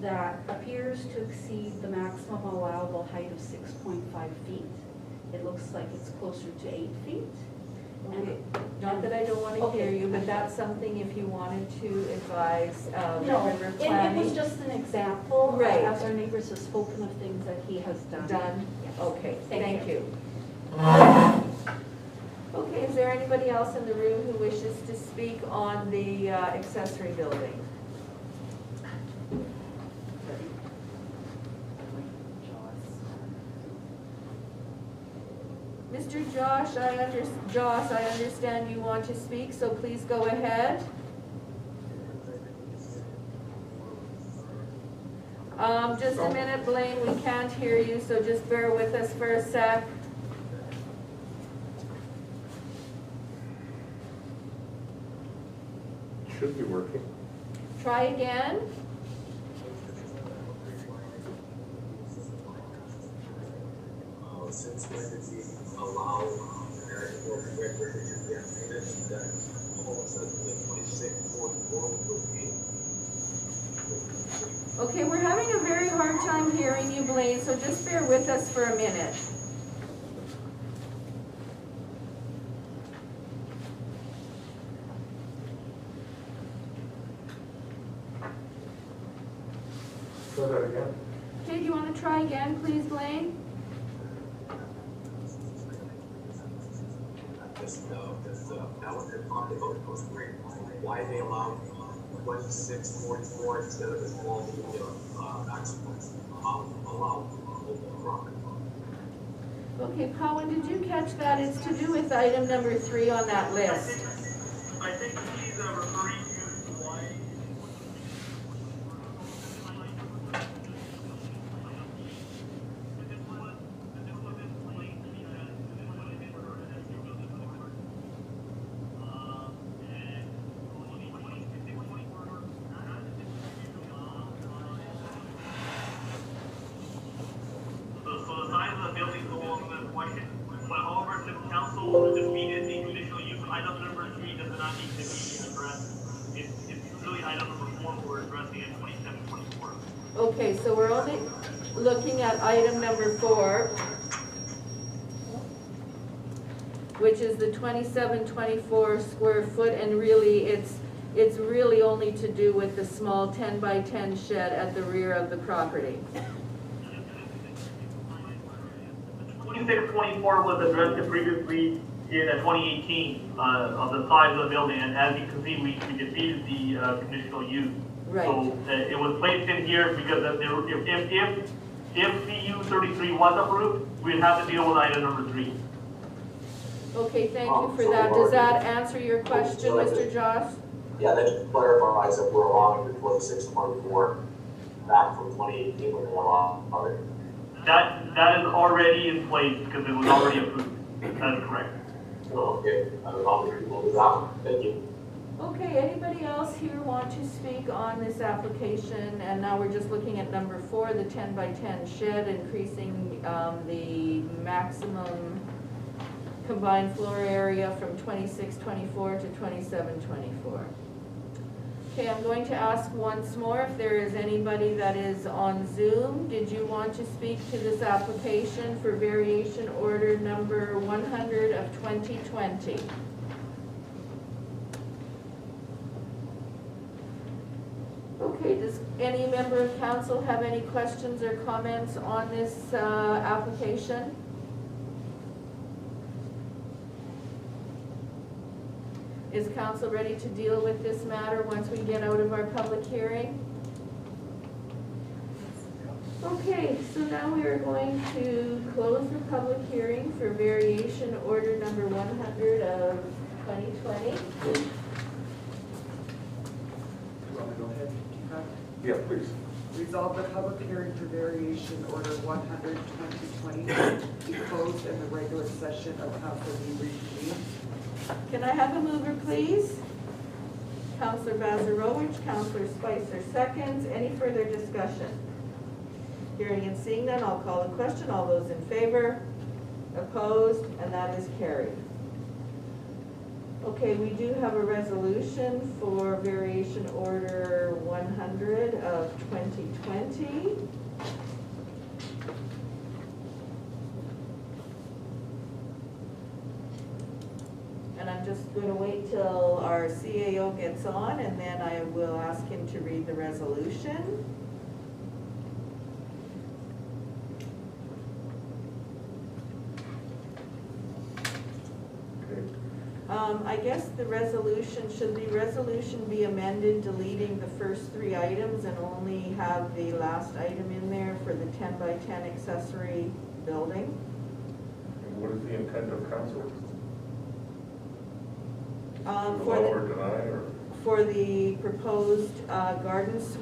that appears to exceed the maximum allowable height of 6.5 feet. It looks like it's closer to 8 feet. Okay. Not that I don't want to hear you, but that's something if you wanted to advise No, River it Planning. was just an example. Right. As our neighbors have spoken of things that he has done. Yes. Okay, thank you. Okay, is there anybody else in the room who wishes to speak on the accessory building? Mr. Josh, I understand you want to speak, so please go ahead. Just a minute, Blaine, we can't hear you, so just bear with us for a sec. Should be working. Try again. Since when did we allow Okay, we're having a very hard time hearing you, Blaine, so just bear with us for a minute. Try that again. Okay, do you want to try again, please, Blaine? Why they allow 2644 instead of all the maximum allowed open property. Okay, Colin, did you catch that? It's to do with item number 3 on that list. I think he's referring to why. looking at item number 4, which is the 2724 square foot, and really it's really only to do with the small 10 by 10 shed at the rear of the property. 2624 was addressed previously in 2018 of the size of the building, and as you can see, we defeated the conditional use. Right. So it was placed in here because if CU 33 was approved, we'd have to deal with item number 3. Okay, thank you for that. Does that answer your question, Mr. Joss? Yeah, that just clarifies that we're allowing the 2624 back from 2018 when they allowed it. That is already in place because it was already approved. That is correct. Okay, I'll be able to do that one. Thank you. Okay, anybody else here want to speak on this application? And now we're just looking at number 4, the 10 by 10 shed, increasing the maximum combined floor area from 2624 to 2724. Okay, I'm going to ask once more if there is anybody that is on Zoom. Did you want to speak to this application for variation order number 100 of 2020? Okay, does any member of council have any questions or comments on this application? Is council ready to deal with this matter once we get out of our public hearing? Okay, so now we are going to close the public hearing for variation order number 100 of 2020. Yeah, please. Resolve the public hearing for variation order 100, 2020 be closed and the regular session of council be reconvened. Can I have a mover, please? Councillor Bazarowicz, Councillor Spicer seconds. Any further discussion? Hearing and seeing none, I'll call the question. All those in favor? Opposed? And that is carried. Okay, we do have a resolution for variation order 100 of 2020. And I'm just going to wait till our CAO gets on, and then I will ask him to read the resolution. I guess the resolution, should the resolution be amended, deleting the first 3 items and only have the last item in there for the 10 by 10 accessory building? And what is the intent of council? For the proposed gardens,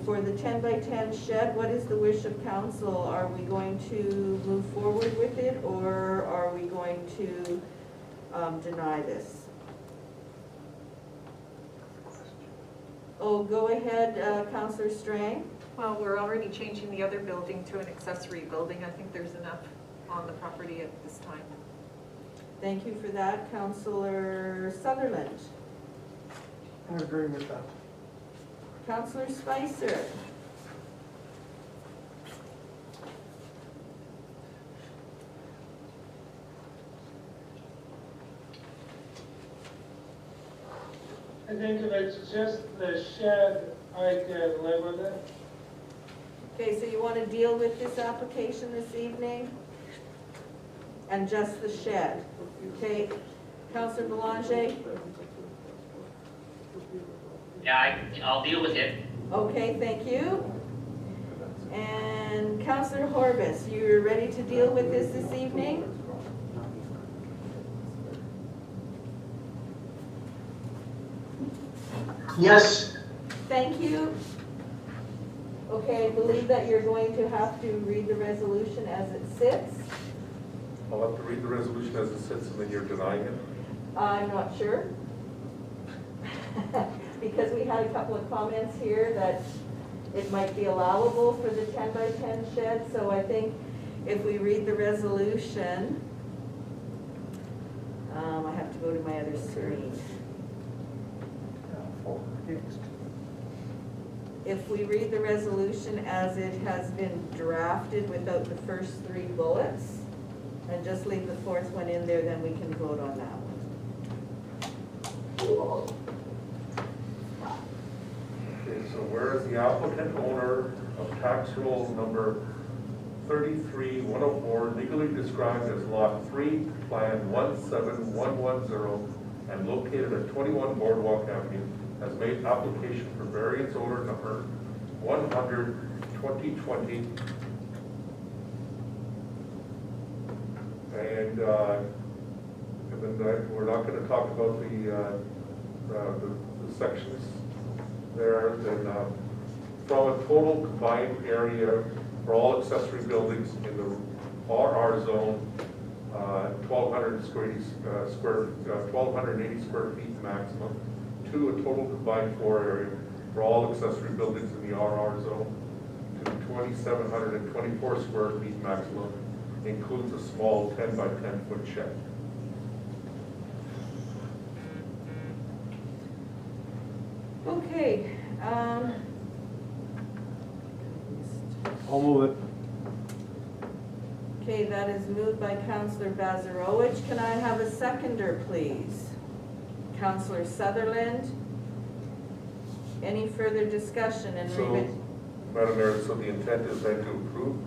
for the 10 by 10 shed, what is the wish of council? Are we going to move forward with it, or are we going to deny this? Oh, go ahead, Councillor Strang. Well, we're already changing the other building to an accessory building. I think there's enough on the property at this time. Thank you for that. Councillor Sutherland. I agree with that. Councillor Spicer. I think if it's just the shed, I can live with it. Okay, so you want to deal with this application this evening? And just the shed? Okay, Councillor Belanger? Yeah, I'll deal with it. Okay, thank you. And Councillor Horbis, you're ready to deal with this evening? Yes. Thank you. Okay, I believe that you're going to have to read the resolution as it sits. I'll have to read the resolution as it sits, and then you're denying it? I'm not sure. Because we had a couple of comments here that it might be allowable for the 10 by 10 shed. So I think if we read the resolution, I have to go to my other screen. if we read the resolution as it has been drafted without the first 3 bullets, and just leave the 4th one in there, then we can vote on that one. Okay, so whereas the applicant owner of tax roll number 33104, legally described as Lot 3, Plan 17110, and located at 21 Boardwalk Avenue, has made application for variance order number 100/2020. And then we're not going to talk about the sections there. Then from a total combined area for all accessory buildings in the RR zone, 1,280 square feet maximum, to a total combined floor area for all accessory buildings in the RR zone to 2,724 square feet maximum, includes a small 10 by 10 foot shed. Okay. I'll move it. Okay, that is moved by Councillor Bazarowicz. Can I have a seconder, please? Councillor Sutherland. Any further discussion? And So, Madam Mayor, so the intent is then to approve?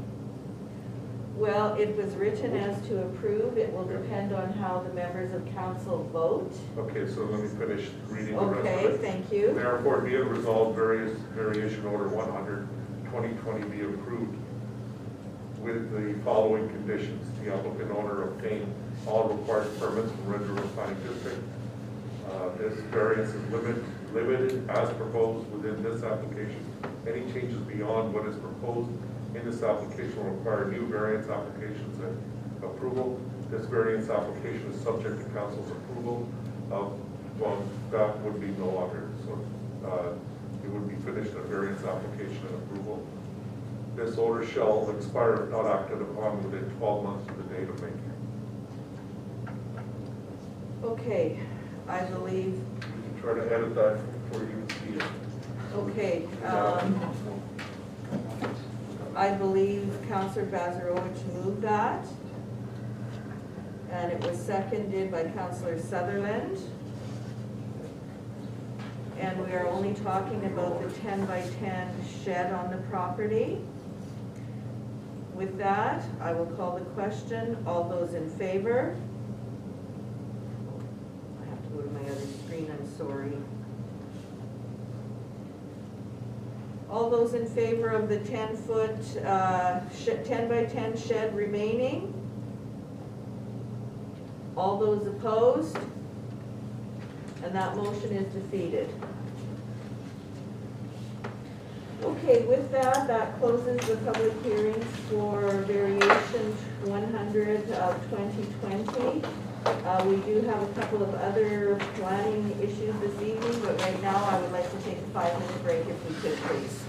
well, it was written as to approve. It will depend on how the members of council vote. Okay, so let me finish reading the rest of Okay, it. thank you. Therefore, be it resolved, variation order 100/2020 be approved with the following conditions. The applicant owner obtain all required permits from Red River Planning District. This variance is limited as proposed within this application. Any changes beyond what is proposed in this application will require new variance applications and approval. This variance application is subject to council's approval of, well, that would be no longer. So it would be finished a variance application and approval. This order shall expire if not acted upon within 12 months of the date of making. Okay, I believe, You can try to edit that before you see it. okay. I believe Councillor Bazarowicz moved that. And it was seconded by Councillor Sutherland. And we are only talking about the 10 by 10 shed on the property. With that, I will call the question. All those in favor? I have to go to my other screen, I'm sorry. All those in favor of the 10-foot, 10 by 10 shed remaining? All those opposed? And that motion is defeated. Okay, with that, that closes the public hearings for variation 100 of 2020. We do have a couple of other planning issues this evening, but right now I would like to take a 5-minute break if we could, please.